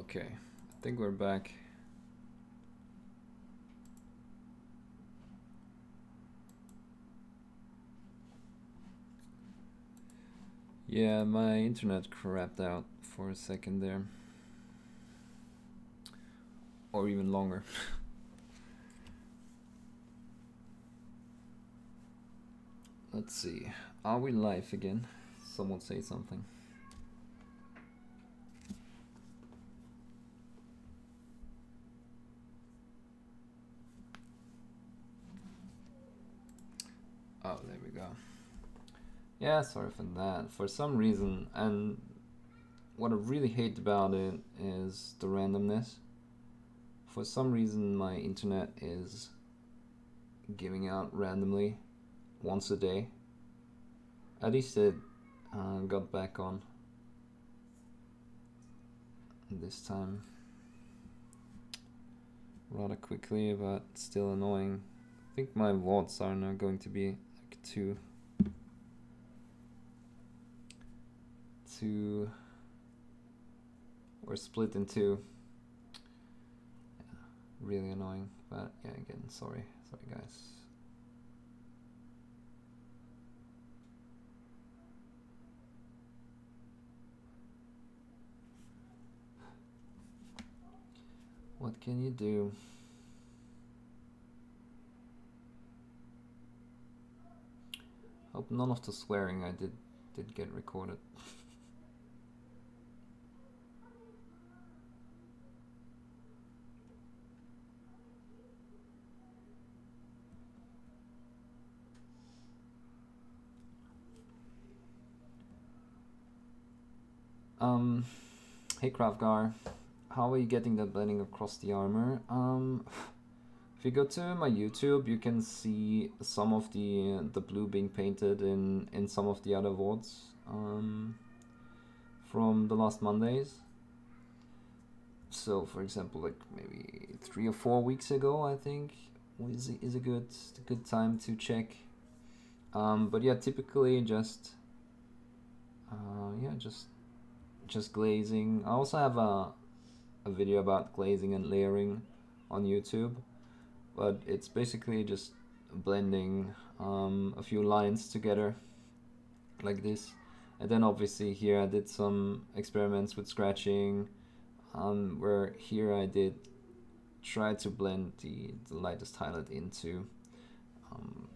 Okay, I think we're back. Yeah, my internet crapped out for a second there. Or even longer. Let's see. Are we live again? Someone say something. Oh, there we go. Yeah, sorry for that. For some reason, and what I really hate about it is the randomness. For some reason, my internet is giving out randomly once a day. At least it got back on this time rather quickly, but still annoying. I think my VODs are now going to be like two or split in two. Yeah, really annoying, but yeah, again, sorry guys. What can you do? Hope none of the swearing I did get recorded. Hey Kravgar, how are you getting that blending across the armor? If you go to my YouTube, you can see some of the blue being painted in some of the other VODs from the last Mondays. So, for example, like maybe 3 or 4 weeks ago, I think is a good time to check. But yeah, typically just glazing. I also have a video about glazing and layering on YouTube, but it's basically just blending a few lines together like this. And then obviously here I did some experiments with scratching, where here I did try to blend the lightest highlight into.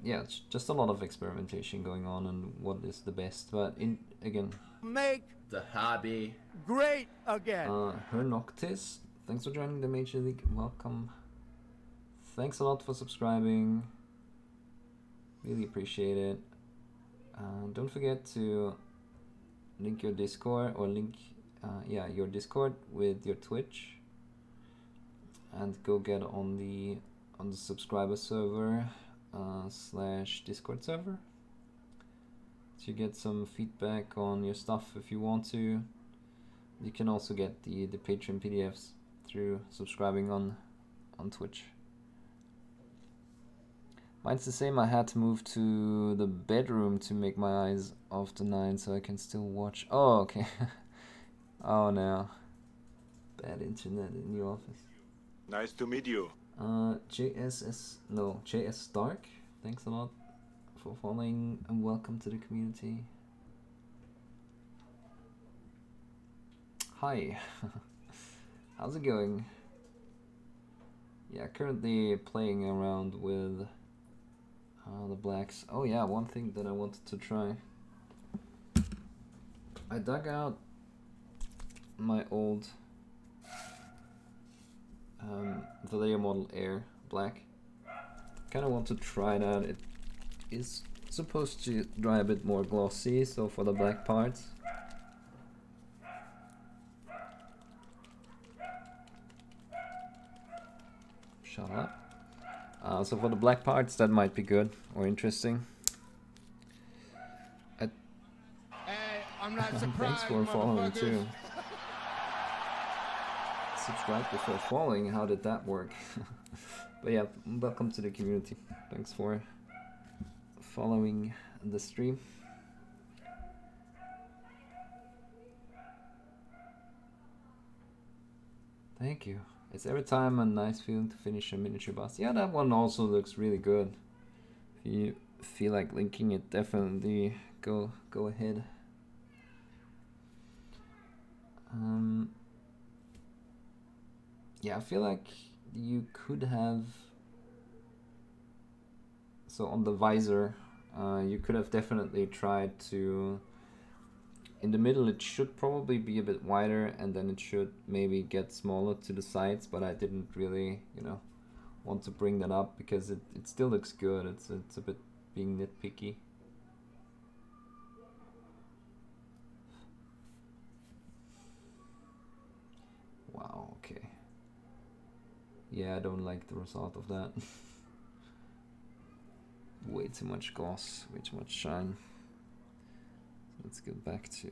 Yeah, it's just a lot of experimentation going on and what is the best, but again, make the hobby great again. Her Noctis, thanks for joining the Major League. Welcome. Thanks a lot for subscribing. Really appreciate it. Don't forget to link your Discord or link your Discord with your Twitch, and go get on the subscriber server / Discord server to get some feedback on your stuff if you want to. You can also get the Patreon PDFs through subscribing on Twitch. Mine's the same. I had to move to the bedroom to make my eyes off the night so I can still watch. Oh, okay. Oh no. Bad internet in the office. Nice to meet you. JS Stark, thanks a lot for following and welcome to the community. Hi. How's it going? Yeah, currently playing around with the blacks. Oh yeah, one thing that I wanted to try. I dug out my old Valeria Model Air black. Kind of want to try that. It is supposed to dry a bit more glossy, so for the black parts. Shut up. So for the black parts, that might be good or interesting. Hey, I'm not surprised. Thanks for following too. Subscribe before following. How did that work? But yeah, welcome to the community. Thanks for following the stream. Thank you. It's every time a nice feeling to finish a miniature boss. Yeah, that one also looks really good. If you feel like linking it, definitely go ahead. Yeah, I feel like you could have, so on the visor, you could have definitely tried to, in the middle it should probably be a bit wider, and then it should maybe get smaller to the sides, but I didn't really, you know, want to bring that up because it still looks good. It's a bit being nitpicky. Wow, okay. Yeah, I don't like the result of that. Way too much gloss, way too much shine. So let's go back to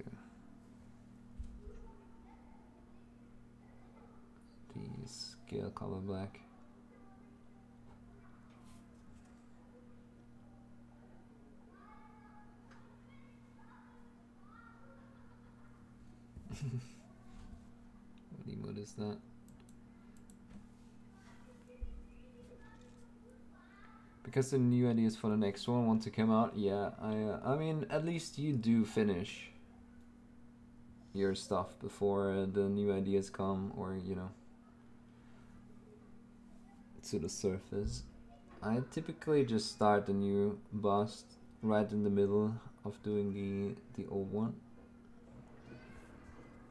the scale color black. What emote is that? Because the new ideas for the next one want to come out. Yeah, I mean, at least you do finish your stuff before the new ideas come, or you know, to the surface. I typically just start the new bust right in the middle of doing the old one,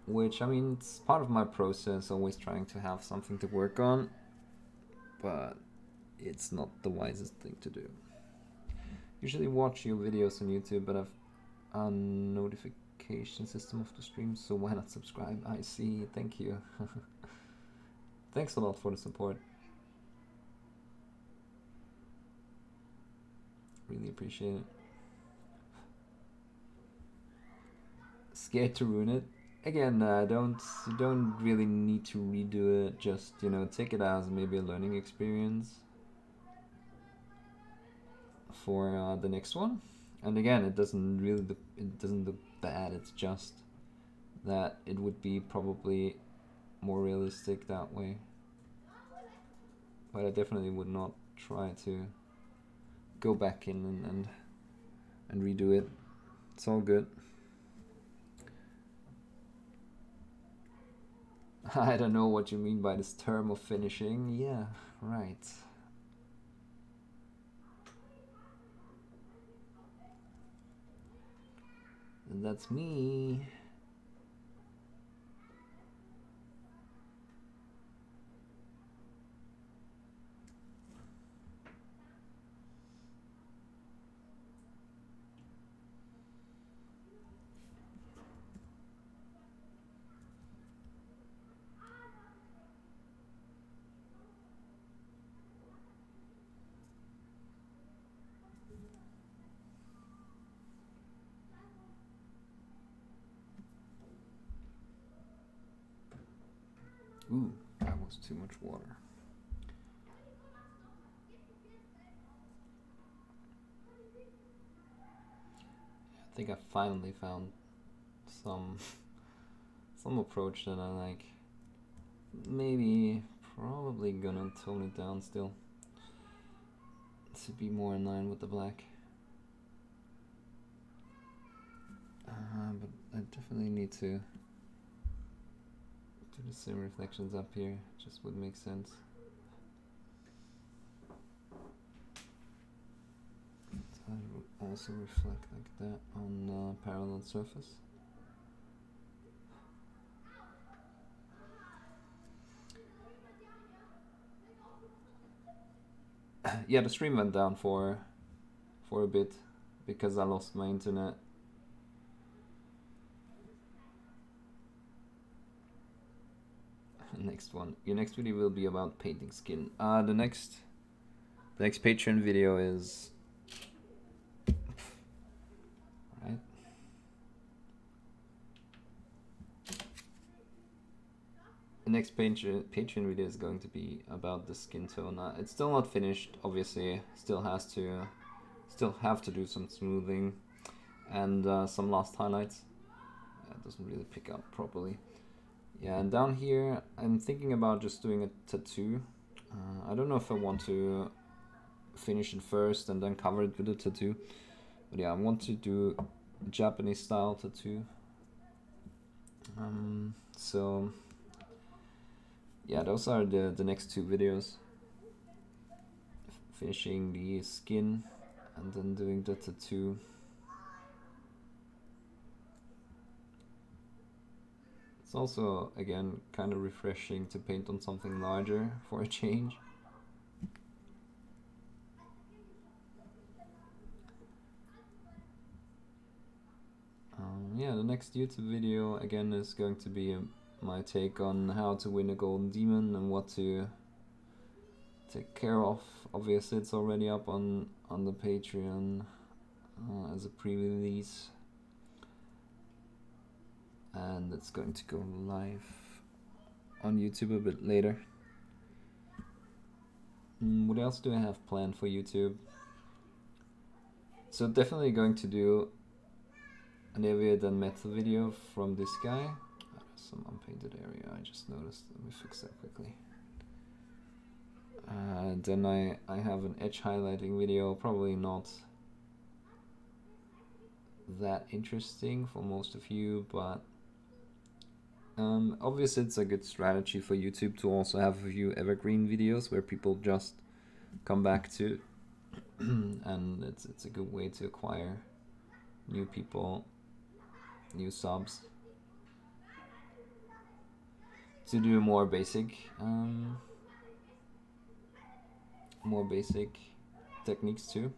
which, I mean, it's part of my process, always trying to have something to work on, but it's not the wisest thing to do. Usually watch your videos on YouTube, but I've a notification system of the stream, so why not subscribe? I see, thank you. Thanks a lot for the support. Really appreciate it. Scared to ruin it? Again, you don't really need to redo it. Just, you know, take it as maybe a learning experience for the next one. And again, it doesn't look bad. It's just that it would be probably more realistic that way. But I definitely would not try to go back in and redo it. It's all good. I don't know what you mean by this term of finishing. Yeah, right. And that's me. Ooh, that was too much water. I think I finally found some approach that I like. Maybe, probably gonna tone it down still to be more in line with the black. But I definitely need to do the same reflections up here. Just would make sense. So I would also reflect like that on parallel surface. Yeah, the stream went down for a bit because I lost my internet. Next one. Your next video will be about painting skin. The next Patreon video is right. The next Patreon video is going to be about the skin tone. It's still not finished, obviously. Still have to do some smoothing and some last highlights. It doesn't really pick up properly. Yeah, and down here I'm thinking about just doing a tattoo. I don't know if I want to finish it first and then cover it with a tattoo, but yeah, I want to do a Japanese style tattoo. So yeah, those are the next two videos. Finishing the skin and then doing the tattoo. It's also, again, kind of refreshing to paint on something larger for a change. Yeah, the next YouTube video again is going to be my take on how to win a golden demon and what to take care of. Obviously it's already up on the Patreon as a pre-release, and it's going to go live on YouTube a bit later. What else do I have planned for YouTube? So definitely going to do an Eviad and Metal video from this guy. There's some unpainted area I just noticed. Let me fix that quickly. Then I have an edge highlighting video, probably not that interesting for most of you, but obviously it's a good strategy for YouTube to also have a few evergreen videos where people just come back to, and it's a good way to acquire new people, new subs. To do more basic techniques too.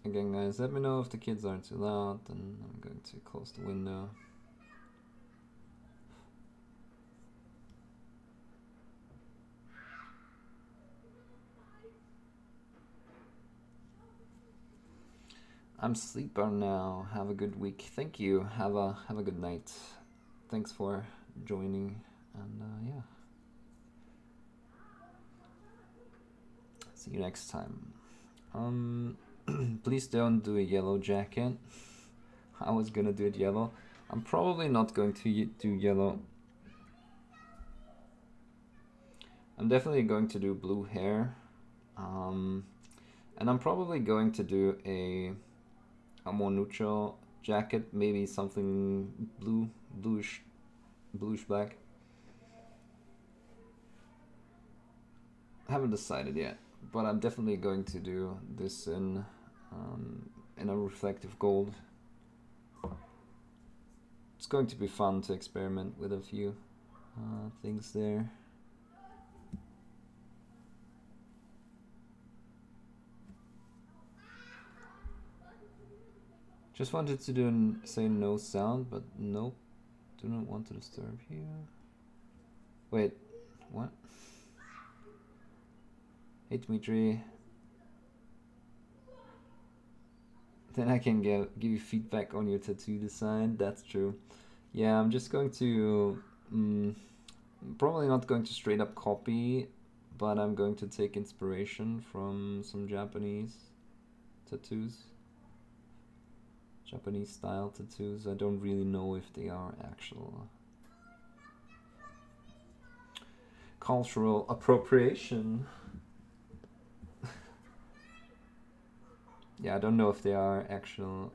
Again guys, let me know if the kids aren't too loud, and I'm going to close the window. I'm sleeper now. Have a good week. Thank you. Have a good night. Thanks for joining, and yeah. See you next time. Please don't do a yellow jacket. I was gonna do it yellow. I'm probably not going to do yellow. I'm definitely going to do blue hair. And I'm probably going to do a more neutral jacket, maybe something bluish black. I haven't decided yet, but I'm definitely going to do this in a reflective gold. It's going to be fun to experiment with a few things there. Just wanted to say no sound, but nope. Do not want to disturb here. Wait, what? Hey Dmitry. Then I can give you feedback on your tattoo design. That's true. Yeah, I'm just going to probably not going to straight up copy, but I'm going to take inspiration from some Japanese tattoos. Japanese style tattoos. I don't really know if they are actual cultural appropriation. Yeah, I don't know if they are actual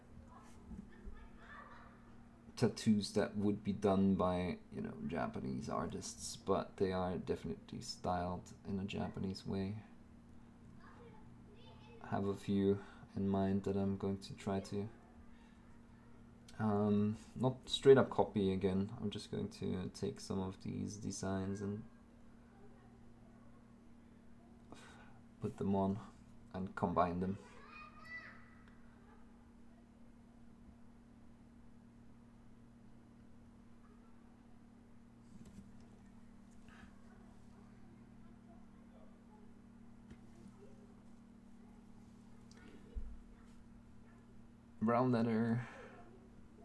tattoos that would be done by, you know, Japanese artists, but they are definitely styled in a Japanese way. I have a few in mind that I'm going to try to not straight up copy again. I'm just going to take some of these designs and put them on and combine them. Brown leather.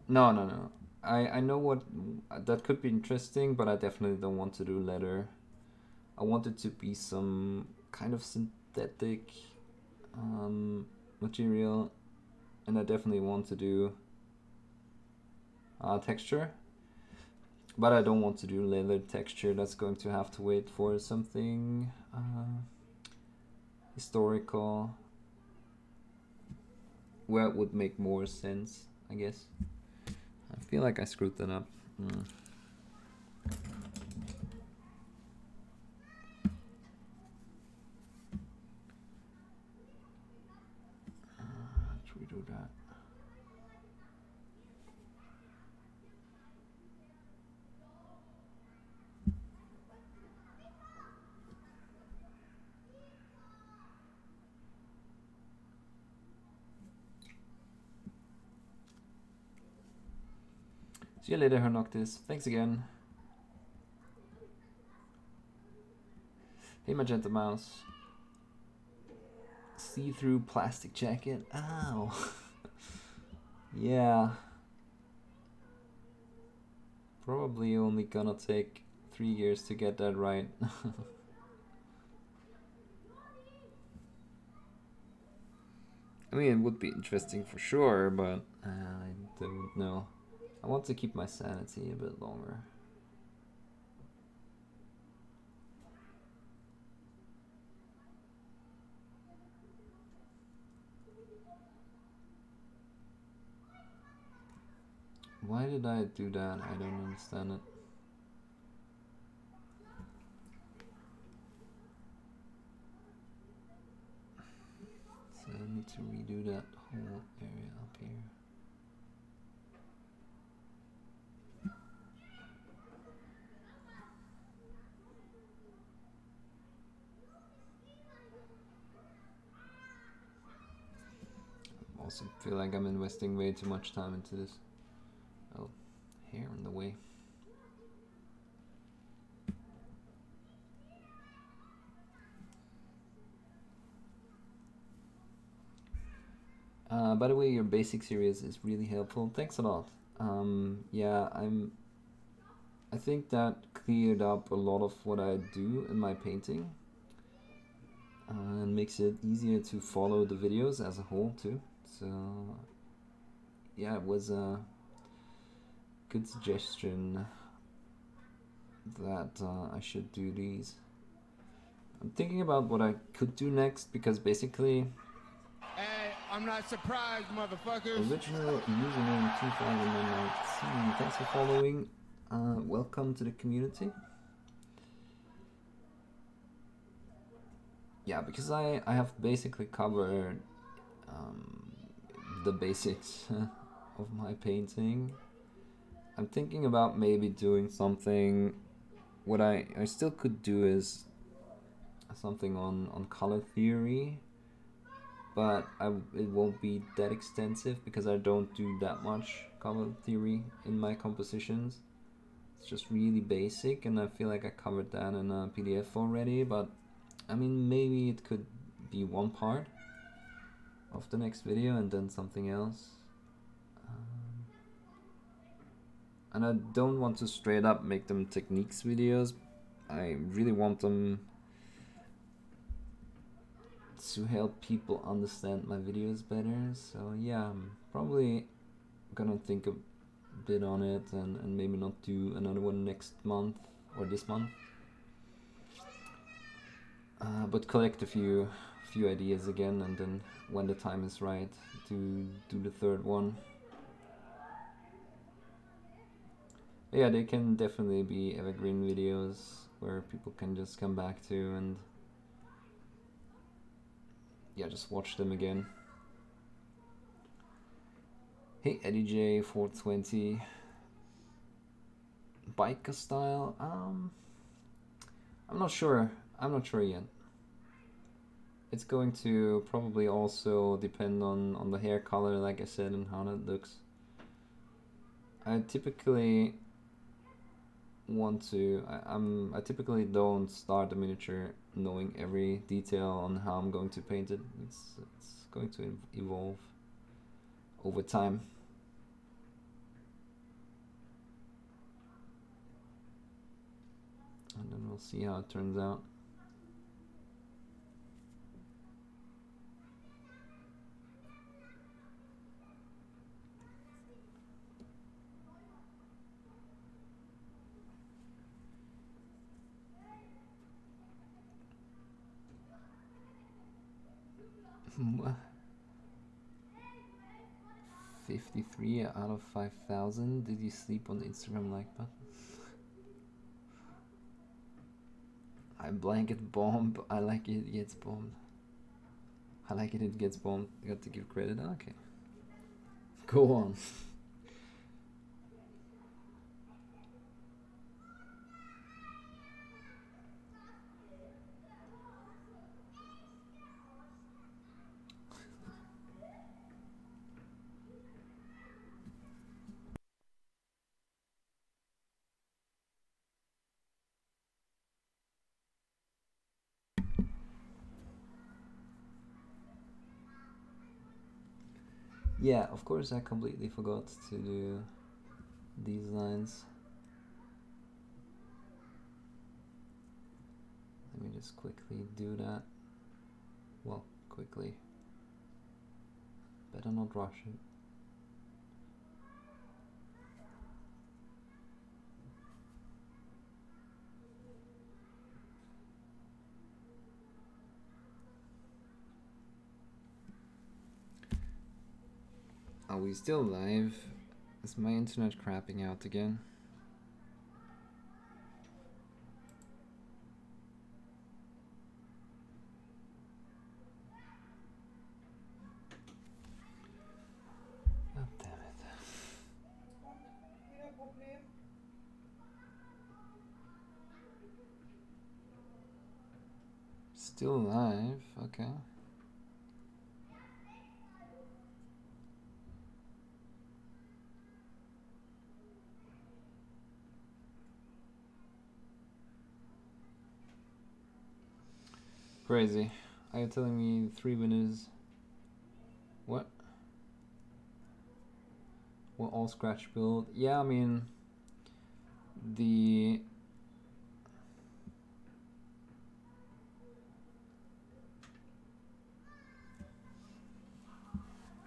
No. I know what that could be interesting, but I definitely don't want to do leather. I want it to be some kind of synthetic material, and I definitely want to do texture, but I don't want to do leather texture. That's going to have to wait for something historical, where it would make more sense, I guess. I feel like I screwed that up. Should we do that? See you later, Hernoctis. Thanks again. Hey, Magenta Mouse. See-through plastic jacket. Ow. Yeah. Probably only gonna take 3 years to get that right. I mean, it would be interesting for sure, but I don't know. I want to keep my sanity a bit longer. Why did I do that? I don't understand it. So I need to redo that whole area up here. I also feel like I'm investing way too much time into this. Oh, hair in the way. By the way, your basic series is really helpful. Thanks a lot. Yeah, I think that cleared up a lot of what I do in my painting, and makes it easier to follow the videos as a whole too. So yeah, it was a good suggestion that I should do these. I'm thinking about what I could do next, because basically Hey, I'm not surprised, motherfuckers. original username 2019. Thanks for following. Welcome to the community. Yeah, because I have basically covered the basics of my painting. I'm thinking about maybe doing something. What I still could do is something on color theory, but it won't be that extensive because I don't do that much color theory in my compositions. It's just really basic, and I feel like I covered that in a PDF already, but I mean, maybe it could be one part of the next video and then something else. And I don't want to straight up make them techniques videos. I really want them to help people understand my videos better. So yeah, I'm probably gonna think a bit on it, and maybe not do another one next month or this month. But collect a few ideas again, and then when the time is right, to do the third one. But yeah, they can definitely be evergreen videos where people can just come back to and yeah, just watch them again. Hey, Eddie J 420. Biker style? I'm not sure. I'm not sure yet. It's going to probably also depend on the hair color, like I said, and how that looks. I typically want to. I typically don't start a miniature knowing every detail on how I'm going to paint it. It's going to evolve over time. And then we'll see how it turns out. 53 out of 5,000. Did you sleep on the Instagram like button? I blanket bomb. I like it gets bombed. I like it gets bombed. I got to give credit. Okay. Go on. Yeah, of course I completely forgot to do these lines. Let me just quickly do that. Well, quickly. Better not rush it. Are we still live? Is my internet crapping out again? Oh, damn it. Still live, okay. Crazy. Are you telling me 3 winners? What? Well, all scratch build? Yeah, I mean, the...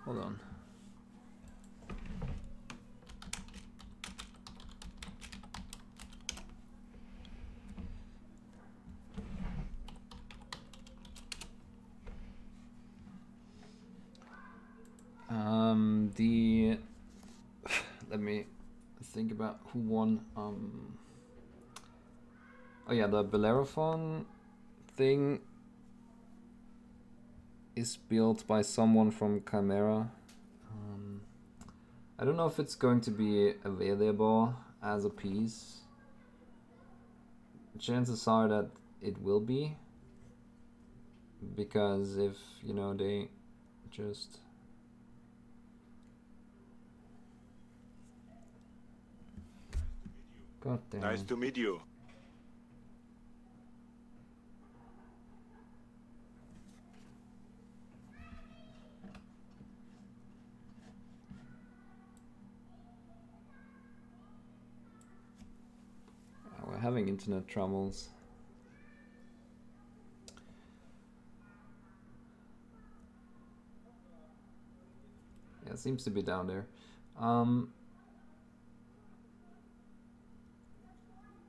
Hold on. The... Let me think about who won. Oh yeah, the Bellerophon thing is built by someone from Chimera. I don't know if it's going to be available as a piece. Chances are that it will be, because if, you know, they just... God damn Nice it. to meet you. We're having internet troubles. Yeah, it seems to be down there.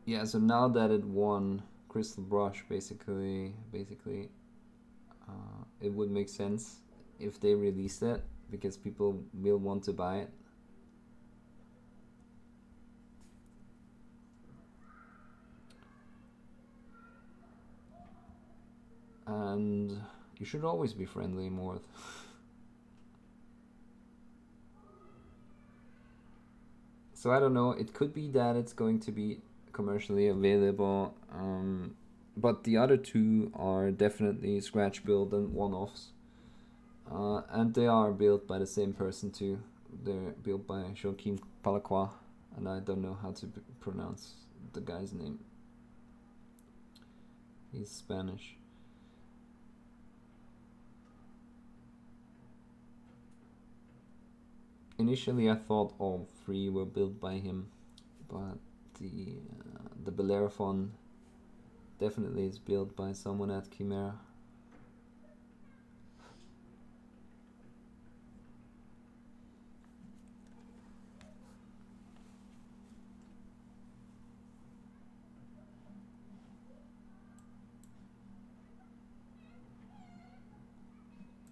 Yeah, so now that it won Crystal Brush, basically, it would make sense if they released it, because people will want to buy it. And you should always be friendly, Morth. So I don't know, it could be that it's going to be commercially available, but the other two are definitely scratch build and one-offs. And they are built by the same person too. They're built by Joaquim Palacqua, and I don't know how to pronounce the guy's name. He's Spanish. Initially I thought all three were built by him, but the Bellerophon definitely is built by someone at Chimera.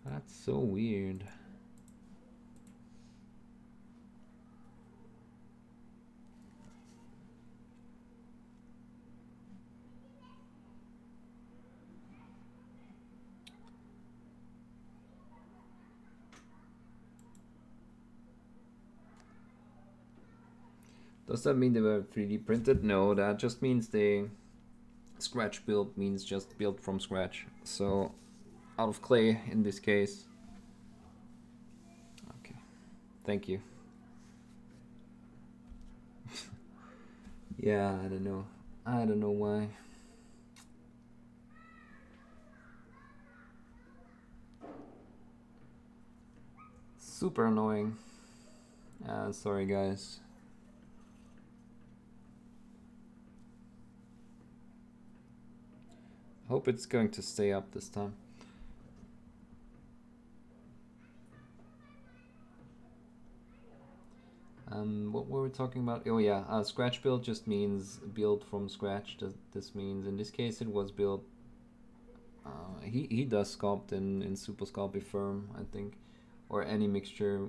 That's so weird. Does that mean they were 3D printed? No, that just means they scratch build means just built from scratch. So out of clay in this case. Okay, thank you. Yeah, I don't know. I don't know why. Super annoying. Sorry guys. Hope it's going to stay up this time. What were we talking about? Oh yeah, scratch build just means build from scratch. This means in this case it was built. He does sculpt in Super Sculpey Firm, I think, or any mixture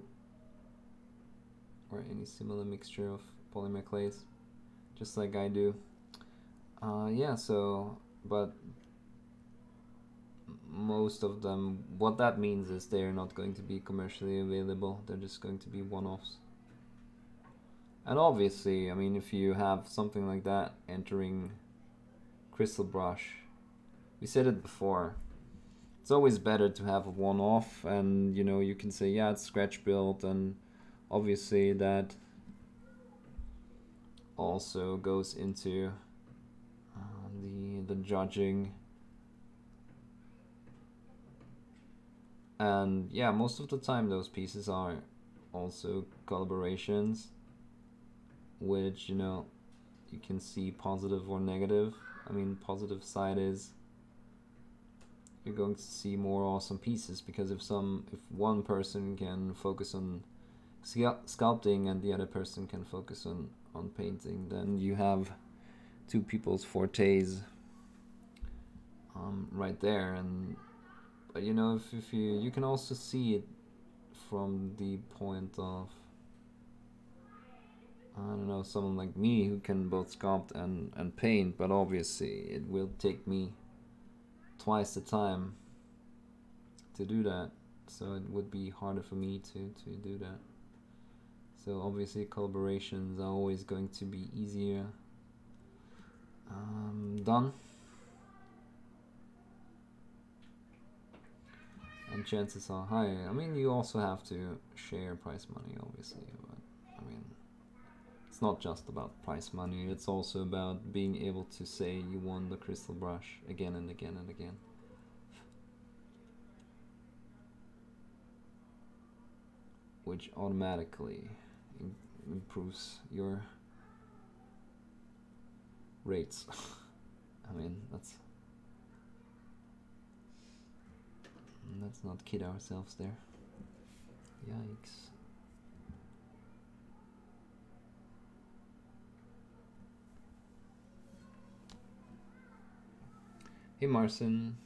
or any similar mixture of polymer clays, just like I do. Yeah, so but most of them, what that means is they're not going to be commercially available. They're just going to be one-offs. And obviously, I mean, if you have something like that entering Crystal Brush, we said it before, it's always better to have a one-off, and you know, you can say, yeah, it's scratch built, and obviously that also goes into the judging. And yeah, most of the time those pieces are also collaborations, which, you know, you can see positive or negative. I mean, positive side is you're going to see more awesome pieces, because if one person can focus on sculpting and the other person can focus on painting, then you have two people's fortes right there. And but you know, if you can also see it from the point of, I don't know, someone like me who can both sculpt and paint, but obviously it will take me twice the time to do that, so it would be harder for me to do that. So obviously collaborations are always going to be easier done, and chances are higher. I mean, you also have to share prize money, obviously, but I mean, it's not just about prize money, it's also about being able to say you won the Crystal Brush again and again and again. Which automatically improves your rates. I mean, let's not kid ourselves there. Yikes. Hey Marcin,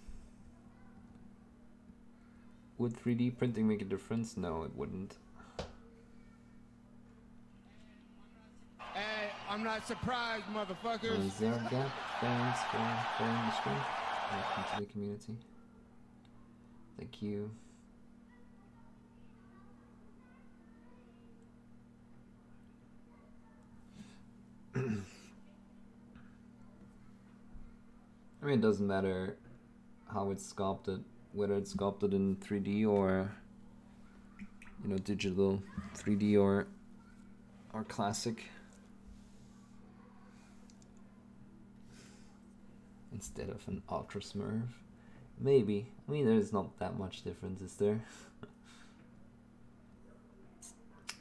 would 3D printing make a difference? No, it wouldn't. Hey, I'm not surprised, motherfuckers. Zergap, thanks for following the stream. Welcome to the community. Thank you. I mean, it doesn't matter how it's sculpted, whether it's sculpted in 3D or, you know, digital 3D or classic. Instead of an Ultra Smurf. Maybe. I mean, there's not that much difference, is there?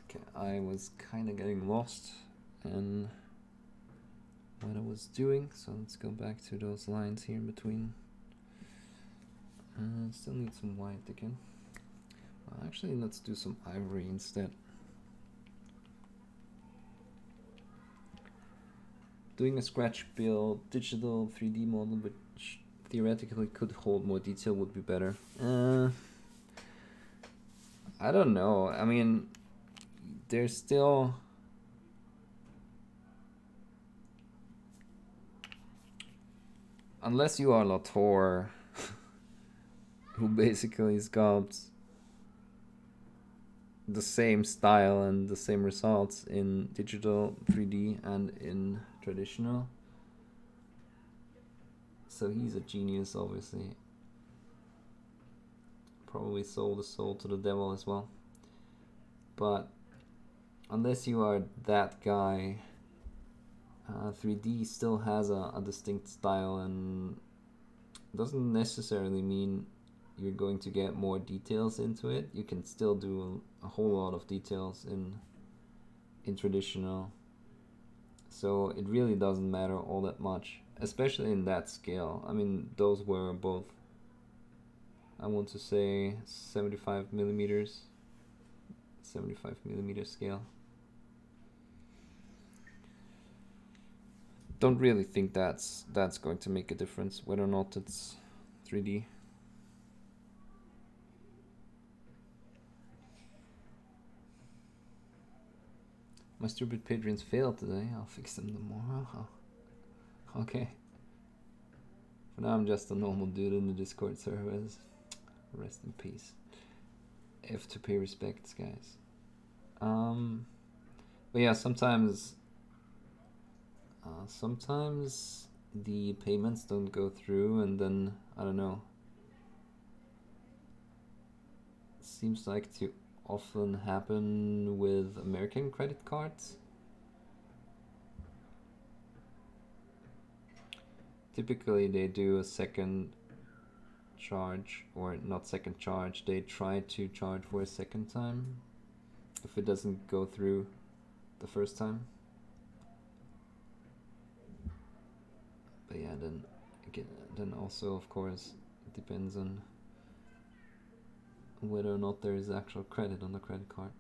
Okay, I was kind of getting lost in what I was doing, so let's go back to those lines here in between. Still need some white again. Well, actually, let's do some ivory instead. Doing a scratch build, digital 3D model, which theoretically could hold more detail, would be better. I don't know. I mean, there's still... Unless you are Latour, who basically sculpts the same style and the same results in digital 3D and in traditional. So he's a genius, obviously. Probably sold his soul to the devil as well. But unless you are that guy, 3D still has a distinct style, and doesn't necessarily mean you're going to get more details into it. You can still do a whole lot of details in traditional. So it really doesn't matter all that much, especially in that scale. I mean, those were both, I want to say 75 millimeters, 75 millimeter scale. Don't really think that's going to make a difference whether or not it's 3D. My stupid patrons failed today. I'll fix them tomorrow. Okay. For now, I'm just a normal dude in the Discord servers. Rest in peace. F to pay respects, guys. But yeah, sometimes the payments don't go through, and then I don't know. It seems like to often happen with American credit cards. Typically they do a second charge, or not second charge, they try to charge for a second time if it doesn't go through the first time. But yeah, then again, then also of course it depends on whether or not there is actual credit on the credit card.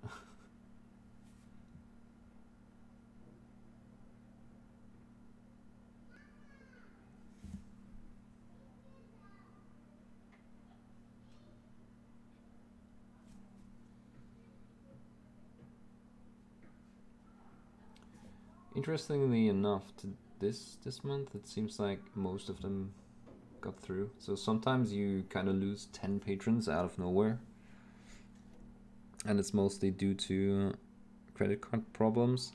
Interestingly enough, this month it seems like most of them got through. So sometimes you kind of lose 10 patrons out of nowhere, and it's mostly due to credit card problems.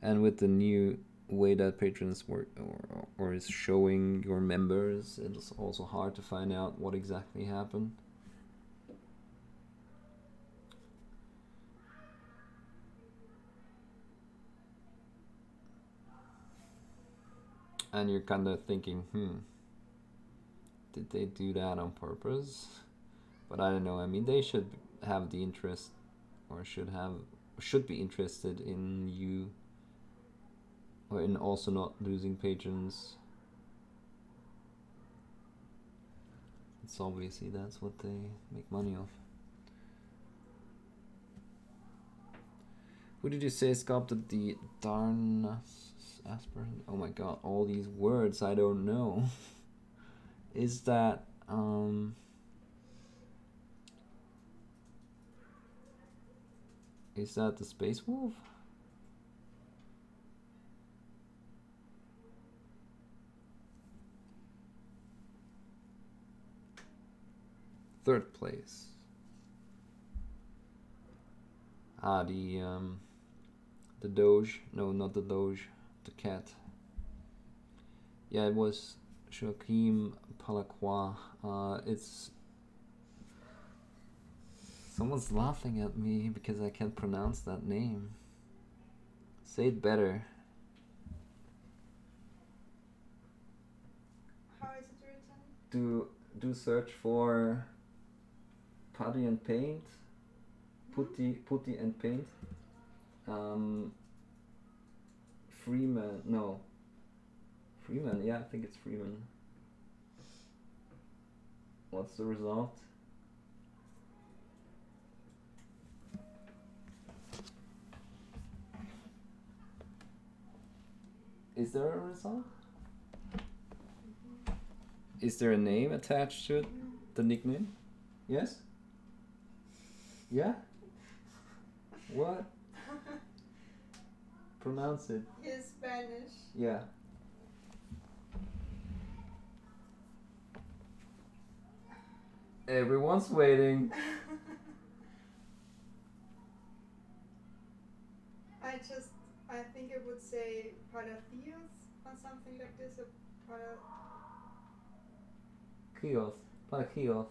And with the new way that patrons work or is showing your members, it's also hard to find out what exactly happened. And you're kind of thinking, did they do that on purpose? But I don't know. I mean, they should have the interest, or should be interested in you, or in also not losing patrons. It's obviously that's what they make money off. Who did you say sculpted the Darnasper? Oh my god, all these words I don't know. Is that the Space Wolf? Third place. The Doge. No, not the Doge. The cat. Yeah, it was Joachim Palacroix. It's... Someone's laughing at me because I can't pronounce that name. Say it better. How is it written? Do search for putty and paint. Putty and paint. Freeman, no. Freeman, yeah, I think it's Freeman. What's the result? Is there a result? Is there a name attached to it? The nickname? Yes? Yeah? What? Pronounce it. He's Spanish. Yeah. Everyone's waiting. I think it would say Palacios or something like this. Or Palacios.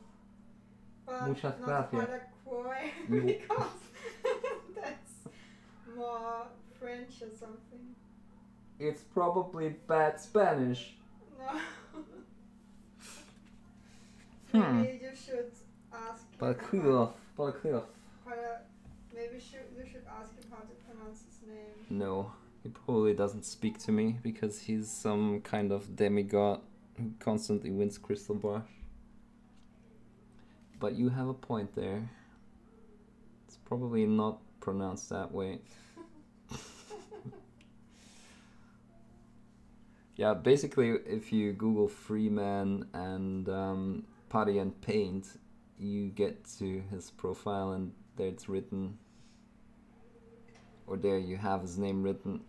but Muchas not gracias. Palaquoy You- because that's more French or something. It's probably bad Spanish. No. Hmm. Maybe you should ask him. Palacios. Palacios. Maybe you should ask him how to pronounce his name. No, he probably doesn't speak to me because he's some kind of demigod who constantly wins Crystal Brush. But you have a point there. It's probably not pronounced that way. Yeah, basically, if you Google Freeman and Putty and Paint, you get to his profile, and there it's written, or there you have his name written.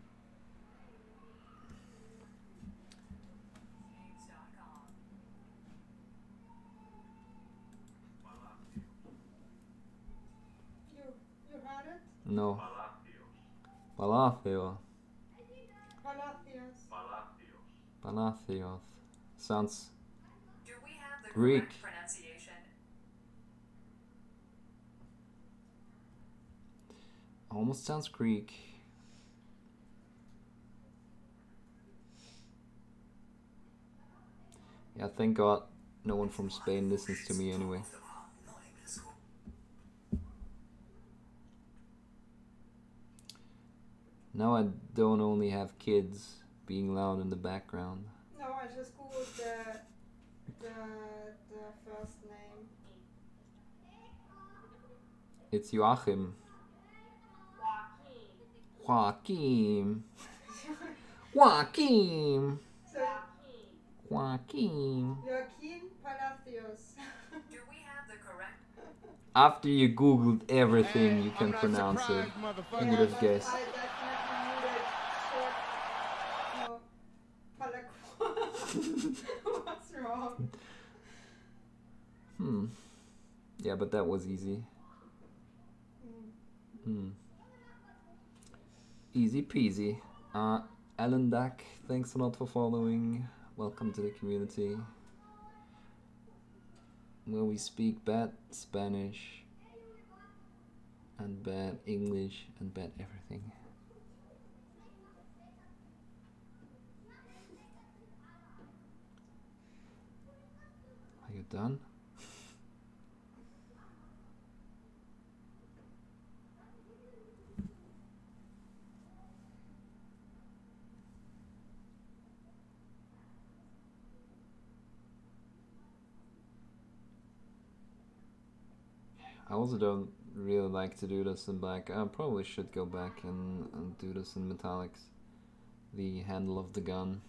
You had it? No. Palacio. Palacios. Palacios. Sounds Do we have the Greek. correct pronunciation? almost sounds Greek. Yeah, thank God no one from Spain listens to me anyway. Now I don't only have kids being loud in the background. No, I just googled the first name. It's Joachim. Joachim. Joachim. So Joachim. Joaquin Palacios. Do we have the correct? After you googled everything, you I'm can not pronounce it. surprised, Who motherfucker. would have guessed? I definitely knew that. No, what's wrong? Yeah, but that was easy. Easy peasy. Alan Dack, thanks a lot for following. Welcome to the community, where we speak bad Spanish and bad English and bad everything. Are you done? I also don't really like to do this in black. I probably should go back and do this in metallics. The handle of the gun.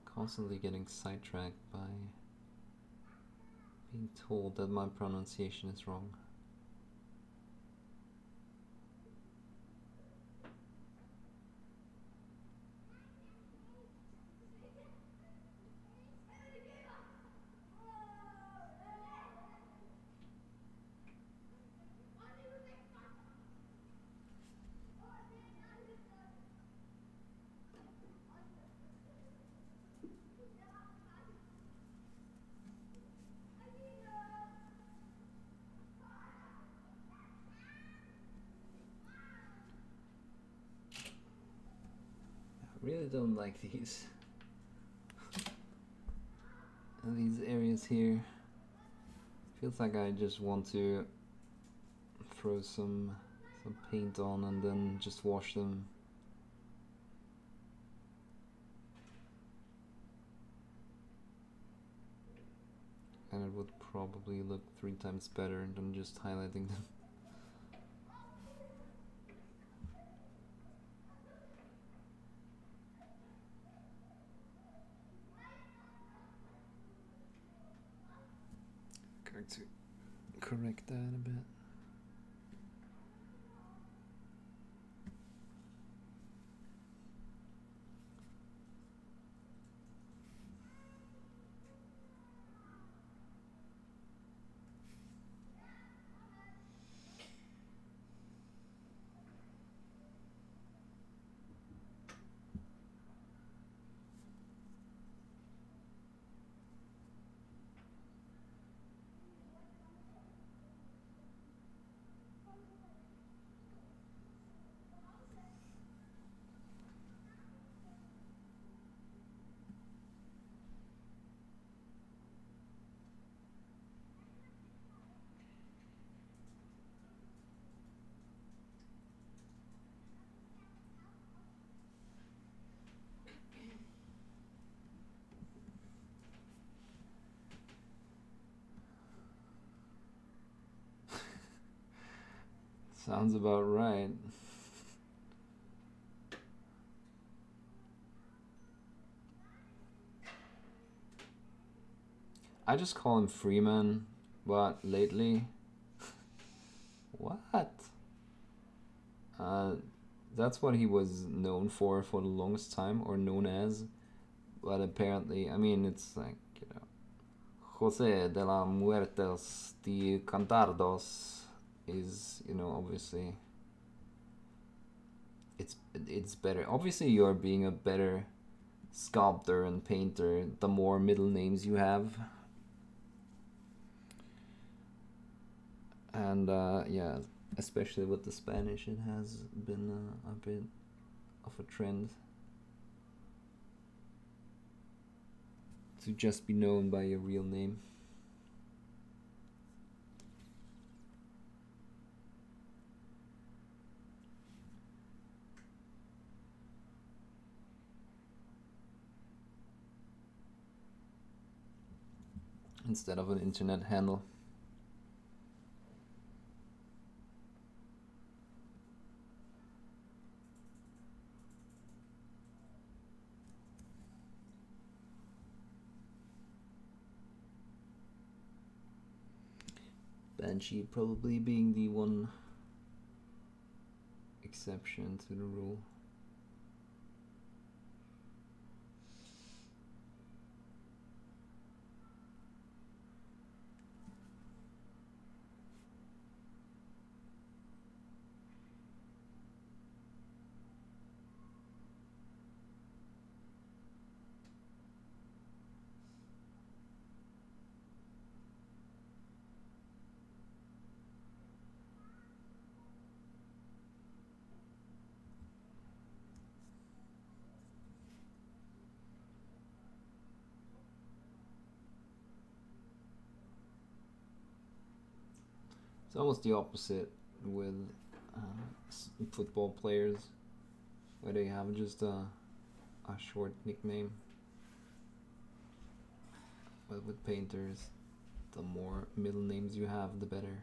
Constantly getting sidetracked by being told that my pronunciation is wrong. I really don't like these areas here. Feels like I just want to throw some paint on and then just wash them. And it would probably look 3 times better than just highlighting them. Going to correct that a bit. Sounds about right. I just call him Freeman, but lately, what? That's what he was known for the longest time, or known as. But apparently, I mean, it's like, you know, Jose de la Muertes de Cantardos is, you know, obviously, it's better. Obviously, you're being a better sculptor and painter the more middle names you have. And yeah, especially with the Spanish, it has been a bit of a trend to just be known by your real name. Instead of an internet handle. Banshee probably being the one exception to the rule. It's almost the opposite with football players, where they have just a short nickname. But with painters, the more middle names you have, the better.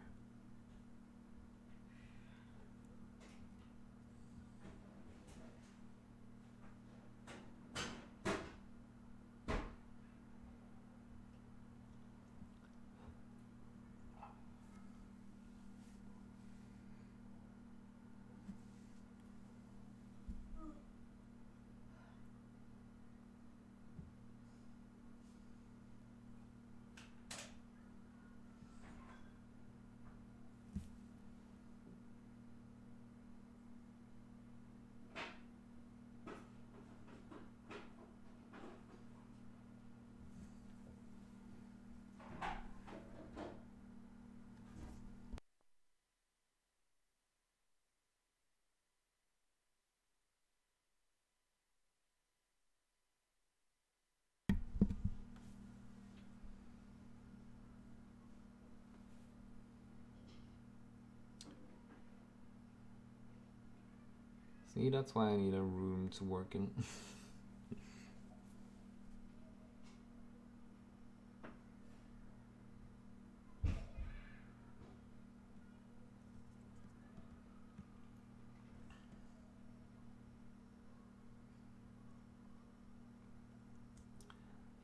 See, that's why I need a room to work in.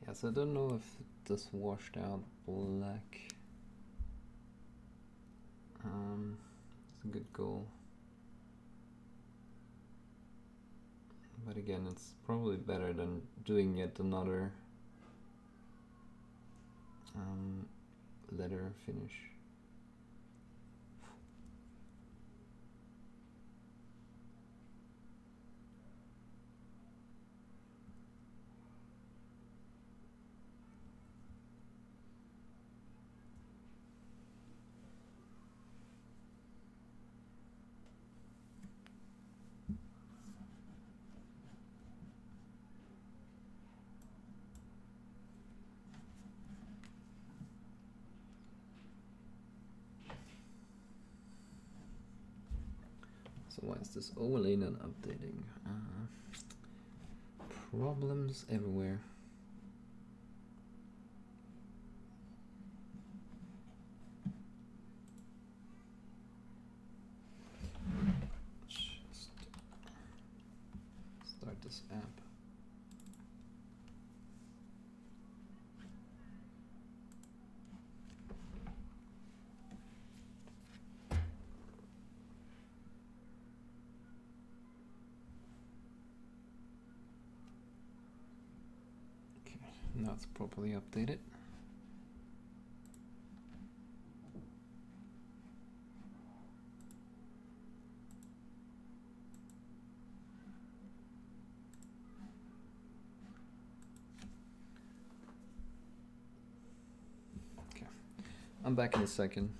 Yes, I don't know if this washed out black. It's a good goal. But again, it's probably better than doing yet another letter finish. So why is this overlay not updating? Problems everywhere. this app. Okay, now it's properly updated. I'm back in a second.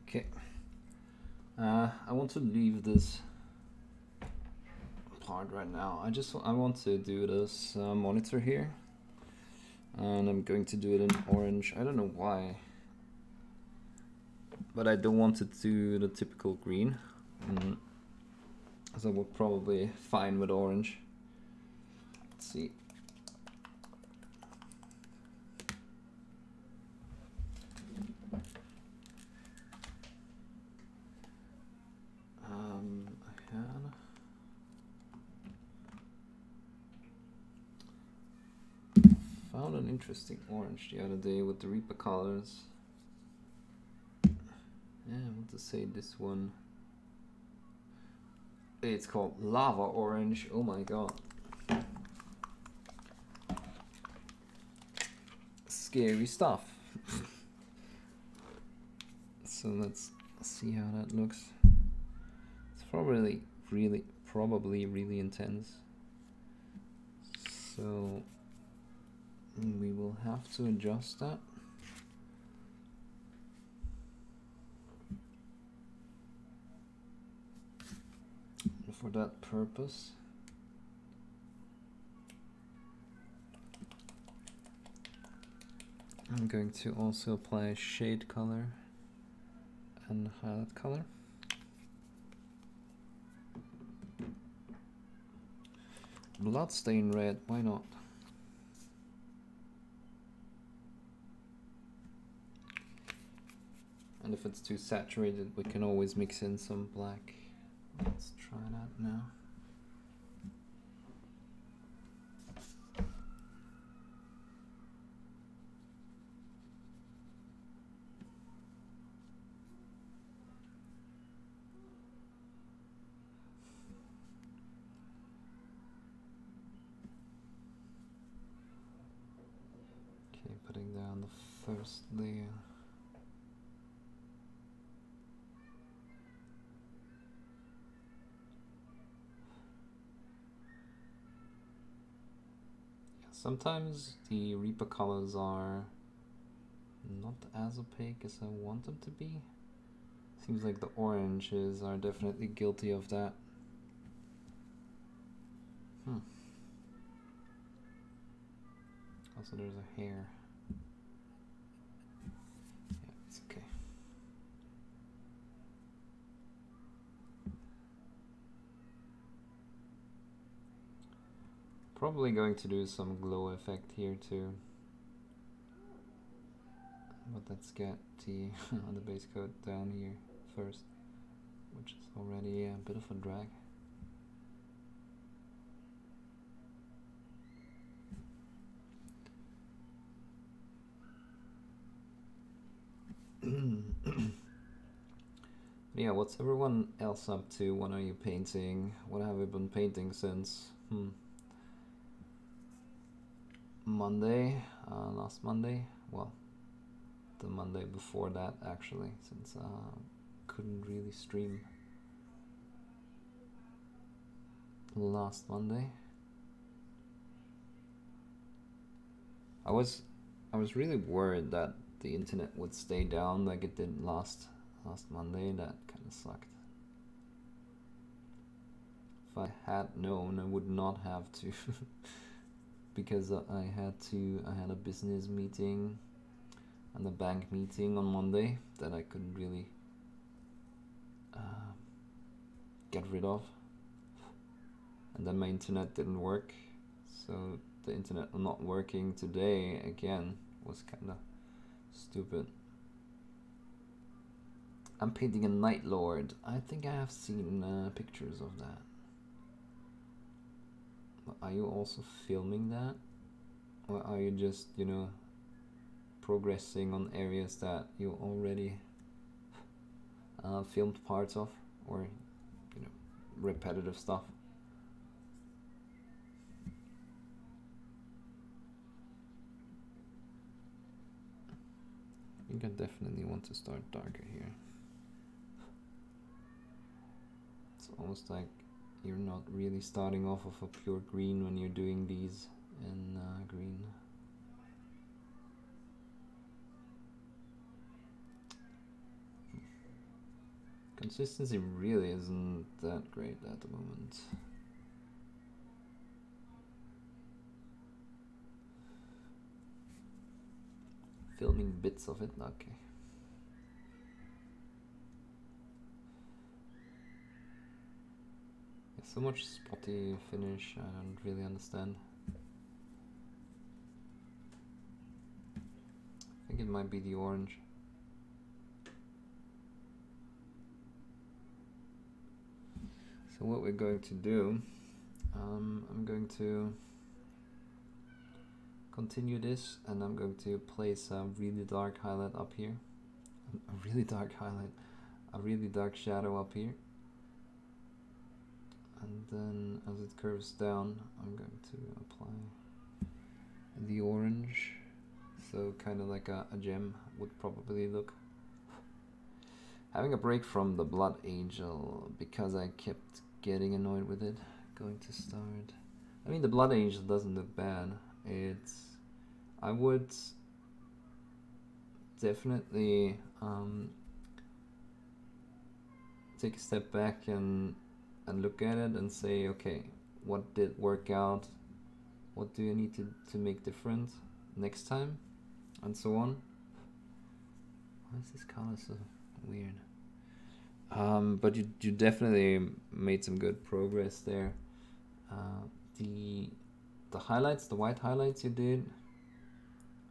Okay. I want to leave this part right now. I want to do this monitor here, and I'm going to do it in orange. I don't know why, but I don't want to do the typical green, so we're probably fine with orange. Let's see. I found an interesting orange the other day with the Reaper colors. Yeah, I want to say this one. It's called Lava Orange. Oh my god. Scary stuff. So let's see how that looks. It's probably really intense. So we will have to adjust that. For that purpose, I'm going to also apply shade color and highlight color. Bloodstain red, why not? And if it's too saturated, we can always mix in some black. Let's try that now. Okay, putting down the first layer. Sometimes the Reaper colors are not as opaque as I want them to be. Seems like the oranges are definitely guilty of that. Also, there's a hair. Yeah, it's okay. Probably going to do some glow effect here too. But let's get the the base coat down here first, which is already a bit of a drag. Yeah, what's everyone else up to? What are you painting? What have you been painting since Monday? Last Monday? Well, the Monday before that actually, since couldn't really stream last Monday. I was really worried that the internet would stay down like it did last Monday. That kind of sucked. If I had known, I would not have to because I had a business meeting and a bank meeting on Monday that I couldn't really get rid of, and then my internet didn't work, so the internet not working today again was kind of stupid. I'm painting a Night Lord. I think I have seen pictures of that. Are you also filming that? Or are you just, you know, progressing on areas that you already filmed parts of? Or, you know, repetitive stuff? I think I definitely want to start darker here. It's almost like you're not really starting off of a pure green when you're doing these in green. Consistency really isn't that great at the moment. Filming bits of it, okay. So much spotty finish, I don't really understand. I think it might be the orange. So what we're going to do, I'm going to continue this, and I'm going to place a really dark highlight up here. A really dark highlight, a really dark shadow up here. And then as it curves down, I'm going to apply the orange. So kind of like a gem would probably look. Having a break from the Blood Angel because I kept getting annoyed with it. Going to start. I mean, the Blood Angel doesn't look bad. I would definitely take a step back and look at it and say, okay, what did work out? What do you need to make different next time? And so on. Why is this color so weird? But you definitely made some good progress there. The highlights, the white highlights you did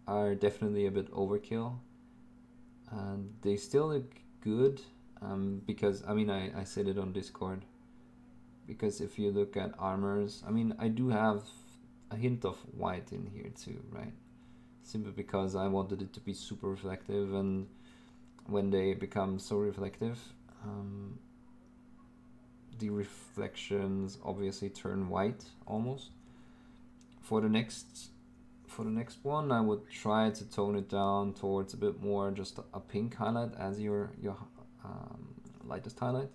are definitely a bit overkill. And they still look good because, I mean, I said it on Discord. Because if you look at armors, I mean, I do have a hint of white in here too, right? Simply because I wanted it to be super reflective, and when they become so reflective, the reflections obviously turn white almost. For the next one, I would try to tone it down towards a bit more just a pink highlight as your lightest highlight,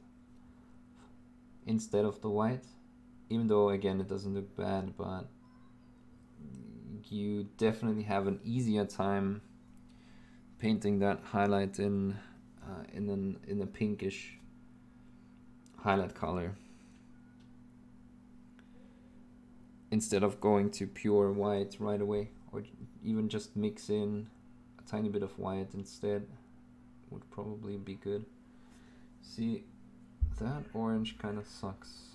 instead of the white, even though again it doesn't look bad, but you definitely have an easier time painting that highlight in a pinkish highlight color instead of going to pure white right away or even just mix in a tiny bit of white instead would probably be good. See, that orange kind of sucks.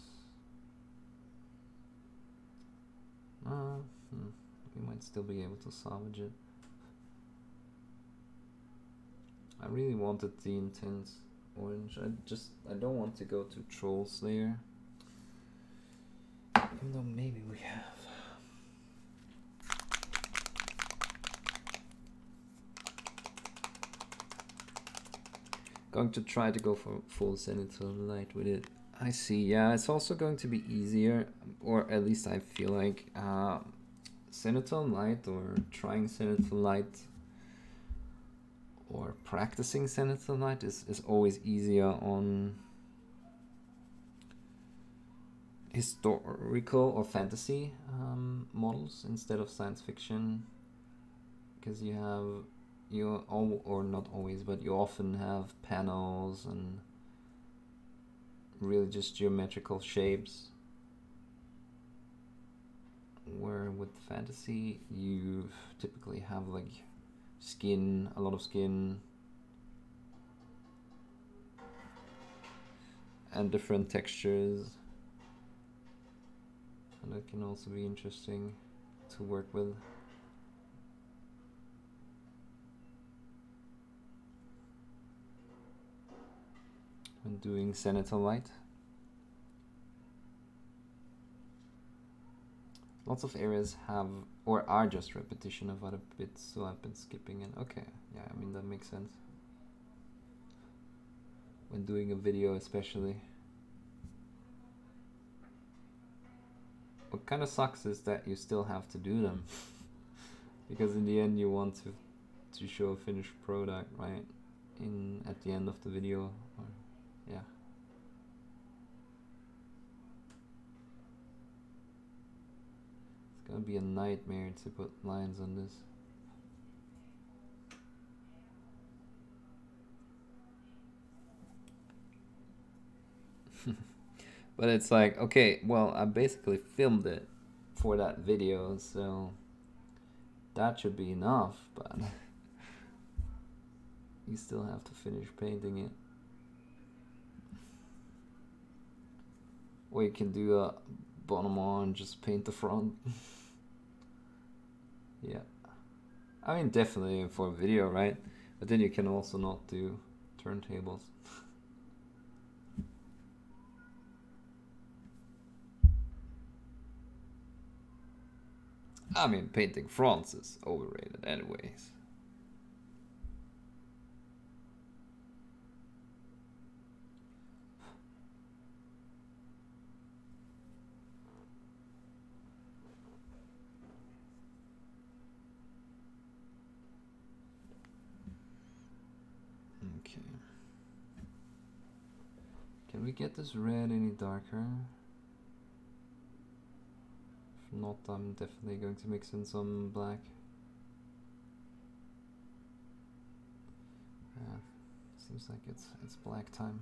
We might still be able to salvage it. I really wanted the intense orange. I don't want to go to Troll Slayer. Even though maybe we have. Going to try to go for full Senator Light with it. I see, yeah, it's also going to be easier, or at least I feel like Senator Light or trying Senator Light or practicing Senator Light is always easier on historical or fantasy models instead of science fiction, because or not always, but you often have panels and really just geometrical shapes, where with fantasy you typically have like skin, a lot of skin and different textures, and that can also be interesting to work with. When doing Senator Light. Lots of areas have or are just repetition of other bits, so I've been skipping it. Okay, yeah, I mean that makes sense. When doing a video especially. What kind of sucks is that you still have to do them. Because in the end you want to show a finished product, right? At the end of the video. Or, yeah. It's gonna be a nightmare to put lines on this. But it's like, okay, well, I basically filmed it for that video, so that should be enough, but you still have to finish painting it. Or you can do a bottom on, just paint the front. Yeah. I mean, definitely for a video, right? But then you can also not do turntables. I mean, painting fronts is overrated anyways. Okay. Can we get this red any darker? If not, I'm definitely going to mix in some black. Yeah, seems like it's black time.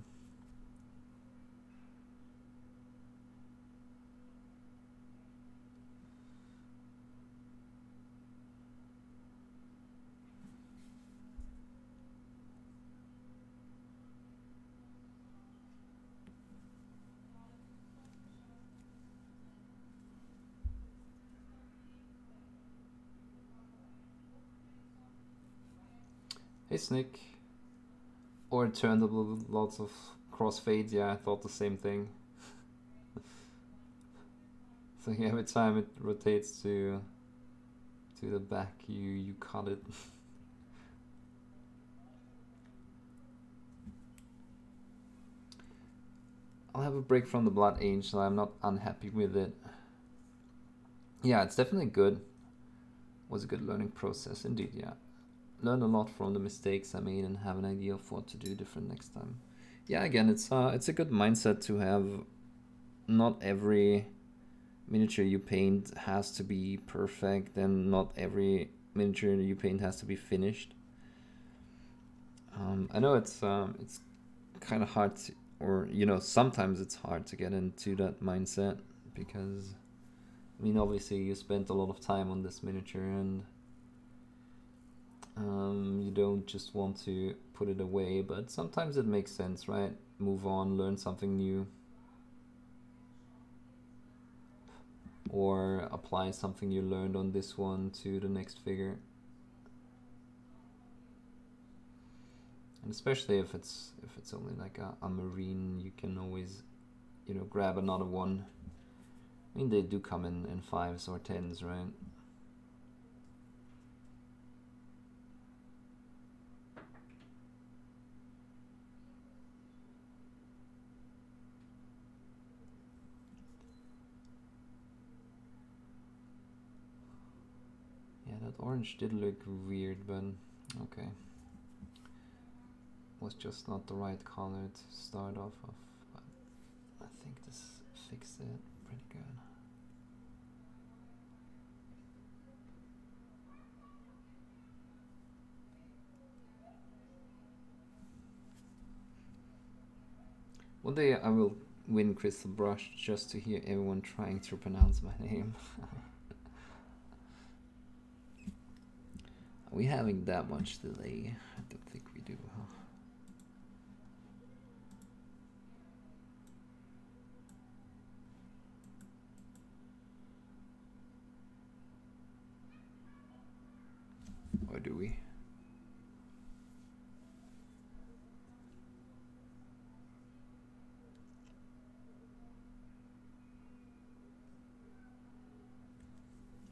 Hey Snick. Or turntable with lots of crossfades, yeah, I thought the same thing. So yeah, every time it rotates to the back, you cut it. I'll have a break from the Blood Angel, I'm not unhappy with it. Yeah, it's definitely good. Was a good learning process indeed, yeah. Learned a lot from the mistakes I made and have an idea of what to do different next time. Yeah, again, it's a good mindset to have. Not every miniature you paint has to be perfect, and not every miniature you paint has to be finished. I know it's kind of hard to, or sometimes it's hard to get into that mindset, because I mean, obviously you spent a lot of time on this miniature, and you don't just want to put it away, but sometimes it makes sense, right? Move on, learn something new, or apply something you learned on this one to the next figure. And especially if it's only like a marine, you can always, you know, grab another one. I mean, they do come in 5s or 10s, right? Yeah, that orange did look weird, but okay. Was just not the right color to start off of, but I think this fixed it pretty good. One day I will win Crystal Brush just to hear everyone trying to pronounce my name. Are we having that much delay? I don't think we do, huh? Or do we?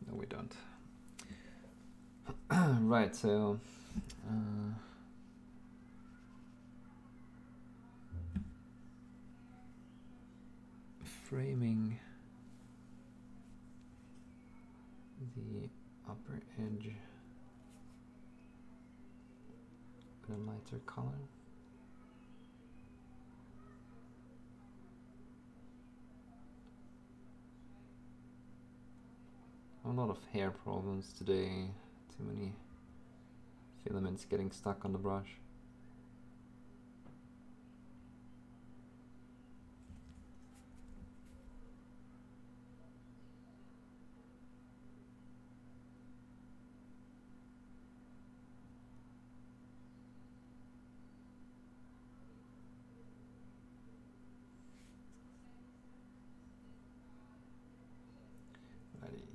No, we don't. Right, so framing the upper edge with a lighter color. A lot of hair problems today, too many filaments getting stuck on the brush.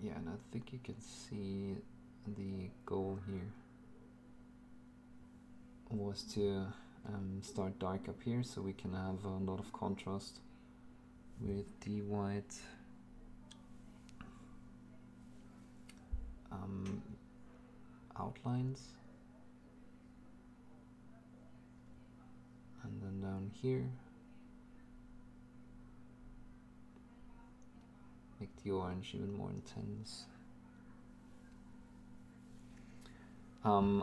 Yeah, and I think you can see the goal here was to start dark up here so we can have a lot of contrast with the white outlines, and then down here make the orange even more intense.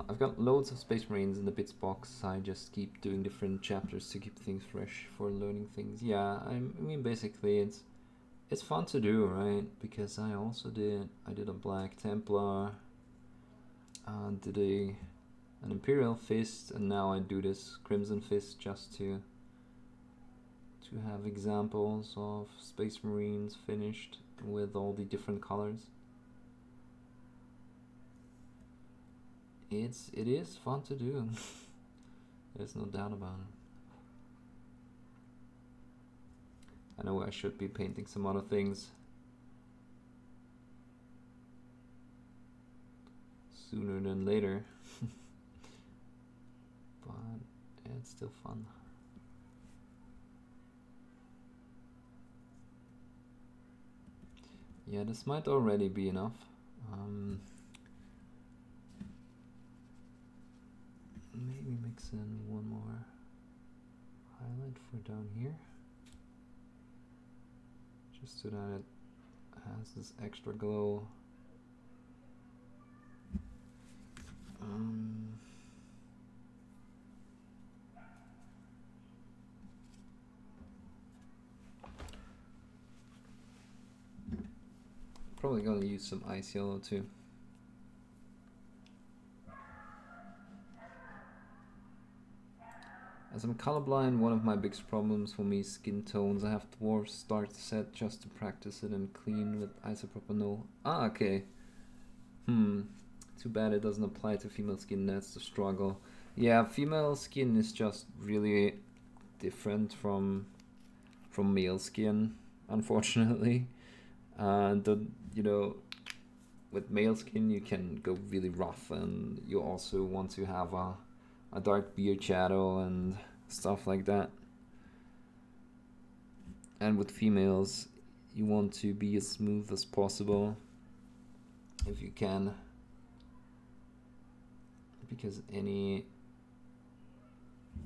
I've got loads of Space Marines in the bits box. I just keep doing different chapters to keep things fresh for learning things. Yeah, I mean basically it's fun to do, right? Because I also did a Black Templar, did an Imperial Fist, and now I do this Crimson Fist just to have examples of Space Marines finished with all the different colors. It is fun to do. There's no doubt about it. I know I should be painting some other things sooner than later, but it's still fun. Yeah, this might already be enough. Maybe mix in one more highlight for down here, just so that it has this extra glow. Probably gonna use some ice yellow too. As I'm colorblind, one of my biggest problems for me is skin tones. I have dwarf start set just to practice it and clean with isopropanol. Ah, okay. Too bad it doesn't apply to female skin, that's the struggle. Yeah, female skin is just really different from male skin, unfortunately. And you know, with male skin you can go really rough, and you also want to have a dark beard shadow and stuff like that. And with females, you want to be as smooth as possible if you can, because any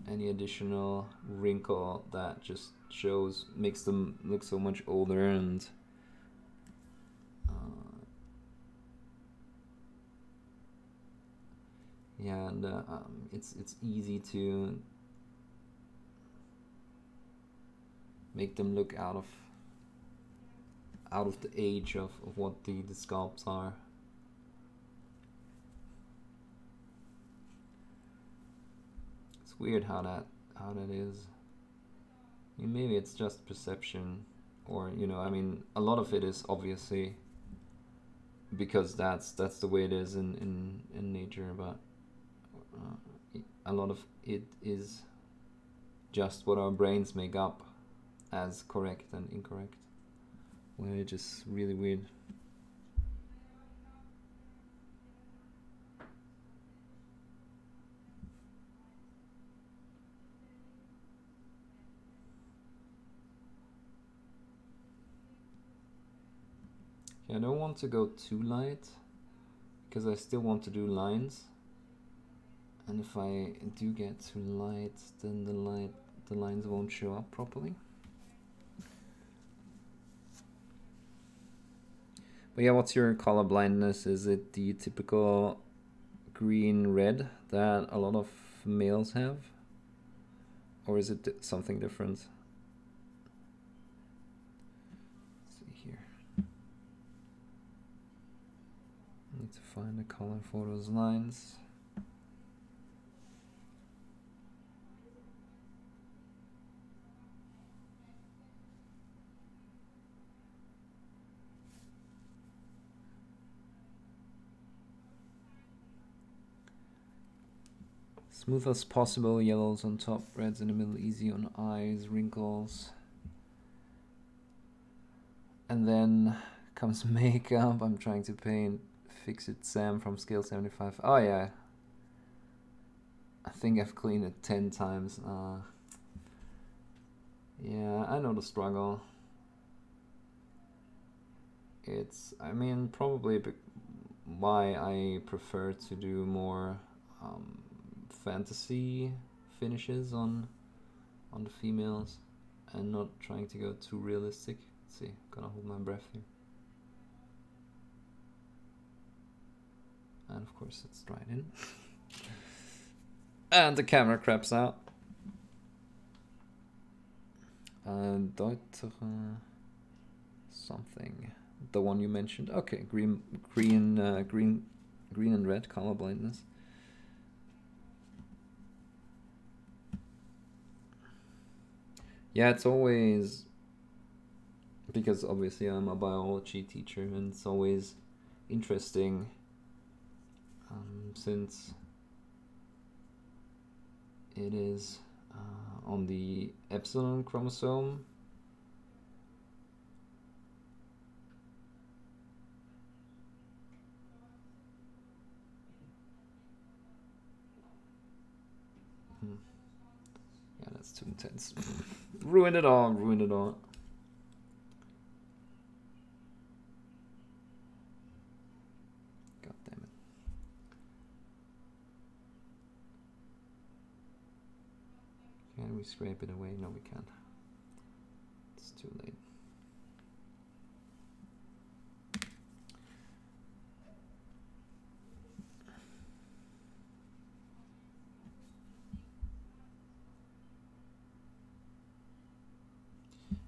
additional wrinkle that just makes them look so much older, and yeah, and it's easy to make them look out of the age of what the sculpts are. It's weird how that is. I mean, maybe it's just perception, or you know, I mean, a lot of it is obviously because that's the way it is in nature, but a lot of it is just what our brains make up as correct and incorrect, which is really weird. I don't want to go too light because I still want to do lines, and if I do get too light, then the lines won't show up properly. But yeah, what's your color blindness? Is it the typical green-red that a lot of males have, or is it something different? Need to find a color for those lines. Smooth as possible, yellows on top, reds in the middle, easy on eyes, wrinkles. And then comes makeup. I'm trying to paint Fix It Sam from scale 75. Oh yeah, I think I've cleaned it 10 times. Yeah, I know the struggle. It's, I mean, probably why I prefer to do more fantasy finishes on the females and not trying to go too realistic. Let's see, gonna hold my breath here. And of course it's dried in. And the camera craps out. Deuter something. The one you mentioned. Okay, green and red color blindness. Yeah, it's always, because obviously I'm a biology teacher, and it's always interesting since it is on the epsilon chromosome. Yeah, that's too intense. Ruined it all, ruined it all. God damn it. Can we scrape it away? No, we can't. It's too late.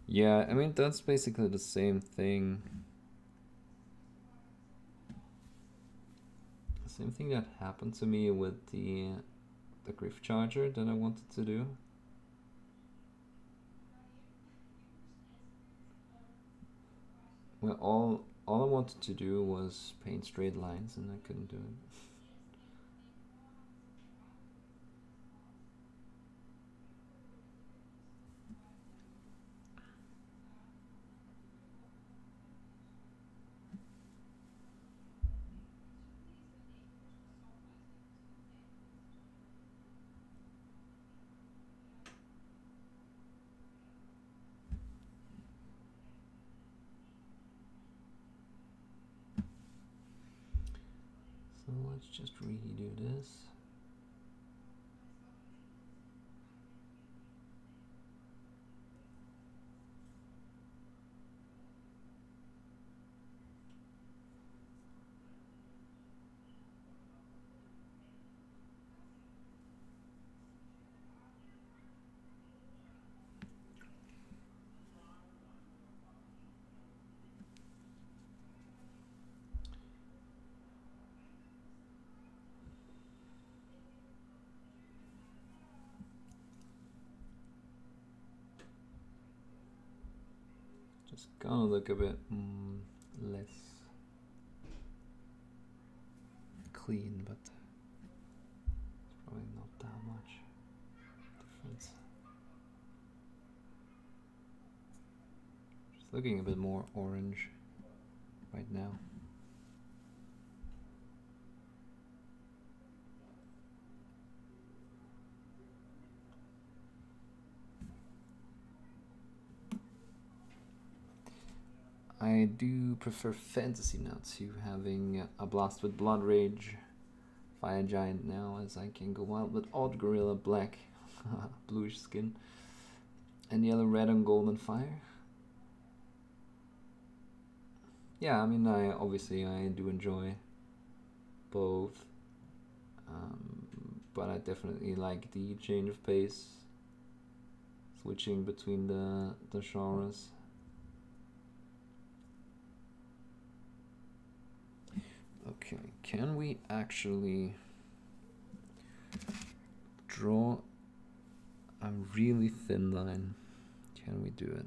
Yeah, I mean, that's basically the same thing. Same thing that happened to me with the Griff charger that I wanted to do. Well, all I wanted to do was paint straight lines, and I couldn't do it. So let's just redo this. Just gonna look a bit less clean, but it's probably not that much difference. Just looking a bit more orange right now. I do prefer fantasy now to having a blast with blood rage, fire giant now, as I can go wild with odd gorilla black, bluish skin, and yellow, red, and golden fire. Yeah, I mean, obviously I do enjoy both, but I definitely like the change of pace, switching between the genres. Okay, can we actually draw a really thin line? Can we do it?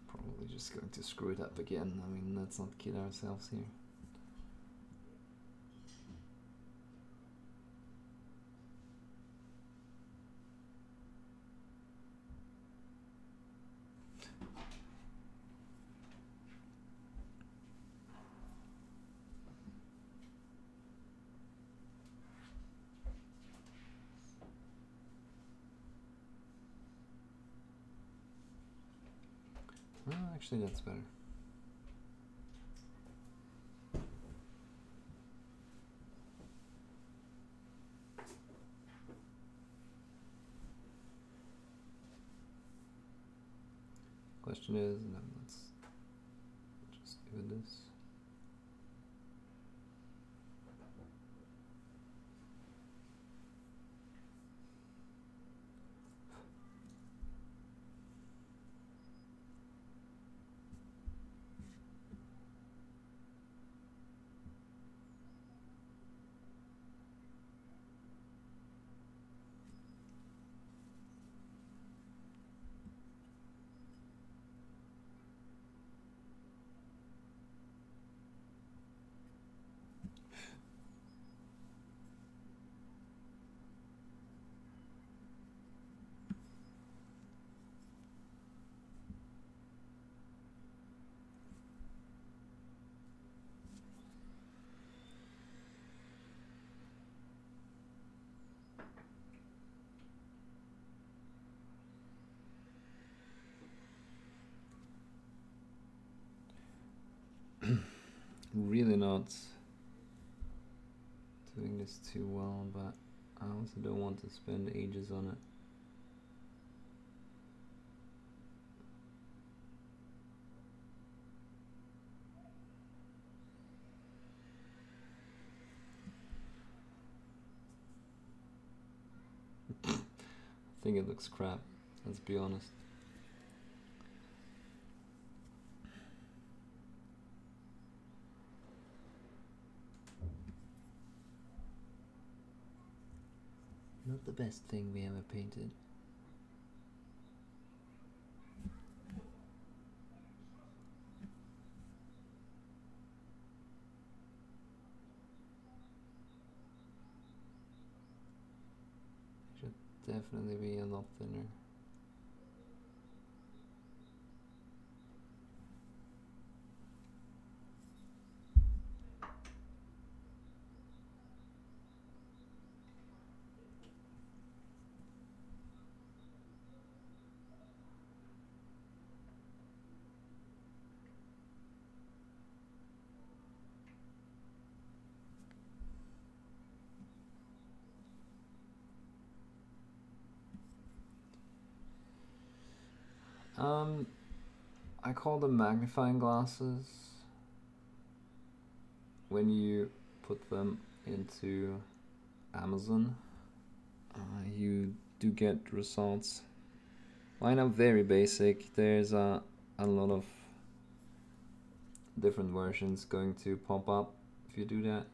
Probably just going to screw it up again. I mean, let's not kid ourselves here. Well, actually, that's better. Question is, no, let's just do this. Really not doing this too well, but I also don't want to spend ages on it. I think it looks crap, let's be honest. Not the best thing we ever painted. Should definitely be a lot thinner. I call them magnifying glasses. When you put them into Amazon, you do get results. Mine are very basic. There's a lot of different versions going to pop up if you do that.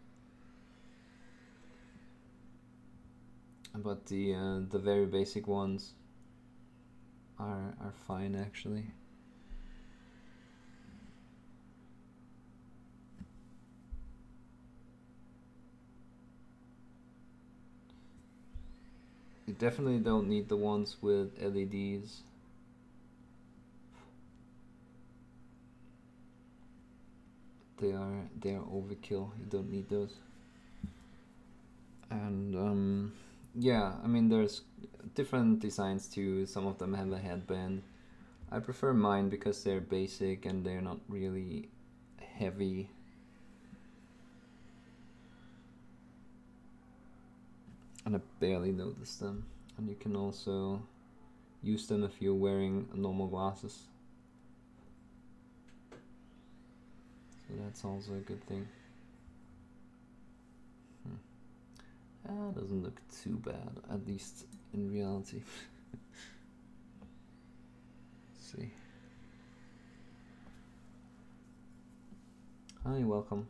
But the very basic ones are fine actually. You definitely don't need the ones with LEDs. They are overkill. You don't need those. And yeah, I mean there's different designs too. Some of them have a headband. I prefer mine because they're basic and they're not really heavy. And I barely notice them. And you can also use them if you're wearing normal glasses. So that's also a good thing. That doesn't look too bad, at least in reality. Let's see. Hi, welcome.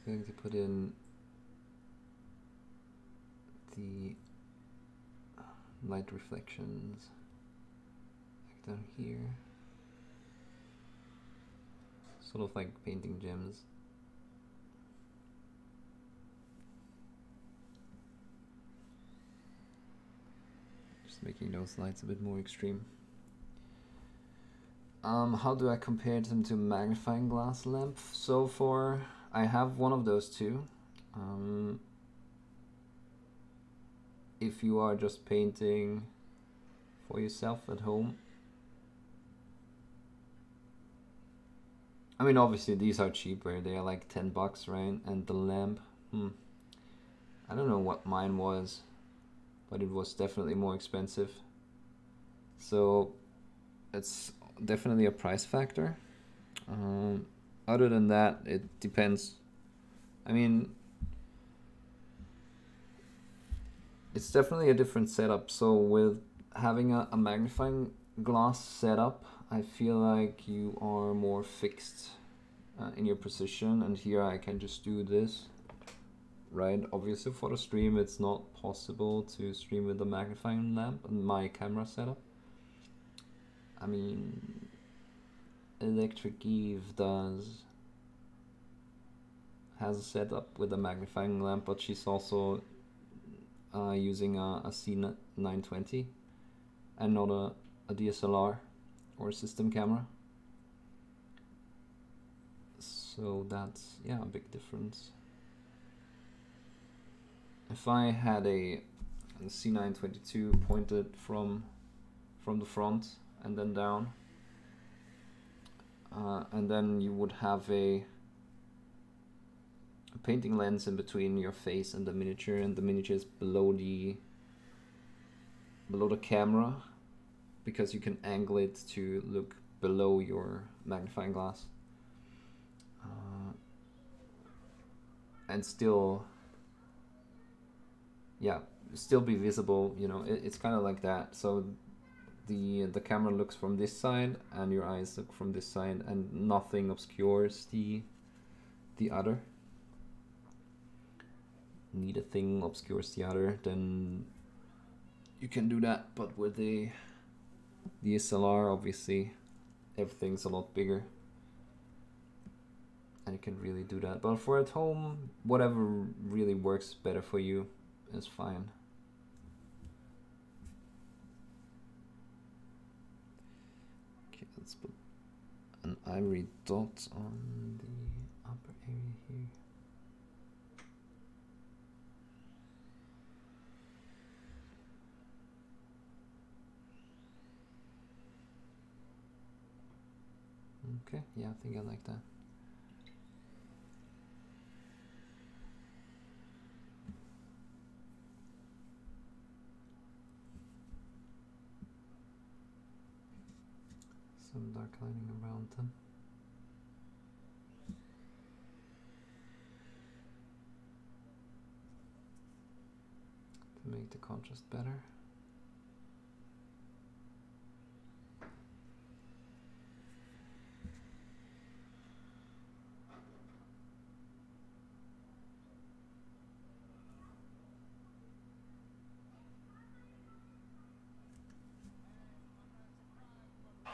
Going to put in the light reflections like down here, sort of like painting gems. Just making those lights a bit more extreme. How do I compare them to magnifying glass lamp? So far I have one of those two. If you are just painting for yourself at home, I mean obviously these are cheaper, they are like 10 bucks, right? And the lamp, I don't know what mine was, but it was definitely more expensive. So it's definitely a price factor. Other than that, it depends. I mean, it's definitely a different setup. So with having a magnifying glass setup, I feel like you are more fixed in your position. And here I can just do this, right? Obviously for the stream, it's not possible to stream with a magnifying lamp and my camera setup. I mean, Electric Eve has a setup with a magnifying lamp, but she's also using a C920 and not a DSLR or a system camera. So that's, yeah, a big difference. If I had a C922 pointed from the front and then down, and then you would have a painting lens in between your face and the miniature is below the camera, because you can angle it to look below your magnifying glass, and still, yeah, still be visible. You know, it's kind of like that. So the camera looks from this side and your eyes look from this side, and nothing obscures the other. Neither thing obscures the other, then you can do that. But with the DSLR, obviously everything's a lot bigger, and you can really do that. But for at home, whatever really works better for you is fine. Okay, let's put an ivory dot on the upper area here. Okay, yeah, I think I like that. Some dark lighting around them. To make the contrast better.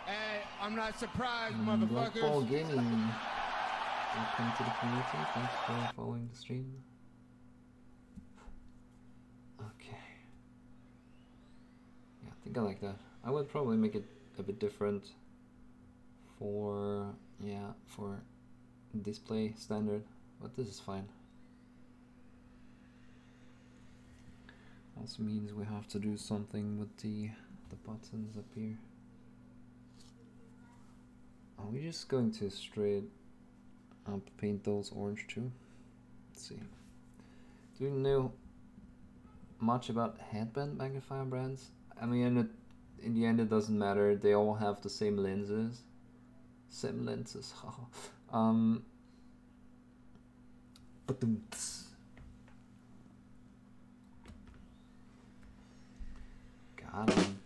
Hey, I'm not surprised, Black Ball motherfuckers. Gaming. Welcome to the community. Thanks for following the stream. Okay. Yeah, I think I like that. I would probably make it a bit different for, yeah, for display standard, but this is fine. Also means we have to do something with the buttons up here. Are we just going to straight up paint those orange too? Let's see. Do you know much about headband magnifier brands? I mean, in the end it doesn't matter. They all have the same lenses. Same lenses. But got him.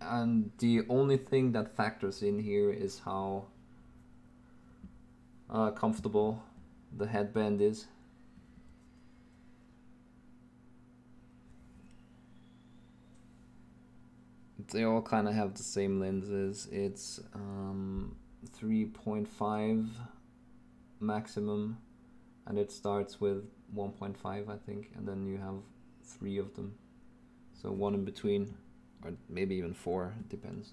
And the only thing that factors in here is how comfortable the headband is. They all kind of have the same lenses. It's 3.5 maximum, and it starts with 1.5, I think, and then you have 3 of them. So one in between, or maybe even 4, it depends.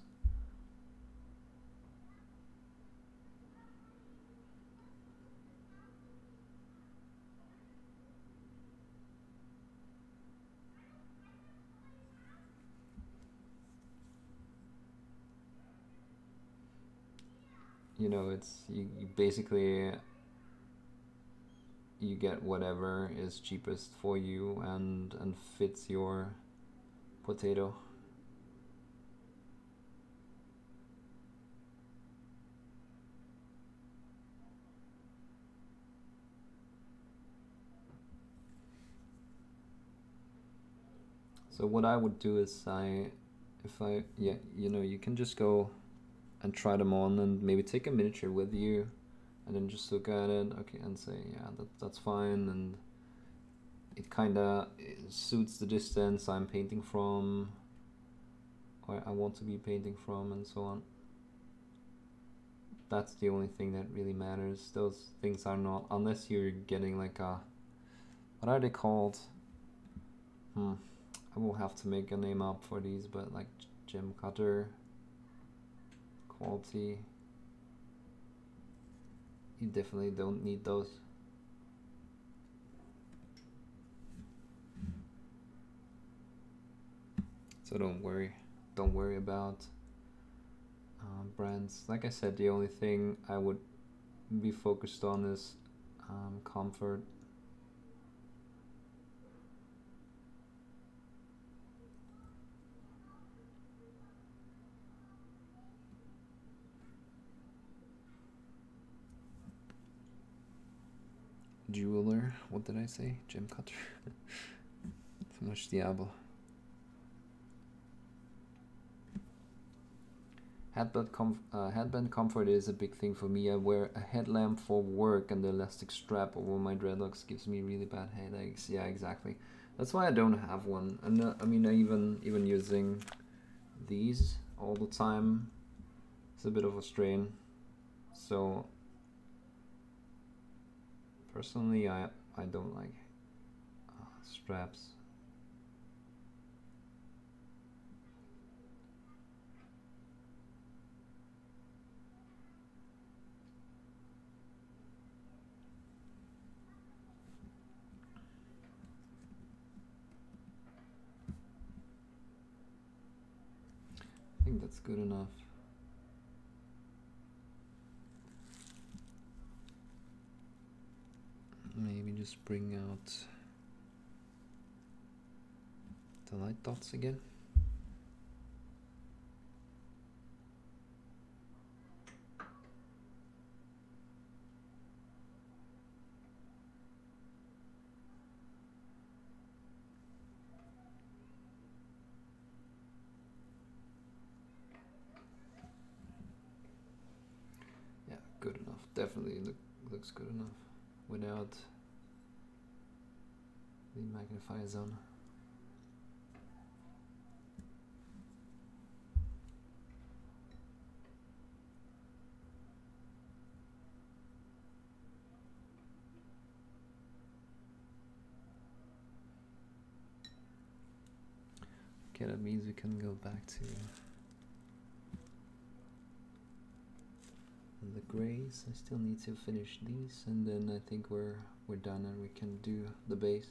You know, it's you basically you get whatever is cheapest for you and fits your potato. So what I would do is you know, you can just go and try them on and maybe take a miniature with you and then just look at it, okay, and say, yeah, that's fine, and it kind of suits the distance I'm painting from, or I want to be painting from, and so on. That's the only thing that really matters. Those things are not, unless you're getting like a, what are they called? I will have to make a name up for these, but like gem cutter quality, you definitely don't need those. So don't worry about brands. Like I said, the only thing I would be focused on is comfort. Jeweler, what did I say? Gem cutter. Too much Diablo. Headband comfort is a big thing for me. I wear a headlamp for work, and the elastic strap over my dreadlocks gives me really bad headaches. Yeah, exactly. That's why I don't have one. And I mean, even using these all the time, it's a bit of a strain. So personally, I don't like straps. I think that's good enough. Maybe just bring out the light dots again. Yeah, good enough. Definitely looks good enough without the magnifier zone. Okay, that means we can go back to the grays. I still need to finish these, and then I think we're done, and we can do the base.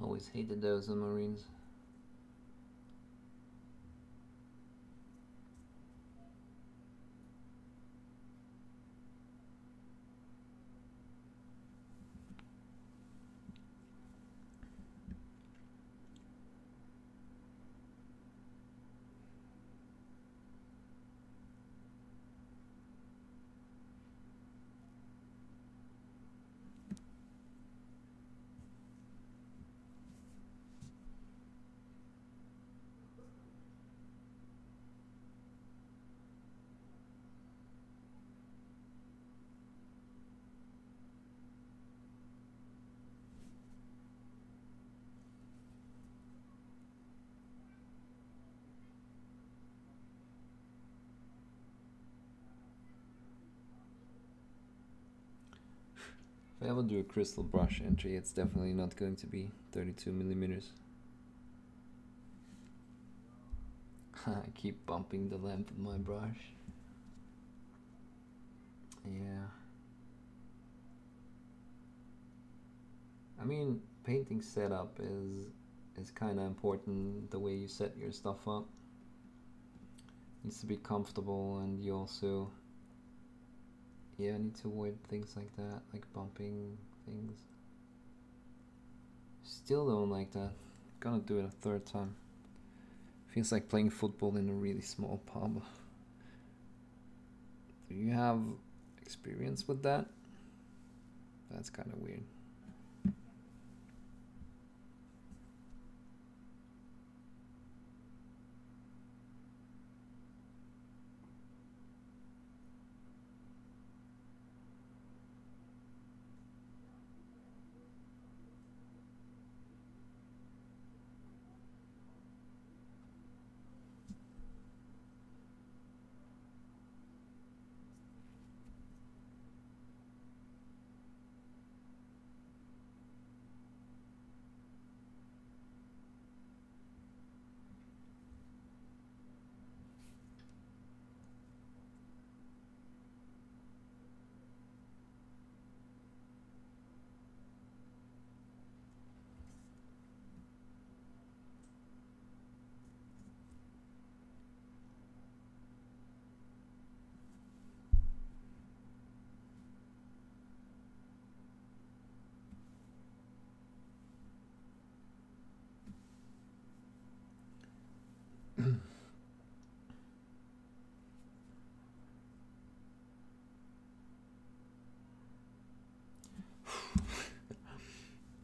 Always hated those on Marines. If I ever do a crystal brush entry, it's definitely not going to be 32 millimeters. I keep bumping the lamp with my brush. Yeah. I mean, painting setup is kind of important. The way you set your stuff up needs to be comfortable, and you also, yeah, need to avoid things like that, like bumping things. Still don't like that. Gonna do it a third time. Feels like playing football in a really small pub. Do you have experience with that? That's kind of weird.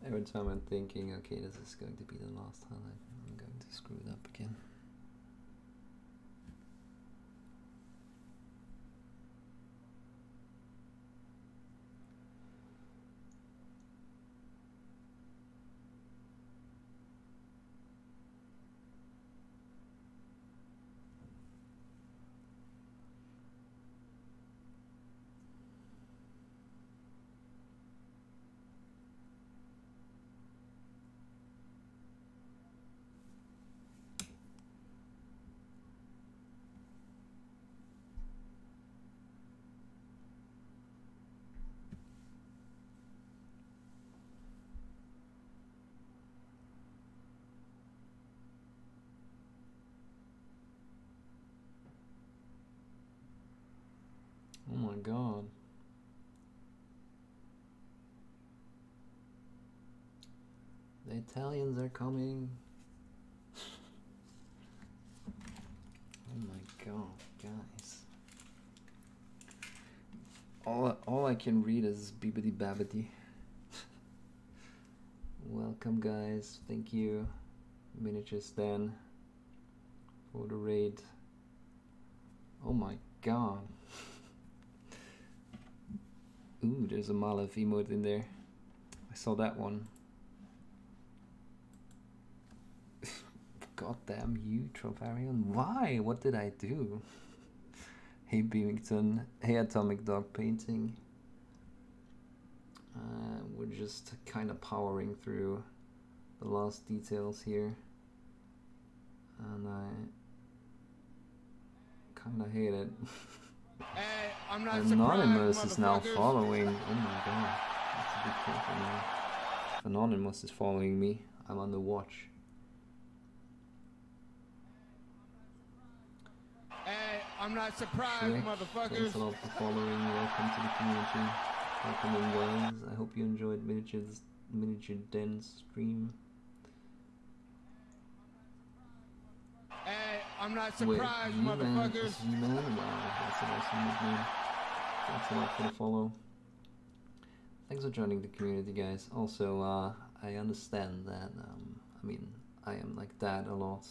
Every time I'm thinking, okay, this is going to be the last highlight, I'm going to screw it up again. Oh my god. The Italians are coming. Oh my god, guys. All I can read is bibbidi babbidi. Welcome guys, thank you. Miniature Stan for the raid. Oh my god. Ooh, there's a Malef emote in there. I saw that one. God damn you, Trovarion. Why? What did I do? Hey Beamington. Hey Atomic Dog Painting. We're just kind of powering through the last details here. And I kind of hate it. Hey, I'm not Anonymous surprised, is now motherfuckers. following. Oh my god. That's a big careful now. If Anonymous is following me, I'm on the watch. Hey, I'm not surprised, Shrek, motherfuckers. thanks a lot for following. Welcome to the community. Welcome in, guys. I hope you enjoyed Miniature Den's stream. Hey, I'm not Wait, surprised, Z-Man? motherfuckers. Z-Man? Wow, that's an awesome nickname. Thanks a lot for the follow. Thanks for joining the community, guys. Also, I understand that, I mean, I am like that a lot.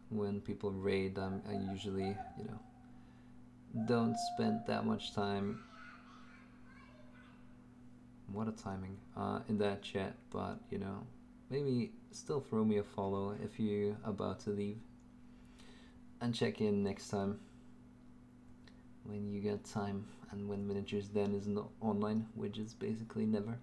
When people raid, I usually, you know, don't spend that much time. What a timing, in that chat, but, you know, maybe still throw me a follow if you're about to leave. And check in next time. when you get time, and when miniatures then is not online, which is basically never.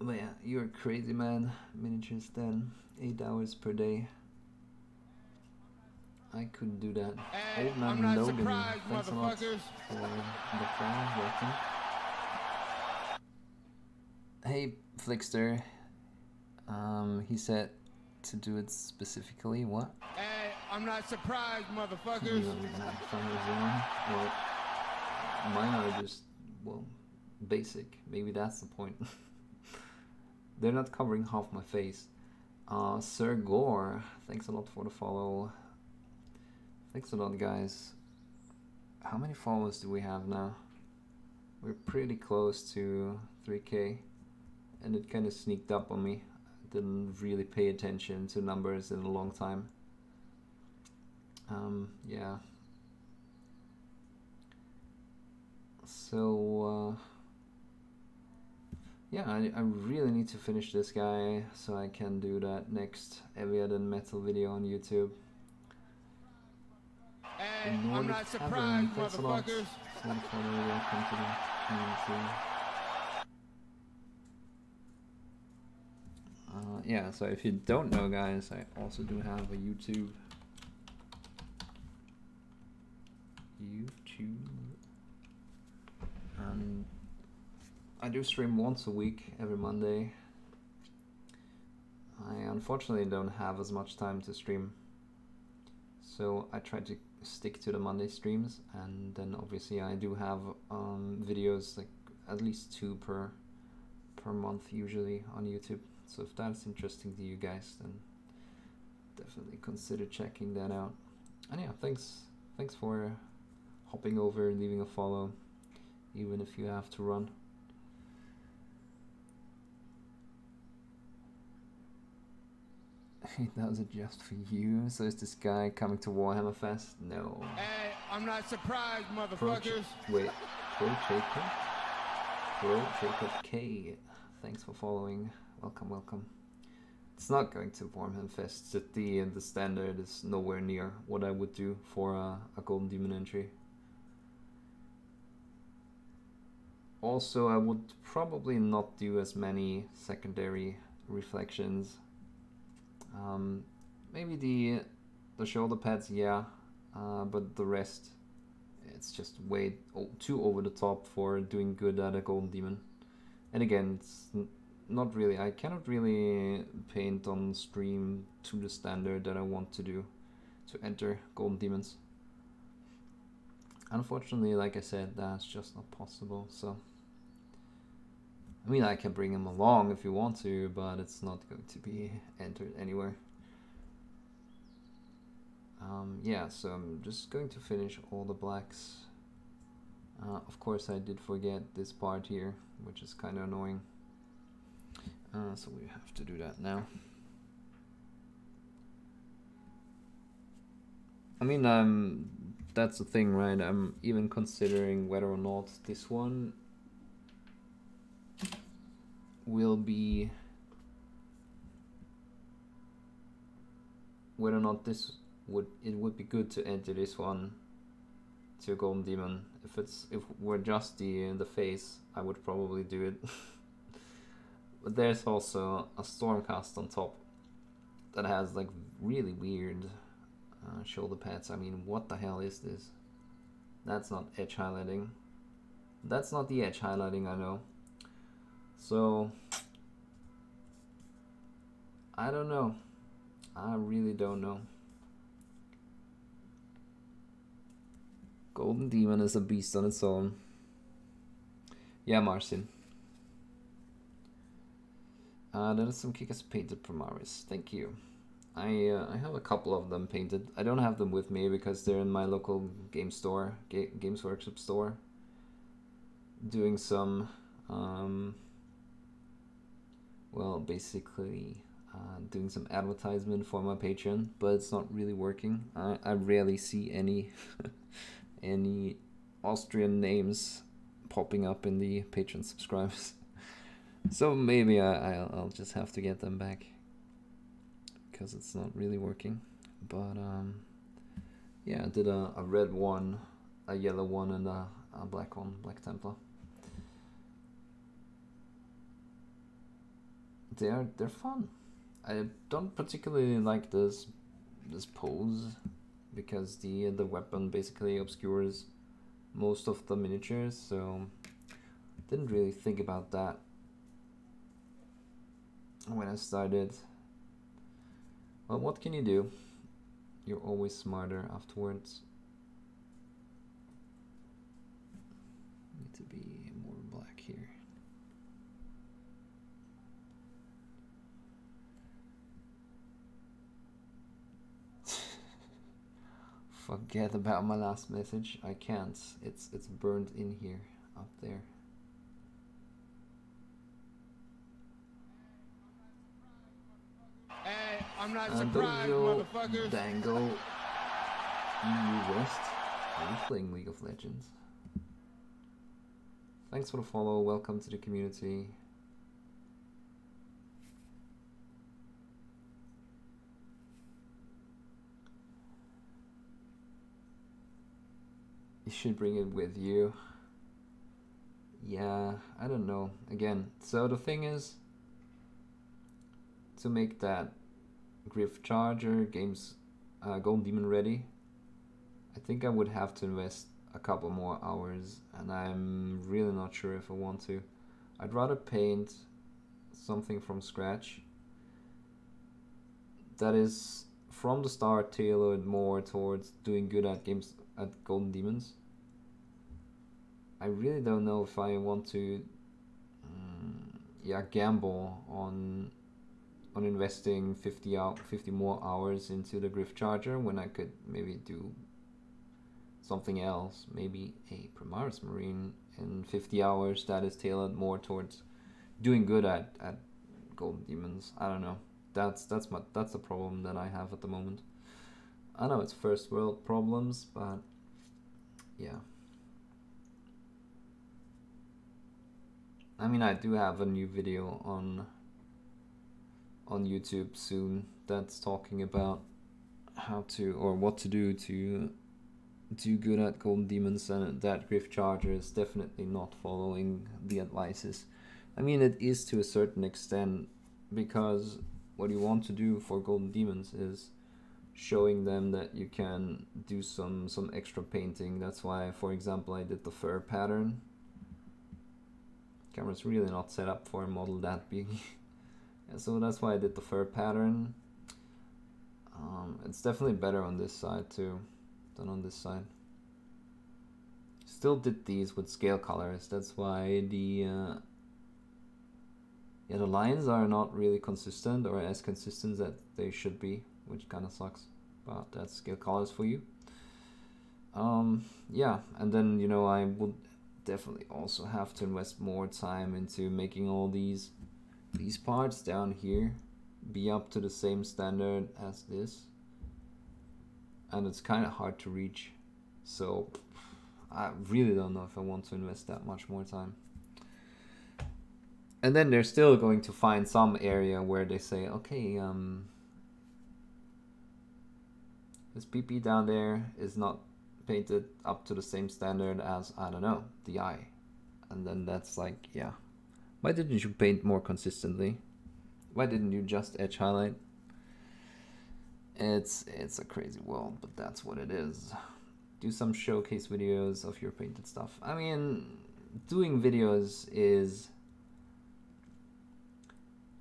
But yeah, you're a crazy man. Miniatures then, 8 hours per day. I couldn't do that. Hey, Old man I'm not Logan, surprised, thanks a lot motherfuckers. for the follow. Welcome. Hey, Flickster. He said to do it specifically. What? Hey, I'm not surprised, You motherfuckers. don't even have fingers on. Well, mine are just, well, basic. Maybe that's the point. They're not covering half my face. Sir Gore, thanks a lot for the follow. Thanks a lot, guys. How many followers do we have now? We're pretty close to 3K, and it kind of sneaked up on me. I didn't really pay attention to numbers in a long time. Yeah. So, yeah, I really need to finish this guy so I can do that next Eviad and Metal video on YouTube. Hey, I'm not surprised, motherfuckers. Welcome to the community. Yeah, so if you don't know, guys, I also do have a YouTube. And I do stream once a week, every Monday. I unfortunately don't have as much time to stream, so I try to stick to the Monday streams, and then obviously I do have videos, like at least 2 per month usually on YouTube. So if that's interesting to you guys, then definitely consider checking that out. And yeah, thanks for hopping over and leaving a follow, even if you have to run. He does it just for you. So is this guy coming to Warhammer Fest? No. Hey, I'm not surprised, motherfuckers. Wait, Pro Jacob K. Thanks for following. Welcome, welcome. It's not going to Warhammer Fest. The standard is nowhere near what I would do for a Golden Demon entry. Also, I would probably not do as many secondary reflections. Maybe the shoulder pads, yeah, but the rest, it's just way too over the top for doing good at a Golden Demon. And again, it's not really, I cannot really paint on stream to the standard that I want to do to enter Golden Demons. Unfortunately, like I said, that's just not possible. So I mean, I can bring him along if you want to, but it's not going to be entered anywhere. Yeah, so I'm just going to finish all the blacks. Of course, I did forget this part here, which is kind of annoying. So we have to do that now. I mean, that's the thing, right? I'm even considering whether or not this one will be, whether or not it would be good to enter this one to a Golden Demon. If we're just the face, I would probably do it. But there's also a Stormcast on top that has like really weird shoulder pads. I mean, what the hell is this? That's not edge highlighting. That's not the edge highlighting, I know. So I don't know. I really don't know. Golden Demon is a beast on its own. Yeah, Marcin. There is some kickers painted Primaris. Thank you. I have a couple of them painted. I don't have them with me because they're in my local game store, Games Workshop store, doing some, well, basically doing some advertisement for my Patreon, but it's not really working. I rarely see any any Austrian names popping up in the Patreon subscribers. So maybe I'll just have to get them back, because it's not really working. But yeah, I did a red one, a yellow one, and a black one, Black Templar. They're fun. I don't particularly like this pose because the weapon basically obscures most of the miniatures, so didn't really think about that when I started. Well, what can you do? You're always smarter afterwards. Need to be more black here. Forget about my last message. I can't. It's burned in here, up there. Hey, I'm not surprised, motherfuckers. Dango EU West. Are you playing League of Legends? Thanks for the follow. Welcome to the community. You should bring it with you. Yeah, I don't know. Again, so the thing is, to make that Griff Charger games Golden Demon ready, I think I would have to invest a couple more hours, and I'm really not sure if I want to. I'd rather paint something from scratch that is from the start tailored more towards doing good at games at Golden Demons. I really don't know if I want to gamble on investing 50 more hours into the Griff Charger when I could maybe do something else, maybe a Primaris Marine in 50 hours that is tailored more towards doing good at Golden Demons. I don't know. That's the problem that I have at the moment. I know it's first world problems, but yeah. I mean, I do have a new video on YouTube soon that's talking about how to, or what to do to do good at Golden Demons, and that Griff Charger is definitely not following the advices. I mean, it is to a certain extent, because what you want to do for Golden Demons is showing them that you can do some extra painting. That's why, for example, I did the fur pattern. Camera's really not set up for a model that big. So that's why I did the fur pattern. It's definitely better on this side too than on this side. Still did these with scale colors. That's why the lines are not really consistent, or as consistent as they should be, which kind of sucks. But that's scale colors for you. Yeah, and then I would definitely also have to invest more time into making all these parts down here be up to the same standard as this, and it's kind of hard to reach, so I really don't know if I want to invest that much more time. And then they're still going to find some area where they say, okay, this PP down there is not painted up to the same standard as, I don't know, the eye. And then that's like, yeah, why didn't you paint more consistently? Why didn't you just edge highlight? It's a crazy world, but that's what it is. Do some showcase videos of your painted stuff. I mean, doing videos is,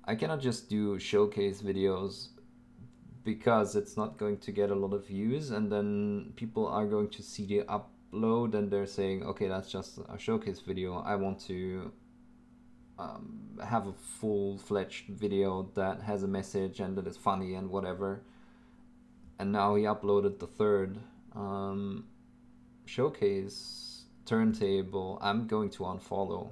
I cannot just do showcase videos because it's not going to get a lot of views, and then people are going to see the upload and they're saying, okay, that's just a showcase video. I want to have a full-fledged video that has a message and that is funny and whatever. And now he uploaded the third showcase turntable. I'm going to unfollow.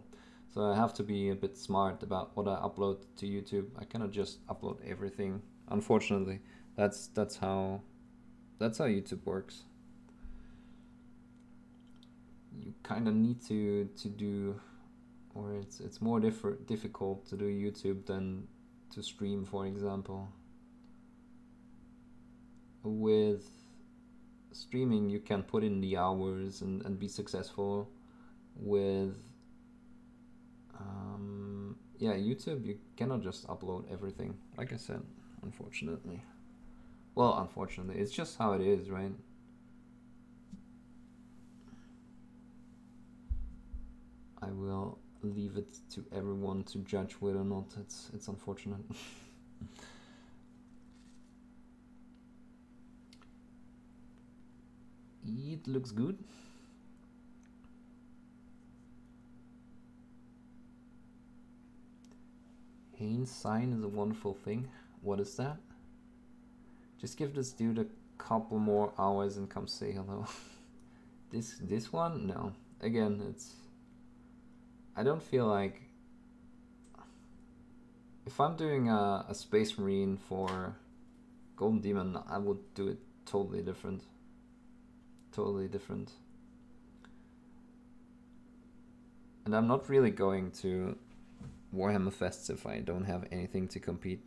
So I have to be a bit smart about what I upload to YouTube. I cannot just upload everything. Unfortunately, that's how YouTube works. You kind of need to do, or it's more difficult to do YouTube than to stream, for example. with streaming you can put in the hours and be successful. With yeah, YouTube you cannot just upload everything, like I said, unfortunately. Well, unfortunately, it's just how it is, right? I will leave it to everyone to judge whether or not it's unfortunate. It looks good. Haynes sign is a wonderful thing. What is that? Just give this dude a couple more hours and come say hello. This one? No. Again, it's... I don't feel like... If I'm doing a Space Marine for Golden Demon, I would do it totally different. Totally different. And I'm not really going to Warhammer Fests if I don't have anything to compete.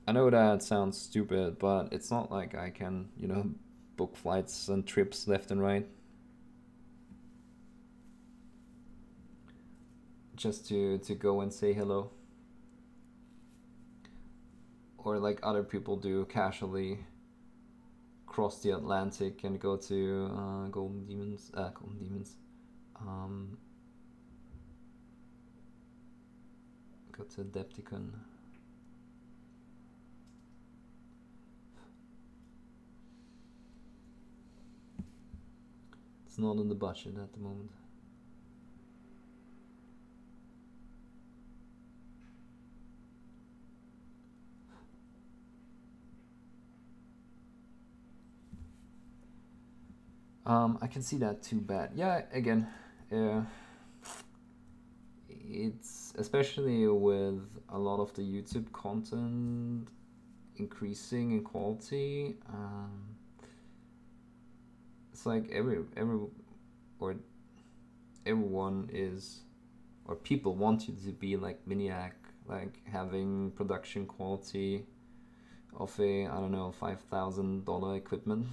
I know that sounds stupid, but it's not like I can, you know, book flights and trips left and right just to go and say hello. Or like other people do, casually cross the Atlantic and go to Golden Demons. Go to Adepticon. It's not in the budget at the moment. I can see that too bad. Yeah, again, it's especially with a lot of the YouTube content increasing in quality. It's like everyone is, or people want you to be like Miniac, like having production quality of a, I don't know, $5,000 equipment.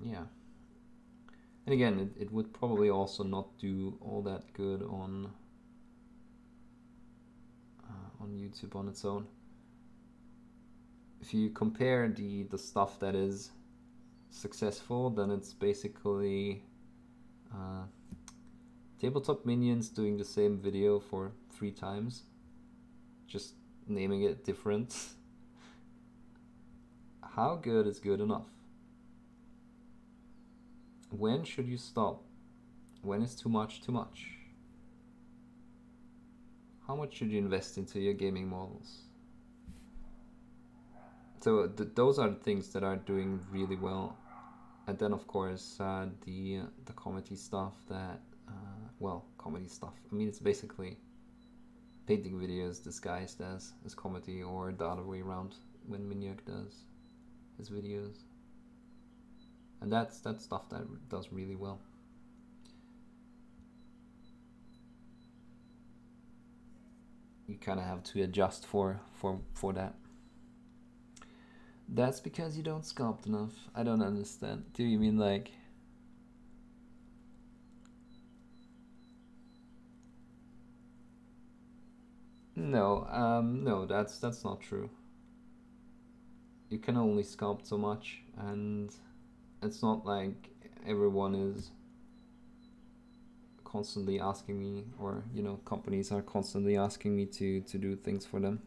Yeah. And again, it would probably also not do all that good on YouTube on its own. If you compare the stuff that is successful, then it's basically Tabletop Minions doing the same video for 3 times, just naming it different. How good is good enough? When should you stop? When is too much too much? How much should you invest into your gaming models? So those are the things that are doing really well. And then of course the comedy stuff that, well, comedy stuff. I mean, it's basically painting videos disguised as comedy, or the other way around when Miniac does his videos. And that's stuff that does really well. You kind of have to adjust for that. That's because you don't sculpt enough. I don't understand. Do you mean like... No, no, that's not true. You can only sculpt so much, and it's not like everyone is constantly asking me, or, you know, companies are constantly asking me to do things for them.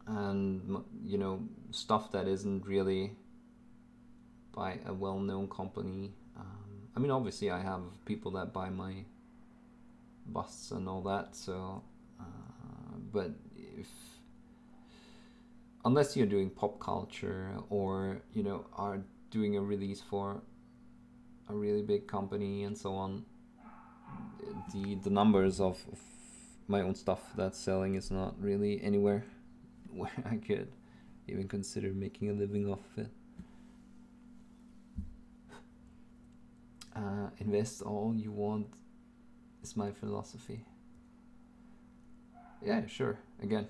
And, you know, stuff that isn't really by a well-known company. I mean, obviously I have people that buy my busts and all that, so but unless you're doing pop culture, or, you know, are doing a release for a really big company and so on, the numbers of my own stuff that's selling is not really anywhere where I could even consider making a living off of it. Invest all you want is my philosophy. Yeah, sure. Again,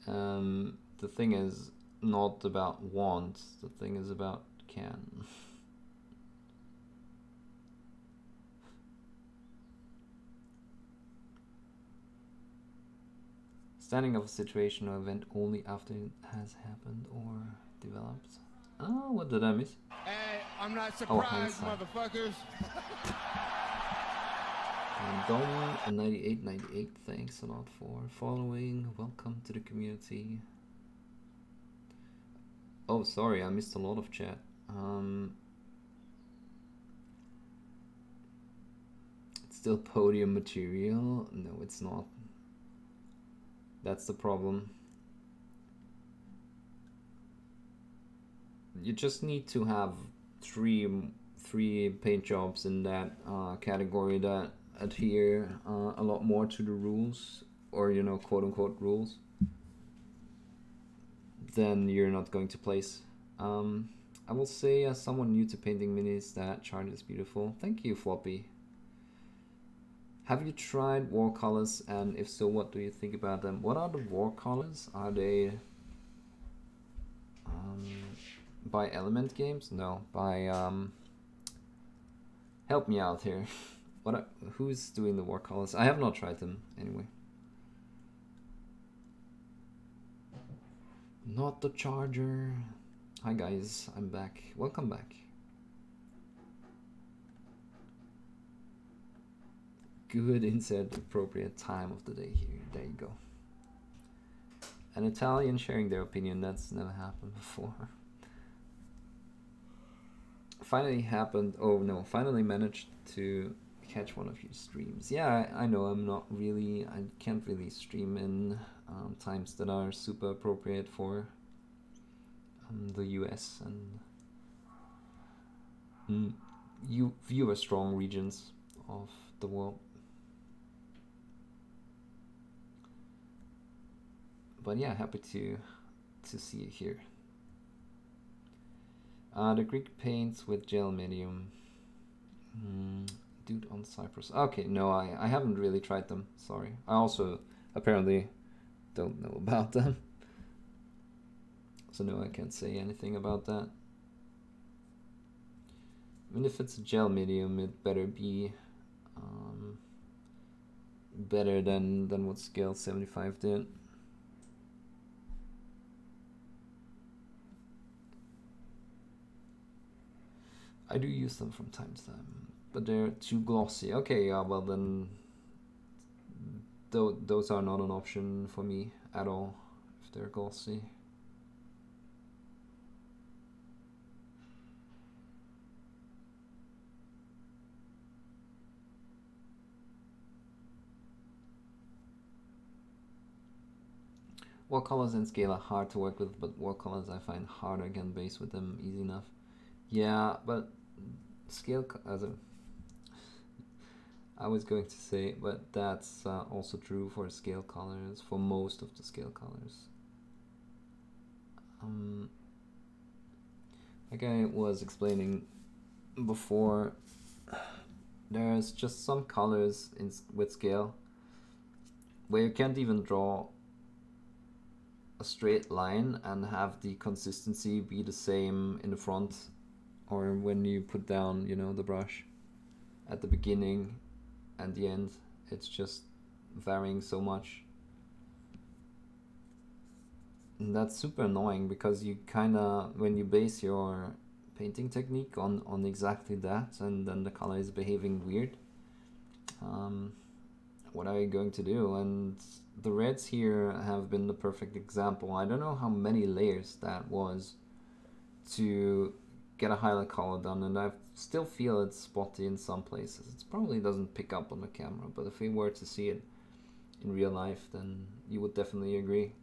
the thing is not about want. The thing is about can. Standing of a situation or event only after it has happened or developed. Oh, what did I miss? Hey, I'm not surprised, motherfuckers. Dom and 9898, thanks a lot for following. Welcome to the community. Oh, sorry, I missed a lot of chat. It's still podium material. No, it's not. That's the problem. You just need to have three paint jobs in that category that adhere a lot more to the rules, or you know, quote unquote rules, then you're not going to place. I will say, as someone new to painting minis, that chart is beautiful. Thank you, Floppy. Have you tried watercolors, and if so, what do you think about them? What are the watercolors? Are they by Element Games? No, by help me out here. Who's doing the watercolors? I have not tried them anyway. Not the charger. Hi guys, I'm back. Welcome back. Good insert, appropriate time of the day here. There you go. An Italian sharing their opinion. That's never happened before. Finally happened. Oh no, finally managed to catch one of your streams. Yeah, I know I'm not really, I can't really stream in times that are super appropriate for the US and viewer strong regions of the world. But yeah, happy to see you here. The Greek paints with gel medium. Dude on Cyprus. Okay, no, I haven't really tried them. Sorry. I also apparently don't know about them. So no, I can't say anything about that. I mean, if it's a gel medium, it better be better than what Scale 75 did. I do use them from time to time, but they're too glossy. Okay, yeah, well then, those are not an option for me at all if they're glossy. Watercolors and Scale are hard to work with, but watercolors I find harder. I can base with them easy enough. Yeah, but Scale, I was going to say, but that's also true for Scale colors, for most of the Scale colors. Like I was explaining before, there's just some colors with Scale where you can't even draw a straight line and have the consistency be the same in the front or when you put down, you know, the brush at the beginning and the end. It's just varying so much. And that's super annoying because you kinda, when you base your painting technique on exactly that and then the color is behaving weird, what are you going to do? And the reds here have been the perfect example. I don't know how many layers that was to get a highlight color done, and I still feel it's spotty in some places. It probably doesn't pick up on the camera, but if we were to see it in real life, then you would definitely agree.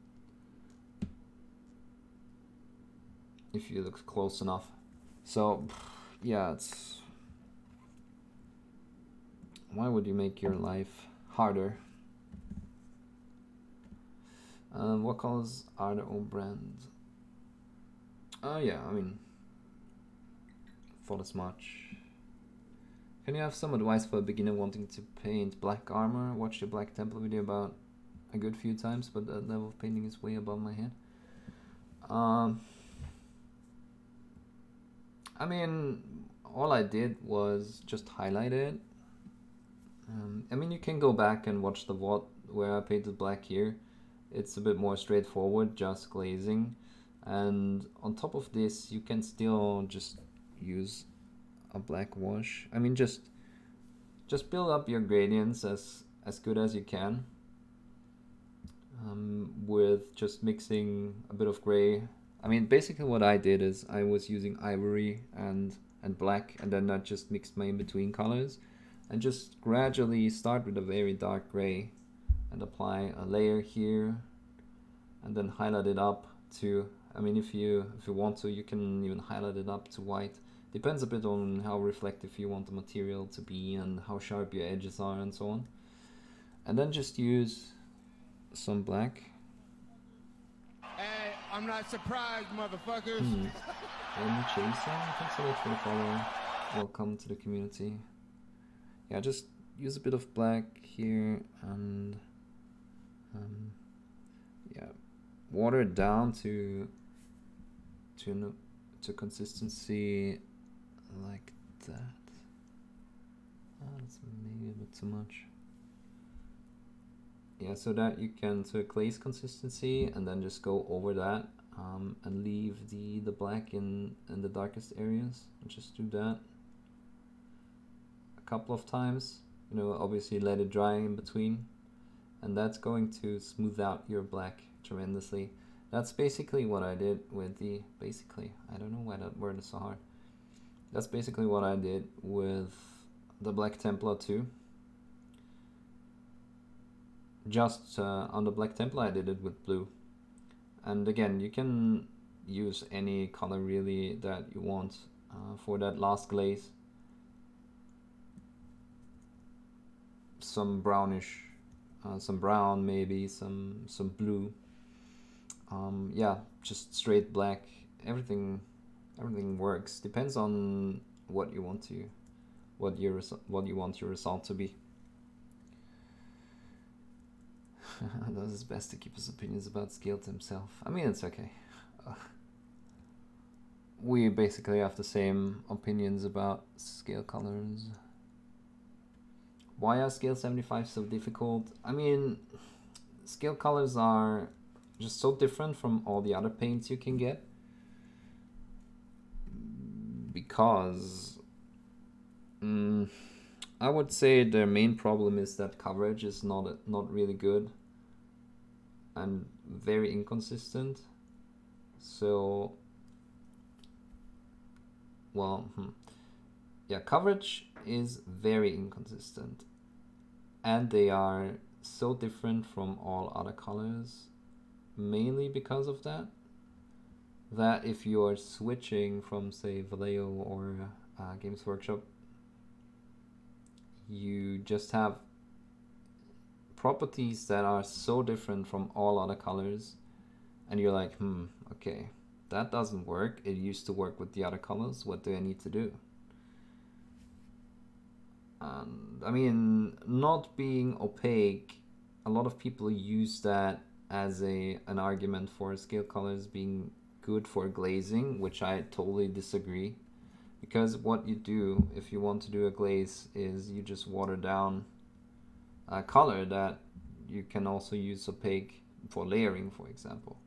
If you look close enough. So, yeah, it's... Why would you make your life harder. What colors are their own brand? Oh yeah, I mean, for this much. Can you have some advice for a beginner wanting to paint black armor? Watched your Black Temple video about a good few times, but that level of painting is way above my head. I mean, all I did was just highlight it. I mean, you can go back and watch the VOD where I painted black here. It's a bit more straightforward, just glazing. And on top of this, you can still just use a black wash. I mean, just build up your gradients as good as you can, with just mixing a bit of gray. I mean, basically what I did is I was using ivory and black, and then I just mixed my in-between colors, and just gradually start with a very dark gray and apply a layer here, and then highlight it up to, I mean, if you want to, you can even highlight it up to white. Depends a bit on how reflective you want the material to be and how sharp your edges are and so on. And then just use some black. Hey, I'm not surprised, motherfuckers. And Jason, thanks so much for the follow. Welcome to the community. Yeah, just use a bit of black here and yeah, water it down to consistency like that. That's maybe a bit too much. Yeah, so that you can, so glaze consistency, and then just go over that and leave the black in the darkest areas. Just do that a couple of times, you know, obviously let it dry in between, and that's going to smooth out your black tremendously. That's basically what I did with the, I don't know why that word is so hard. That's basically what I did with the Black Templar too. Just on the Black Templar I did it with blue. And again, you can use any color really that you want for that last glaze. Some brownish, some brown maybe, some blue. Yeah, just straight black. Everything works. Depends on what you want to, what you want your result to be. Does his best to keep his opinions about scale to himself. I mean, it's okay. We basically have the same opinions about scale colors. Why are scale 75 so difficult? I mean, scale colors are just so different from all the other paints you can get, because I would say their main problem is that coverage is not really good and very inconsistent. So, well, yeah, coverage is very inconsistent, and they are so different from all other colors, mainly because of that. That if you are switching from, say, Vallejo or Games Workshop, you just have properties that are so different from all other colors, and you're like, okay, that doesn't work. It used to work with the other colors. What do I need to do? And I mean, not being opaque, a lot of people use that as an argument for scale colors being good for glazing, which I totally disagree. Because what you do if you want to do a glaze is you just water down a color that you can also use opaque for layering, for example.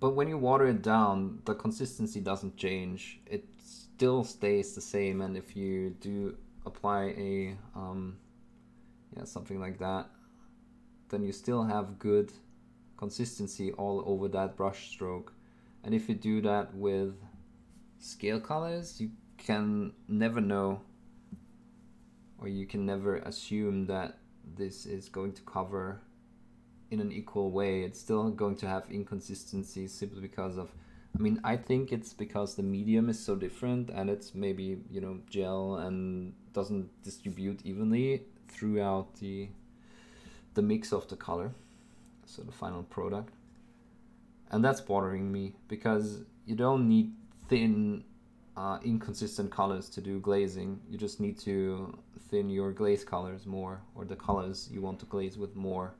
But when you water it down, the consistency doesn't change. It still stays the same, and if you do apply a something like that, then you still have good consistency all over that brush stroke. And if you do that with scale colors, you can never know, or you can never assume that this is going to cover in an equal way. It's still going to have inconsistencies simply because of I mean, I think it's because the medium is so different and it's maybe, you know, gel and doesn't distribute evenly throughout the mix of the color, so the final product. And that's bothering me because you don't need thin, inconsistent colors to do glazing. You just need to thin your glaze colors more, or the colors you want to glaze with more.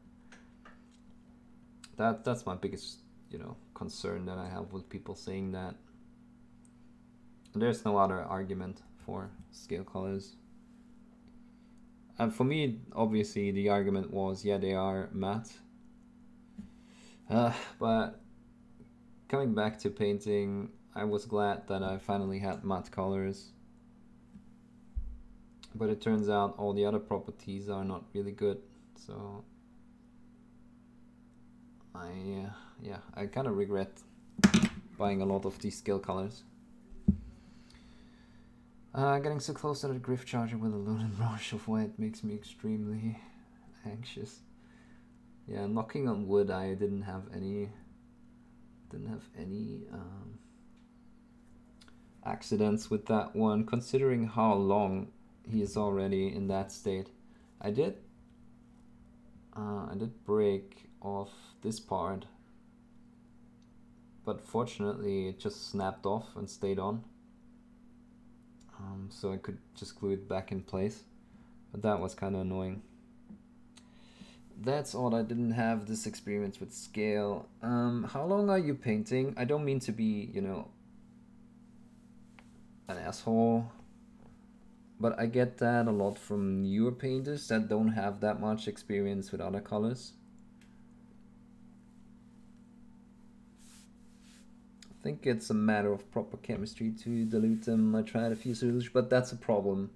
That's my biggest, you know, concern that I have with people saying that. There's no other argument for scale colors. And for me, obviously, the argument was, yeah, they are matte. But coming back to painting, I was glad that I finally had matte colors. But it turns out all the other properties are not really good. So I kind of regret buying a lot of these scale colors. Getting so close to the griff charger with a loaded brush of white makes me extremely anxious. Yeah, knocking on wood, I didn't have any accidents with that one, considering how long he is already in that state. I did break off this part, but fortunately it just snapped off and stayed on. So I could just glue it back in place, but that was kind of annoying. That's all. I didn't have this experience with scale. How long are you painting? I don't mean to be, you know, an asshole, but I get that a lot from newer painters that don't have that much experience with other colors. I think it's a matter of proper chemistry to dilute them. I tried a few solutions, but that's a problem.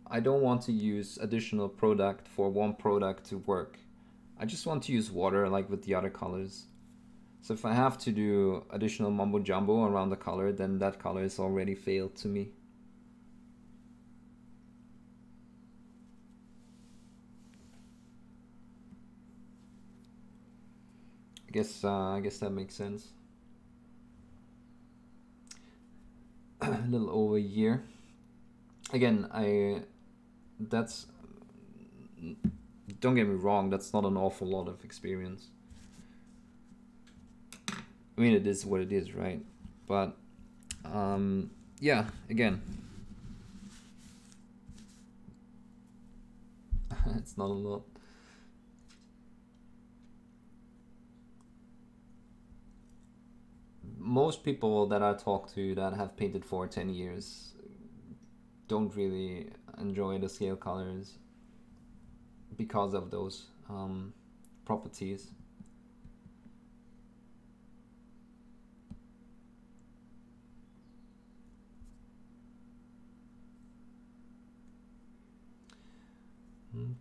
I don't want to use additional product for one product to work. I just want to use water like with the other colors. So if I have to do additional mumbo jumbo around the color, then that color is already failed to me. I guess that makes sense. A little over a year. Again, that's, don't get me wrong, that's not an awful lot of experience. I mean, it is what it is, right? But yeah, again, it's not a lot. Most people that I talk to that have painted for 10 years don't really enjoy the scale colors because of those properties.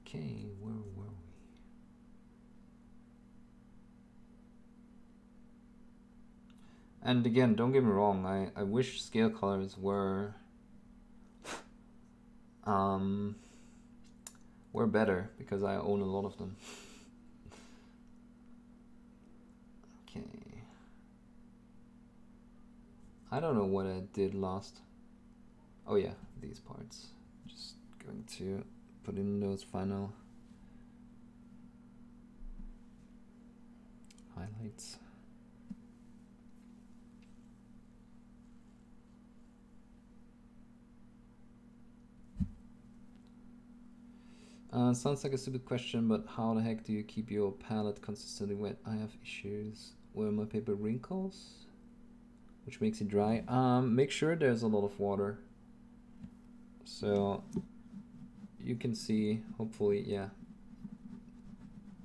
Okay, where were we? And again, don't get me wrong, I wish scale colors were better, because I own a lot of them. Okay. I don't know what I did last. Oh yeah, these parts. Just going to put in those final highlights. Sounds like a stupid question, but how the heck do you keep your palette consistently wet? I have issues where my paper wrinkles, which makes it dry. Make sure there's a lot of water. So you can see, hopefully, yeah.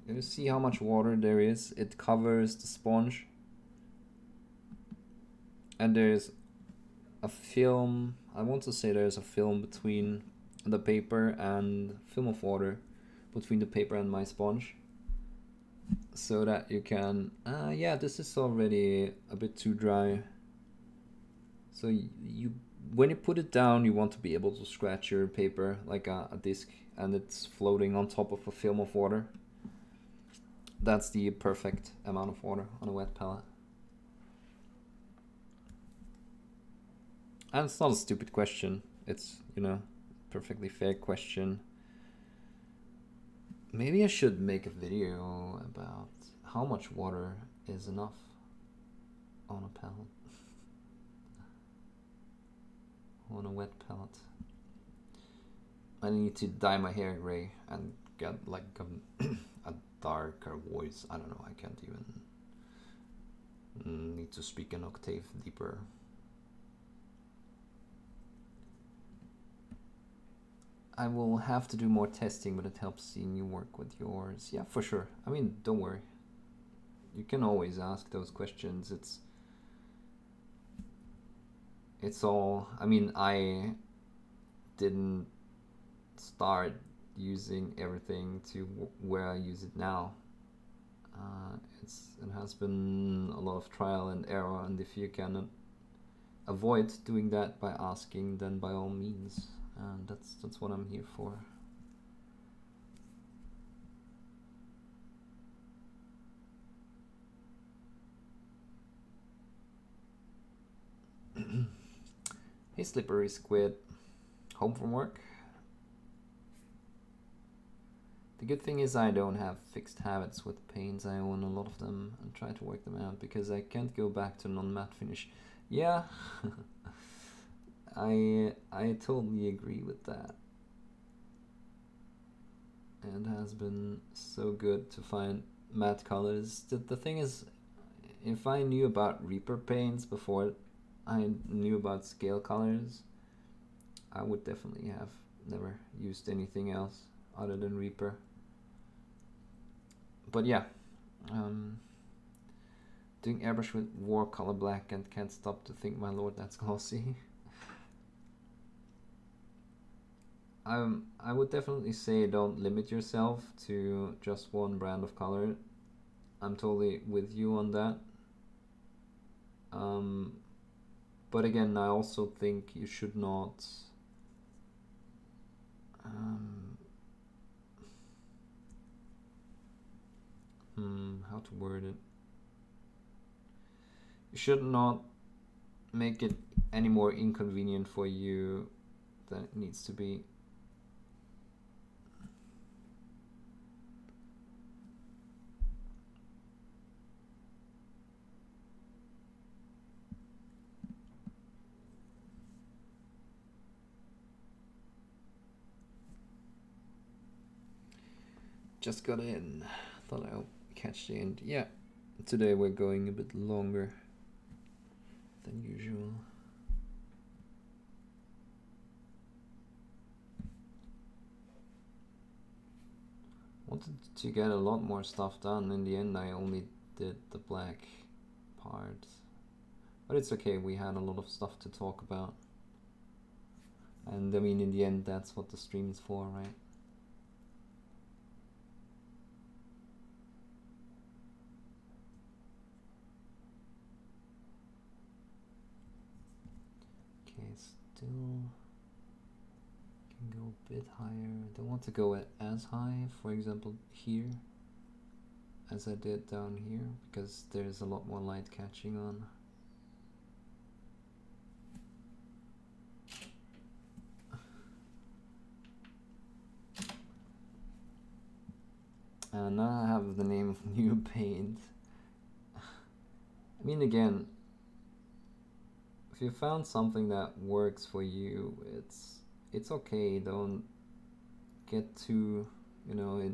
You see how much water there is? It covers the sponge. And there's a film, I want to say there's a film between the paper and film of water between the paper and my sponge, so that you can yeah, this is already a bit too dry. So you when you put it down, you want to be able to scratch your paper like a disc, and it's floating on top of a film of water. That's the perfect amount of water on a wet palette. And it's not a stupid question. It's, you know, perfectly fair question. Maybe I should make a video about how much water is enough on a pellet. On a wet pellet. I need to dye my hair gray and get like a darker voice. I don't know, I can't even need to speak an octave deeper. I will have to do more testing, but it helps seeing you work with yours. Yeah, for sure. I mean, don't worry. You can always ask those questions. It's all, I mean, I didn't start using everything to where I use it now. It has been a lot of trial and error, and if you can avoid doing that by asking, then by all means. And that's what I'm here for. Hey Slippery Squid, home from work? The good thing is I don't have fixed habits with paints. I own a lot of them and try to work them out because I can't go back to non-matte finish. Yeah, I totally agree with that. And has been so good to find matte colors. The thing is, if I knew about Reaper paints before I knew about scale colors, I would definitely have never used anything else other than Reaper. But yeah, doing airbrush with watercolor black and can't stop to think, my lord, that's glossy. I would definitely say don't limit yourself to just one brand of color. I'm totally with you on that. But again, I also think you should not how to word it. You should not make it any more inconvenient for you than it needs to be. Just got in. Thought I'll catch the end. Yeah, today we're going a bit longer than usual. Wanted to get a lot more stuff done. In the end, I only did the black part. But it's okay, we had a lot of stuff to talk about. And I mean, in the end, that's what the stream is for, right? Still can go a bit higher. I don't want to go as high, for example, here, as I did down here, because there's a lot more light catching on. And now I have the name of new paint. I mean, again, if you found something that works for you, it's okay. Don't get too, you know,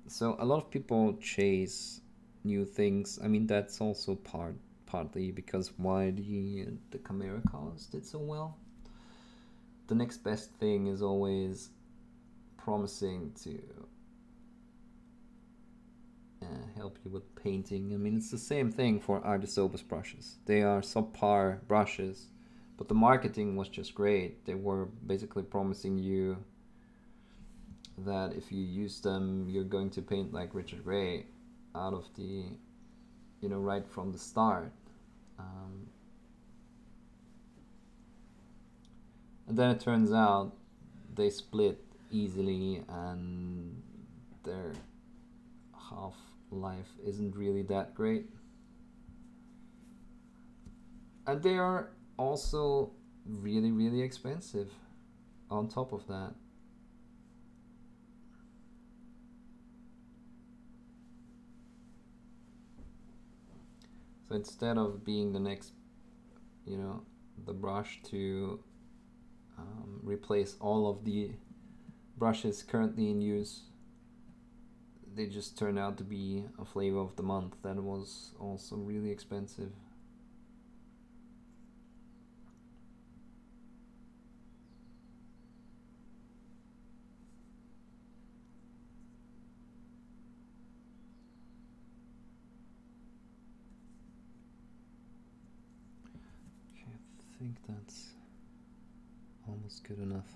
so a lot of people chase new things. I mean, that's also partly because why the Chimera colors did so well. The next best thing is always promising to help you with painting. I mean, it's the same thing for Artis Opus brushes. They are subpar brushes, but the marketing was just great. They were basically promising you that if you use them, you're going to paint like Richard Gray out of the, you know, right from the start. And then it turns out they split easily, and their half-life isn't really that great. And they are also really, really expensive on top of that. So instead of being the next, you know, the brush to replace all of the brushes currently in use, they just turned out to be a flavor of the month that was also really expensive. Okay, I think that's almost good enough.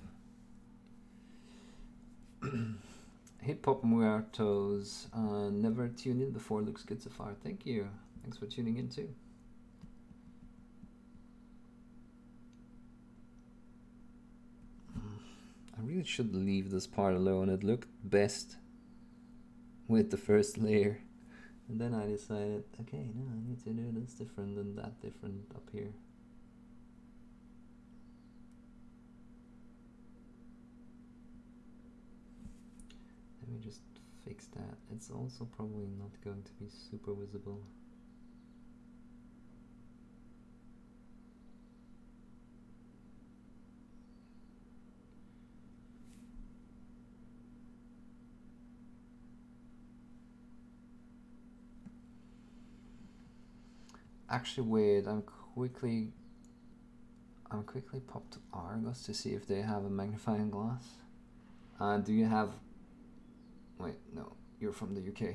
Hip Hop Muertos, never tuned in before, looks good so far. Thank you. Thanks for tuning in too. I really should leave this part alone. It looked best with the first layer. And then I decided, okay, no, I need to do this different and that different up here. Let me just fix that. It's also probably not going to be super visible. Actually, wait, I'm quickly popped to Argos to see if they have a magnifying glass. Do you have, wait, no, you're from the UK.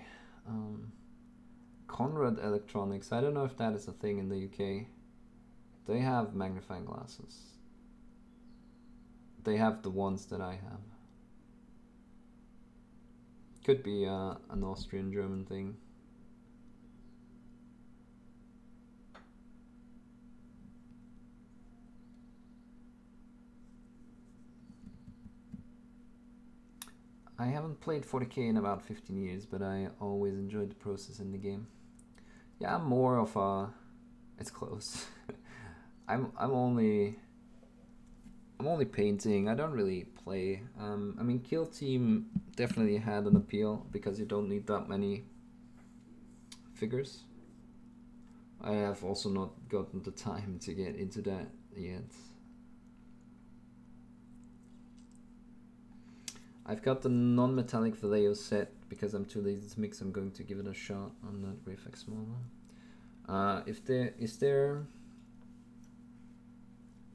Conrad Electronics, I don't know if that is a thing in the UK. They have magnifying glasses. They have the ones that I have. Could be an Austrian-German thing. I haven't played 40k in about 15 years, but I always enjoyed the process in the game. Yeah, I'm more of a... It's close. I'm only painting. I don't really play. I mean, Kill Team definitely had an appeal because you don't need that many figures. I have also not gotten the time to get into that yet. I've got the non-metallic Vallejo set because I'm too lazy to mix. I'm going to give it a shot on that Reflex model.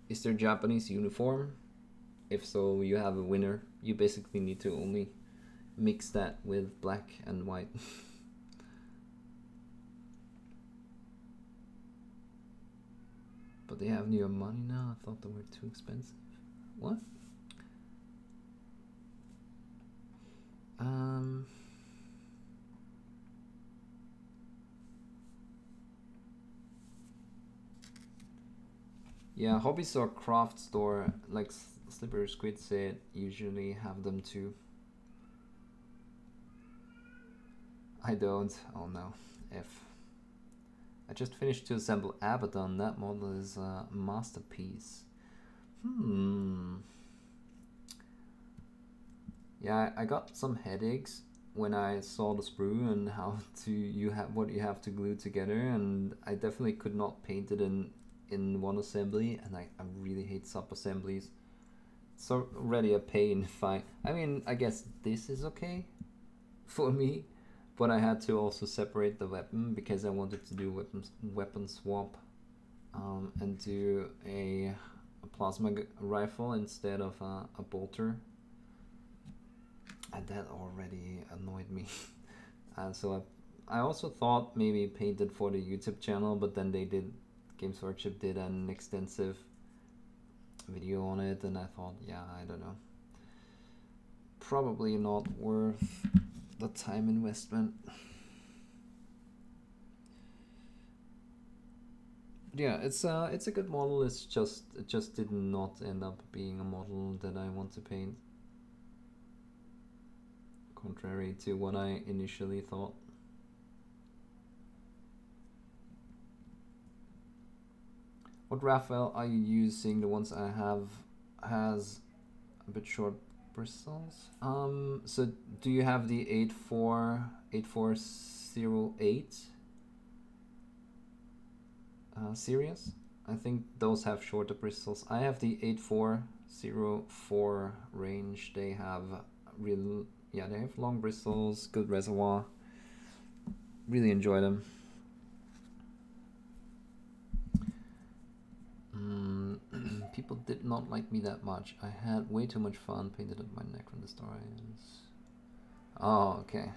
Is there Japanese uniform? If so, you have a winner. You basically need to only mix that with black and white. But they have newer money now. I thought they were too expensive. What? Yeah, hobbies or craft store like Slippery Squid said usually have them too. I don't. Oh no. I just finished to assemble Abaddon. That model is a masterpiece. Yeah, I got some headaches when I saw the sprue and how what you have to glue together, and I definitely could not paint it in one assembly, and I really hate sub assemblies. It's already a pain if I mean, I guess this is okay for me, but I had to also separate the weapon because I wanted to do weapon swap and do a plasma rifle instead of a bolter. And that already annoyed me. So I also thought maybe painted for the YouTube channel, but then Games Workshop did an extensive video on it, and I thought, yeah, I don't know. Probably not worth the time investment. Yeah, it's a good model. It just did not end up being a model that I want to paint. Contrary to what I initially thought. What Raphael are you using? The ones I have has a bit short bristles. So do you have the 8408 series? I think those have shorter bristles. I have the 8404 range. They have real, yeah, they have long bristles, good reservoir. Really enjoy them. People did not like me that much. I had way too much fun. Painted up my neck from the Starians. Oh, okay.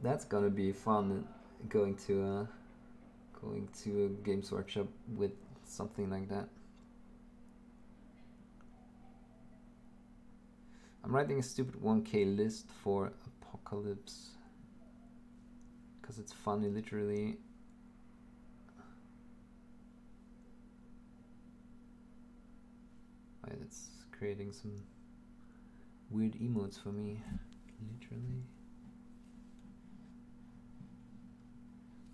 That's gonna be fun. Going to a Games Workshop with something like that. I'm writing a stupid 1K list for Apocalypse because it's funny, literally. Wait, it's creating some weird emotes for me, literally.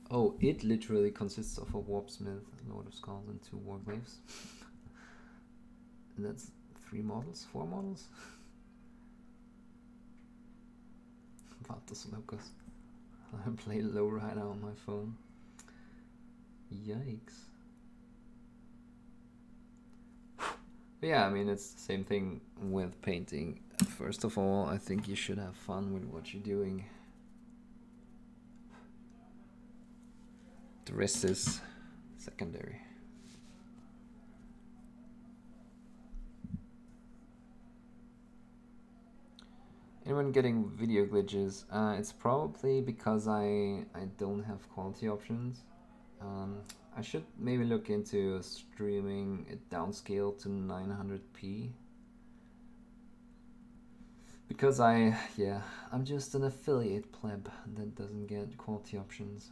Oh, it literally consists of a Warpsmith, Lord of Skulls, and 2 Warglaves. And that's 4 models? Vatos Locos. I play Lowrider on my phone. Yikes. But yeah, I mean, it's the same thing with painting. First of all, I think you should have fun with what you're doing. The rest is secondary. Anyone getting video glitches? It's probably because I don't have quality options. I should maybe look into streaming it downscale to 900p. Because I'm just an affiliate pleb that doesn't get quality options.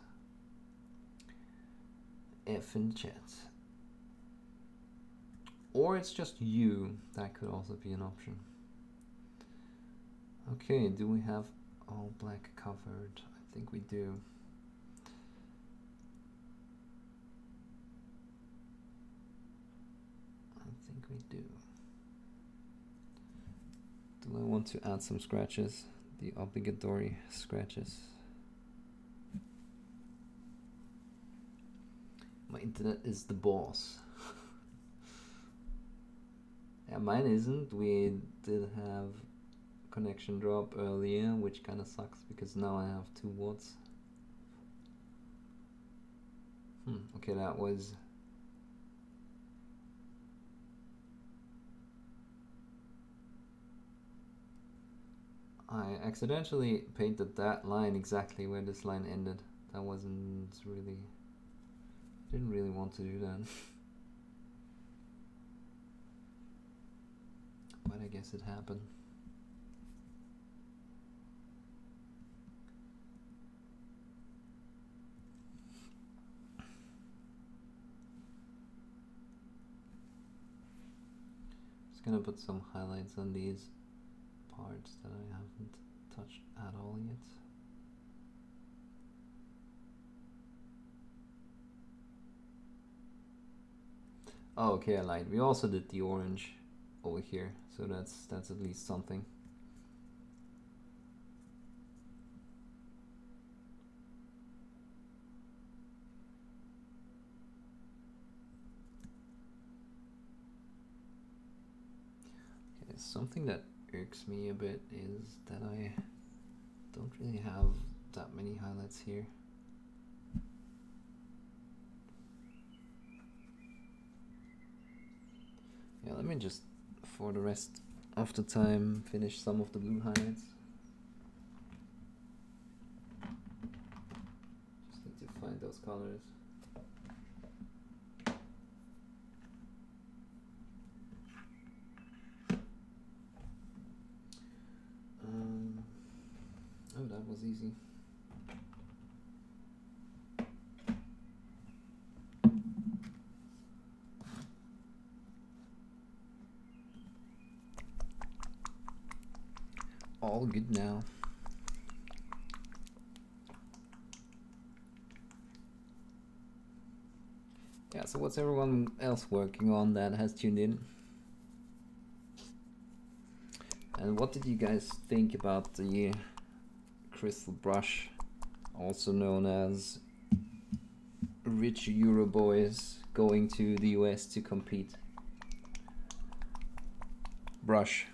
F in chat. Or it's just you. That could also be an option. Okay, do we have all black covered? I think we do. I think we do. Do I want to add some scratches? The obligatory scratches. My internet is the boss. Yeah, mine isn't. We did have connection drop earlier, which kind of sucks because now I have 2 watts. Okay, that was... I accidentally painted that line exactly where this line ended. That wasn't really... Didn't really want to do that. But I guess it happened. Just gonna put some highlights on these parts that I haven't touched at all yet. Oh, okay, I lied. We also did the orange over here, so that's at least something. Okay, something that irks me a bit is that I don't really have that many highlights here. Yeah, let me just, for the rest of the time, finish some of the blue highlights. Just need to find those colors. Oh, that was easy. All good now. Yeah, so what's everyone else working on that has tuned in? And what did you guys think about the crystal brush, also known as rich Euro boys going to the US to compete? Brush.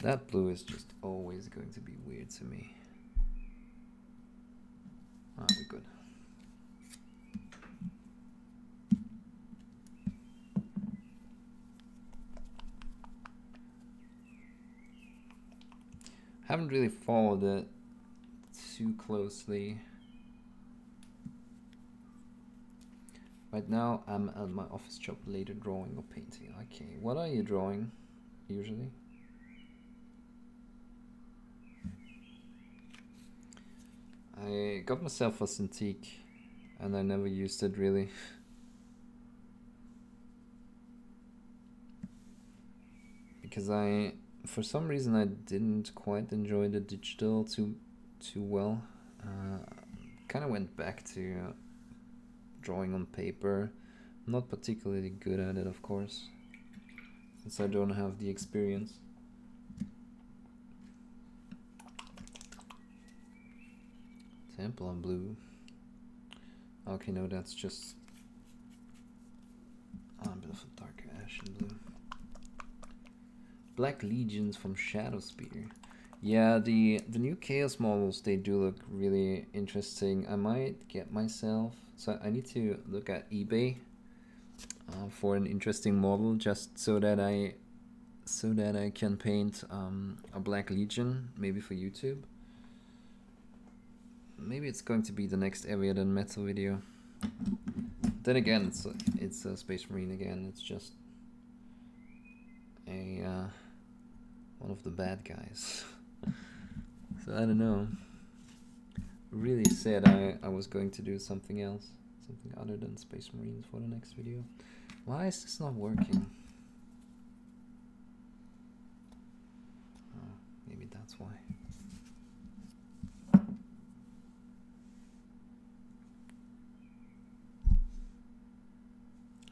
That blue is just always going to be weird to me. Ah, we're good. Haven't really followed it too closely. Right now I'm at my office job, later drawing or painting. Okay, what are you drawing usually? I got myself a Cintiq and I never used it really. Because for some reason I didn't quite enjoy the digital too well. Kind of went back to drawing on paper. I'm not particularly good at it, of course, since I don't have the experience. Temple on blue. Okay, no, that's just a bit of a darker ashen blue. Black Legions from Shadowspear. Yeah, the new Chaos models, they do look really interesting. I might get myself, so I need to look at eBay for an interesting model, just so that I can paint a Black Legion, maybe for YouTube. Maybe it's going to be the next Area Than Metal video. Then again, it's a Space Marine again. It's just a one of the bad guys. So I don't know. Really said I was going to do something else, something other than Space Marines for the next video. Why is this not working? Oh, maybe that's why.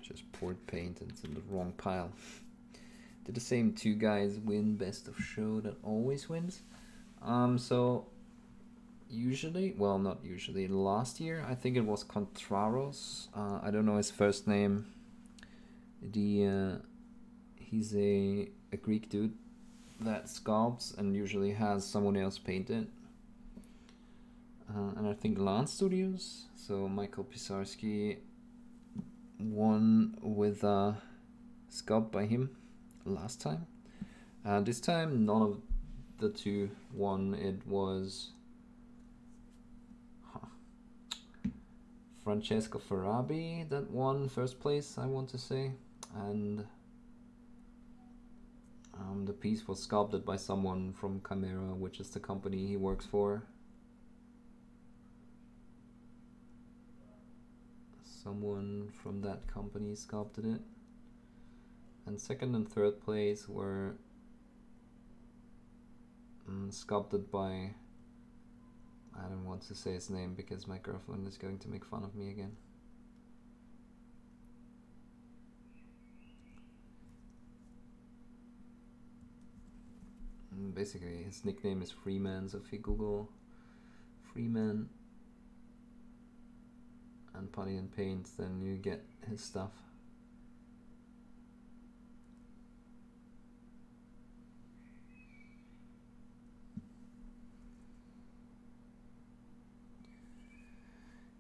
Just poured paint into the wrong pile. Did the same two guys win best of show that always wins? So usually, well, not usually, last year I think it was Contraros. I don't know his first name. He's a Greek dude that sculpts and usually has someone else paint it. And I think Lance Studios, so Michael Pisarski, won with a sculpt by him last time. This time none of the two won. It was Francesco Farabi that won first place, I want to say, and the piece was sculpted by someone from Chimera, which is the company he works for. Someone from that company sculpted it. And second and third place were sculpted by, I don't want to say his name because my girlfriend is going to make fun of me again. And basically his nickname is Freeman, so if you Google Freeman and Putty and Paint, then you get his stuff.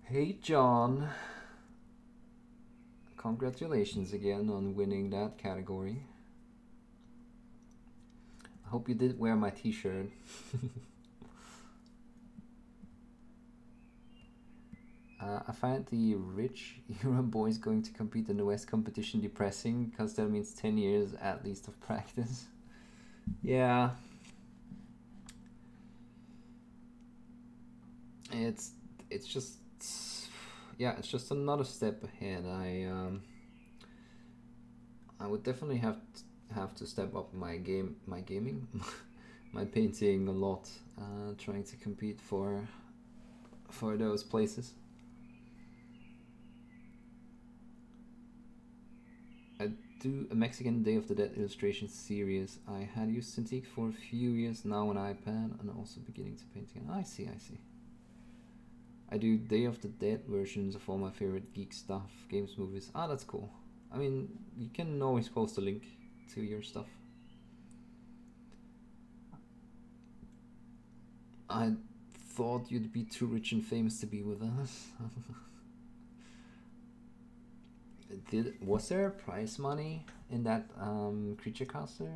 Hey John, congratulations again on winning that category. I hope you did wear my t-shirt. I find the rich Euro boys going to compete in the West competition depressing, because that means 10 years at least of practice. Yeah. It's just, yeah, it's just another step ahead. I would definitely have have to step up my gaming, my painting a lot, trying to compete for those places. I do a Mexican Day of the Dead illustration series. I had used Cintiq for a few years now on iPad and also beginning to paint again. I see. I do Day of the Dead versions of all my favorite geek stuff, games, movies. Ah, that's cool. I mean, you can always post a link to your stuff. I thought you'd be too rich and famous to be with us. Was there prize money in that creature caster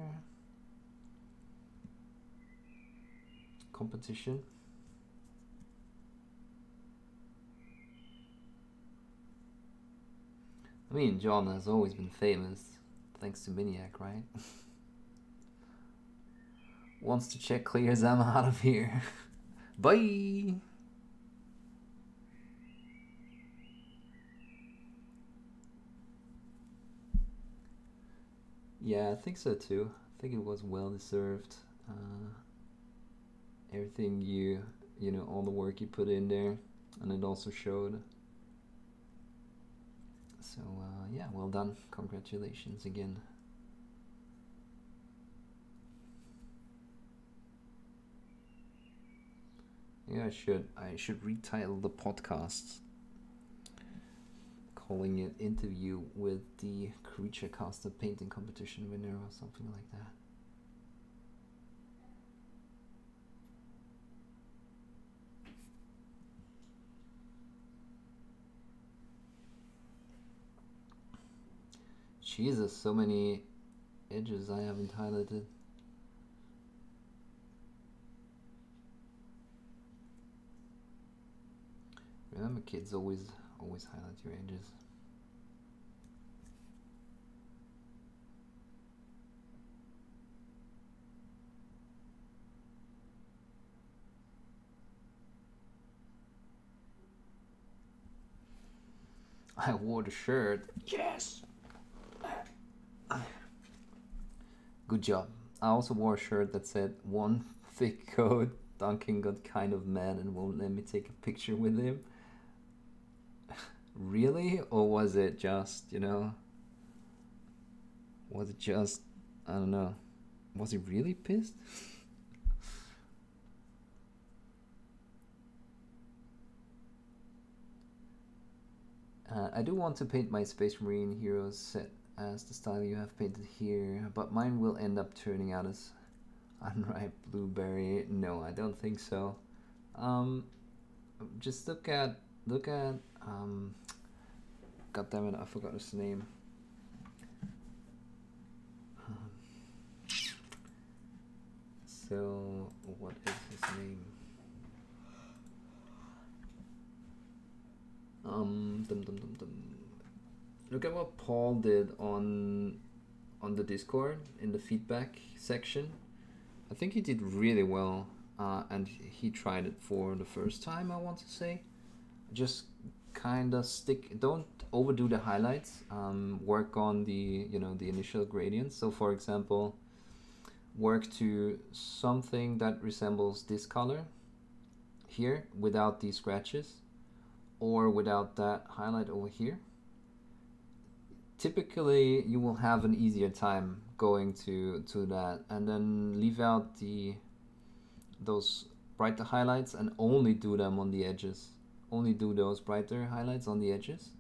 competition? I mean, John has always been famous, thanks to Miniac, right? Wants to check clears, I'm out of here. Bye! Yeah, I think so too. I think it was well deserved. Everything you know, all the work you put in there, and it also showed. So yeah, well done. Congratulations again. Yeah, I should retitle the podcast, calling it "Interview with the Creature Caster Painting Competition Winner" or something like that. Jesus, so many edges I haven't highlighted. Remember, kids, always highlight your edges. I wore the shirt. Yes! Good job. I also wore a shirt that said, "One thick coat. Duncan got kind of mad and won't let me take a picture with him." Really? Or was it just, you know, was it just, I don't know, was he really pissed? I do want to paint my Space Marine heroes set as the style you have painted here, but mine will end up turning out as unripe blueberry. No, I don't think so. Just look at God damn it, I forgot his name. So what is his name? Look at what Paul did on the Discord in the feedback section. I think he did really well, and he tried it for the first time, I want to say. Just kind of don't overdo the highlights. Work on the, you know, the initial gradients. So for example, work to something that resembles this color here without these scratches, or without that highlight over here. Typically you will have an easier time going to that, and then leave out those brighter highlights and only do them on the edges. Only do those brighter highlights on the edges,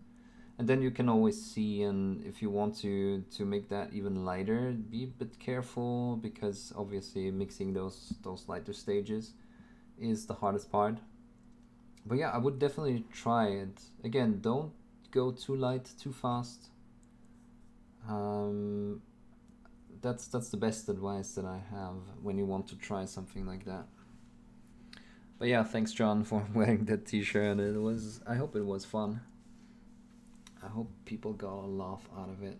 and then you can always see. And if you want to make that even lighter, be a bit careful, because obviously mixing those lighter stages is the hardest part. But yeah, I would definitely try it. Again, don't go too light too fast. That's the best advice that I have when you want to try something like that. But yeah, thanks John for wearing that t-shirt. I hope it was fun. I hope people got a laugh out of it.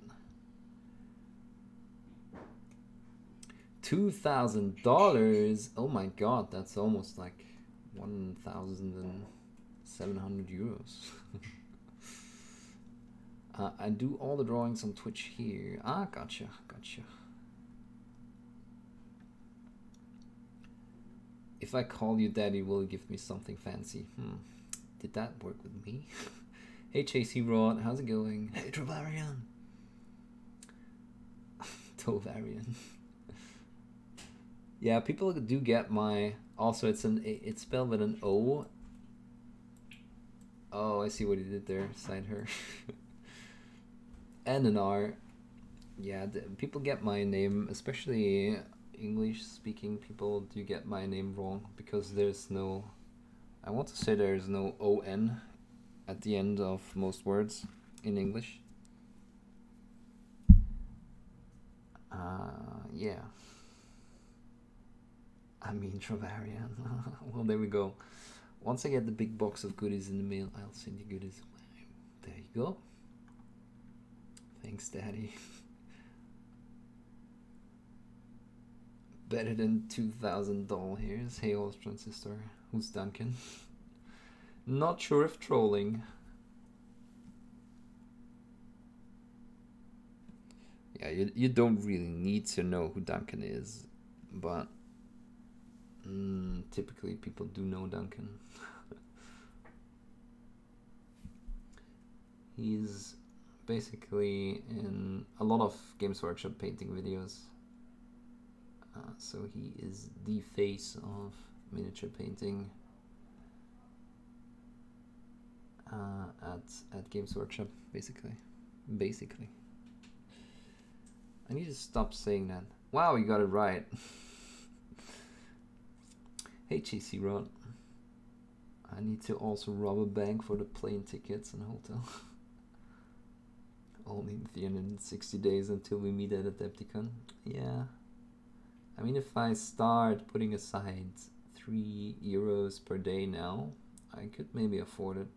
$2,000. Oh my god, that's almost like 1,700 euros. I do all the drawings on Twitch here. Ah, gotcha. If I call you daddy, will you give me something fancy? Did that work with me? Hey JC Rod, how's it going? Hey Trovarian. Tovarian. Yeah, people do get my. Also, it's spelled with an O. Oh, I see what he did there. Side her. And an R. Yeah, people get my name, especially English-speaking people do get my name wrong because there's no. I want to say there's no O-N at the end of most words in English. Yeah. I mean, Travarian. Well, there we go. Once I get the big box of goodies in the mail, I'll send you goodies. There you go. Thanks, Daddy. Better than $2,000 hairs. Hey, Old Transistor. Who's Duncan? Not sure if trolling. Yeah, you don't really need to know who Duncan is, but typically people do know Duncan. He's basically in a lot of Games Workshop painting videos. So he is the face of miniature painting at Games Workshop, basically. I need to stop saying that. Wow, you got it right. Hey, GC Rod. I need to also rob a bank for the plane tickets and hotel. Only 360 days until we meet at Adepticon. Yeah. I mean, if I start putting aside €3 per day now, I could maybe afford it.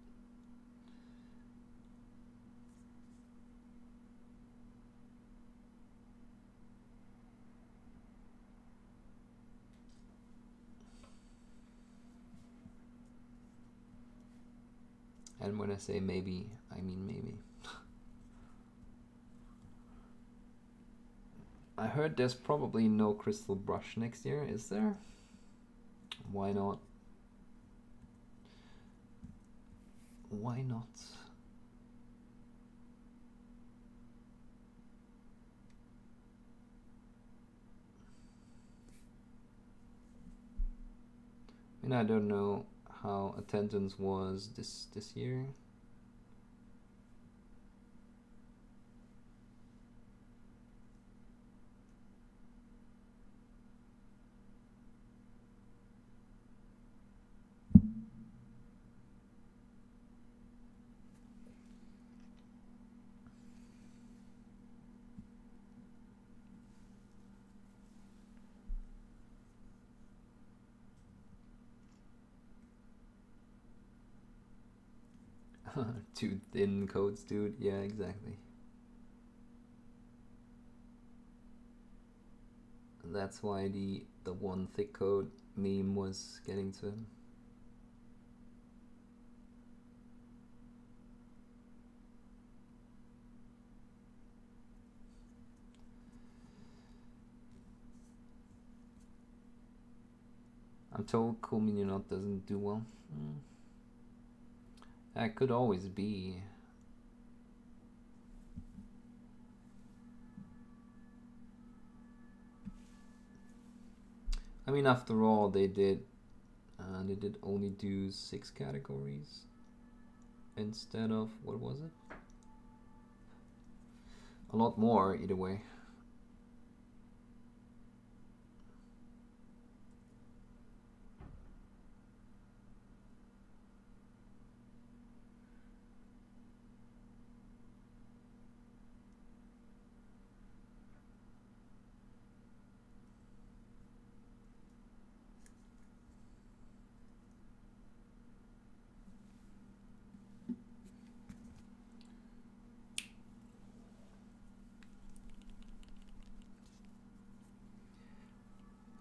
And when I say maybe, I mean maybe. I heard there's probably no crystal brush next year, is there? Why not? Why not? I mean, I don't know how attendance was this year. Too thin coats, dude. Yeah, exactly. That's why the one thick coat meme was getting to him. I'm told Cool Minionot doesn't do well. That could always be. I mean, after all, they did only do 6 categories instead of, what was it? A lot more, either way.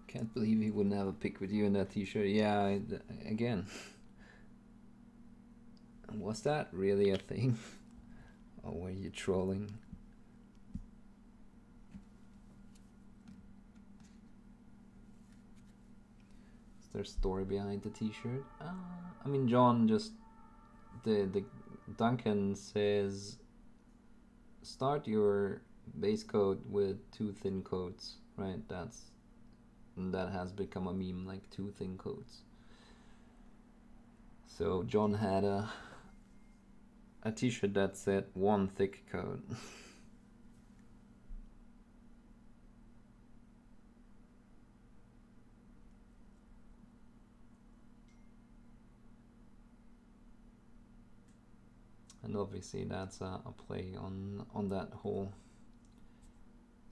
Can't believe he wouldn't have a pic with you in that t-shirt. Yeah, again. Was that really a thing? Or were you trolling? Is there story behind the t-shirt? I mean, John just the Duncan says start your base coat with 2 thin coats, right? That has become a meme, like 2 thin coats. So John had a t-shirt that said 1 thick coat. And obviously that's a play on that whole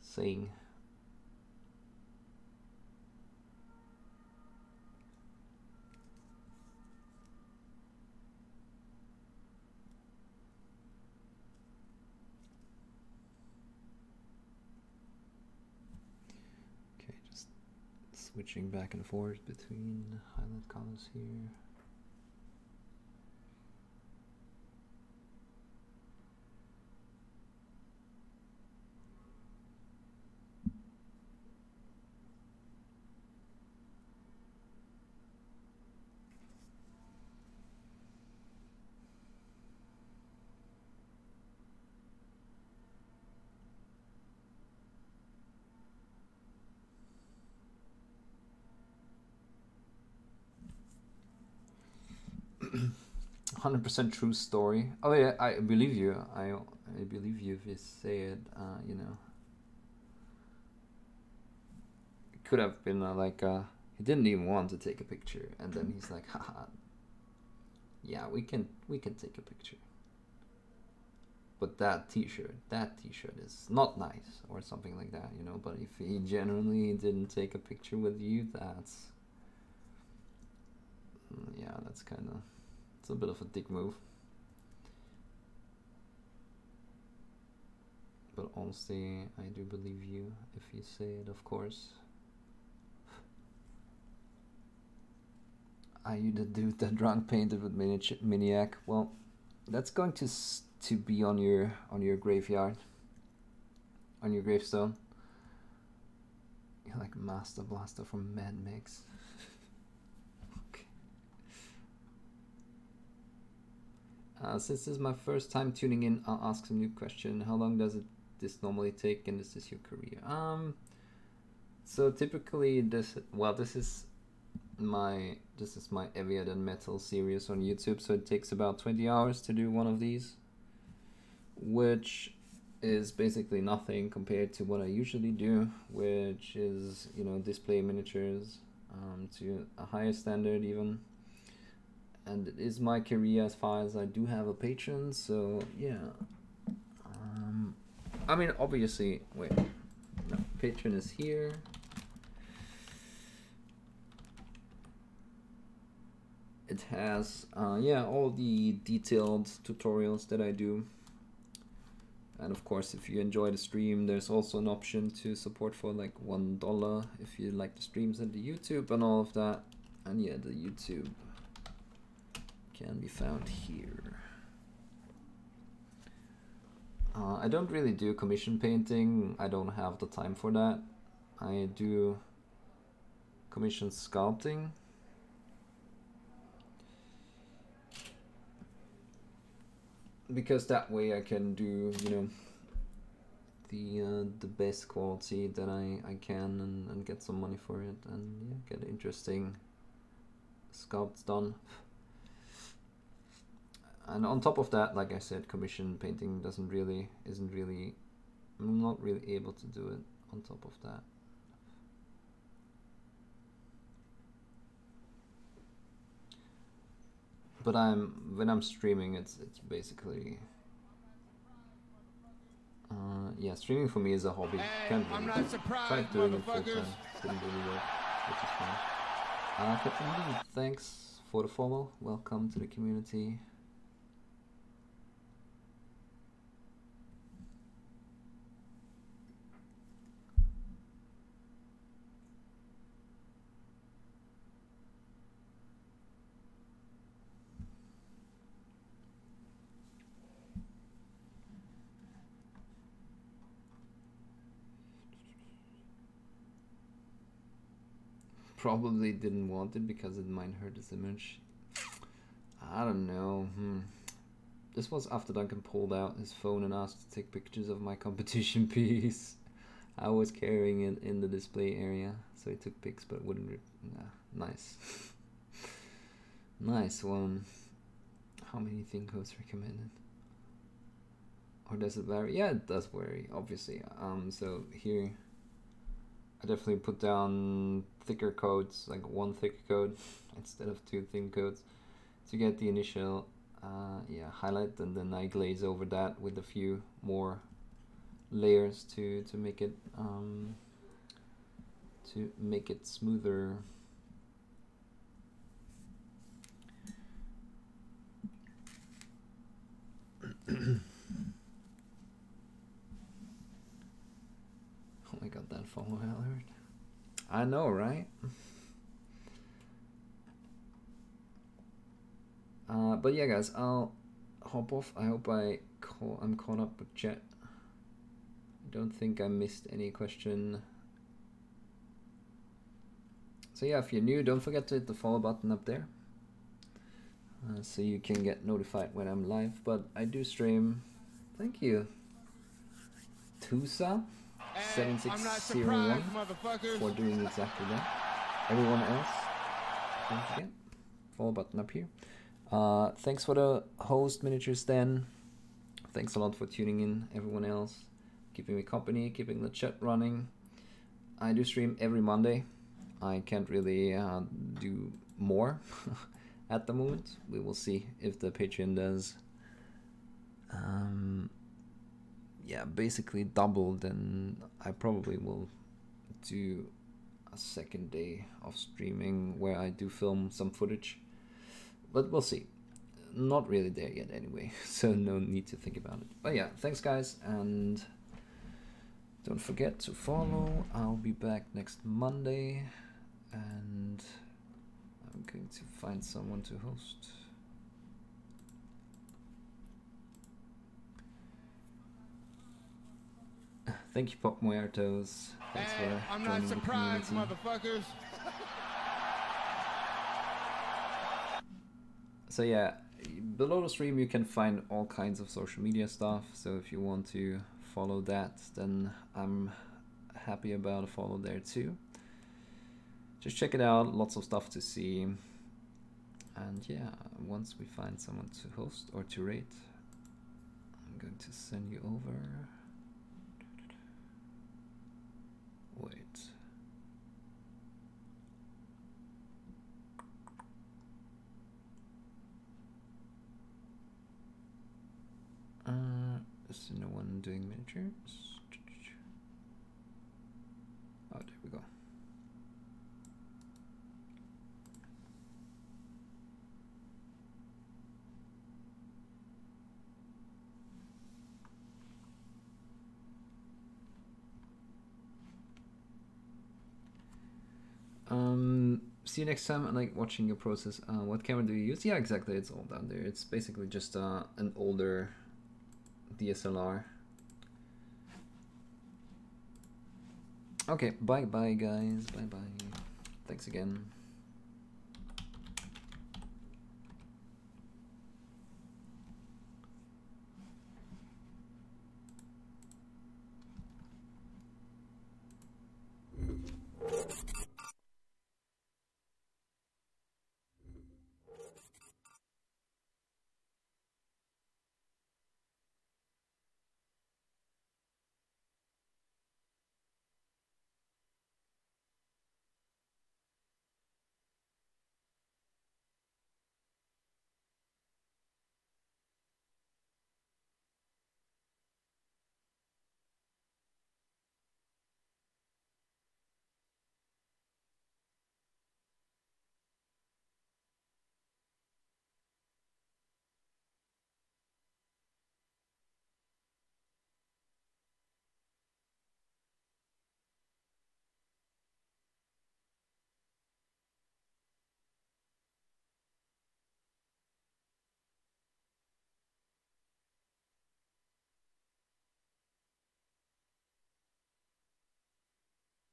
saying. Okay, just switching back and forth between highlight colors here. "100% true story." Oh yeah, I believe you. I believe you if you say it. You know, it could have been like he didn't even want to take a picture, and then he's like, "Haha, yeah, we can take a picture." But that T-shirt is not nice, or something like that, you know. But if he genuinely didn't take a picture with you, that's yeah, that's kind of. It's a bit of a dick move. But honestly, I do believe you if you say it, of course. Are you the dude that drunk painted with Miniac? Well, that's going to be on your graveyard, on your gravestone. You're like Master Blaster from Mad Max. Since this is my first time tuning in, I'll ask some new question. How long does this normally take, and is this your career? So typically this is my Heavier Than Metal series on YouTube. So it takes about 20 hours to do one of these, which is basically nothing compared to what I usually do, which is, you know, display miniatures to a higher standard even. And it is my career as far as I do have a patron, so yeah. I mean, obviously, wait, no, patron is here. It has, yeah, all the detailed tutorials that I do. And of course, if you enjoy the stream, there's also an option to support for like $1 if you like the streams and the YouTube and all of that. And yeah, the YouTube can be found here. I don't really do commission painting. I don't have the time for that. I do commission sculpting. Because that way I can do, you know, the best quality that I can and get some money for it and yeah, get interesting sculpts done. And on top of that, like I said, commission painting isn't really, I'm not really able to do it on top of that. But when I'm streaming, it's basically, yeah, streaming for me is a hobby. Can't really, I'm not surprised, tried doing it full time, motherfuckers. didn't really work, which is fine. Captain Lee, thanks for the follow. Welcome to the community. probably didn't want it because it might hurt his image. I don't know. This was after Duncan pulled out his phone and asked to take pictures of my competition piece. I was carrying it in the display area, so he took pics, but wouldn't. Nice. Nice one. How many thin coats recommended? Or does it vary? Yeah, it does vary, obviously. So here, I definitely put down thicker coats, like one thick coat instead of 2 thin coats, to get the initial highlight, and then I glaze over that with a few more layers to make it smoother. Oh my god, that follow alert. I know, right? But yeah, guys, I'll hop off. I hope I'm caught up with chat. I don't think I missed any question. So yeah, if you're new, don't forget to hit the follow button up there, so you can get notified when I'm live. But I do stream. Thank you, Tusa 7601, for doing exactly that. Everyone else, don't forget, follow button up here. Thanks for the host, Miniature Stan. Thanks a lot for tuning in, everyone else, keeping me company, keeping the chat running. I do stream every Monday. I can't really do more at the moment. We will see if the Patreon does basically double, then I probably will do a second day of streaming where I do film some footage, but we'll see. Not really there yet anyway, so no need to think about it. But yeah, thanks guys, and don't forget to follow. I'll be back next Monday, and I'm going to find someone to host. Thank you, Pop Muertos. Thanks for I'm joining not surprised, the community. motherfuckers. So yeah, below the stream you can find all kinds of social media stuff. So if you want to follow that, then I'm happy about a follow there too. Just check it out, lots of stuff to see. And yeah, once we find someone to host or to rate, I'm going to send you over. Wait. Is no one doing miniatures? Oh, there we go. See you next time. I like watching your process. What camera do you use? Yeah, exactly. It's all down there. It's basically just an older DSLR. Okay, bye bye guys. Bye bye. Thanks again.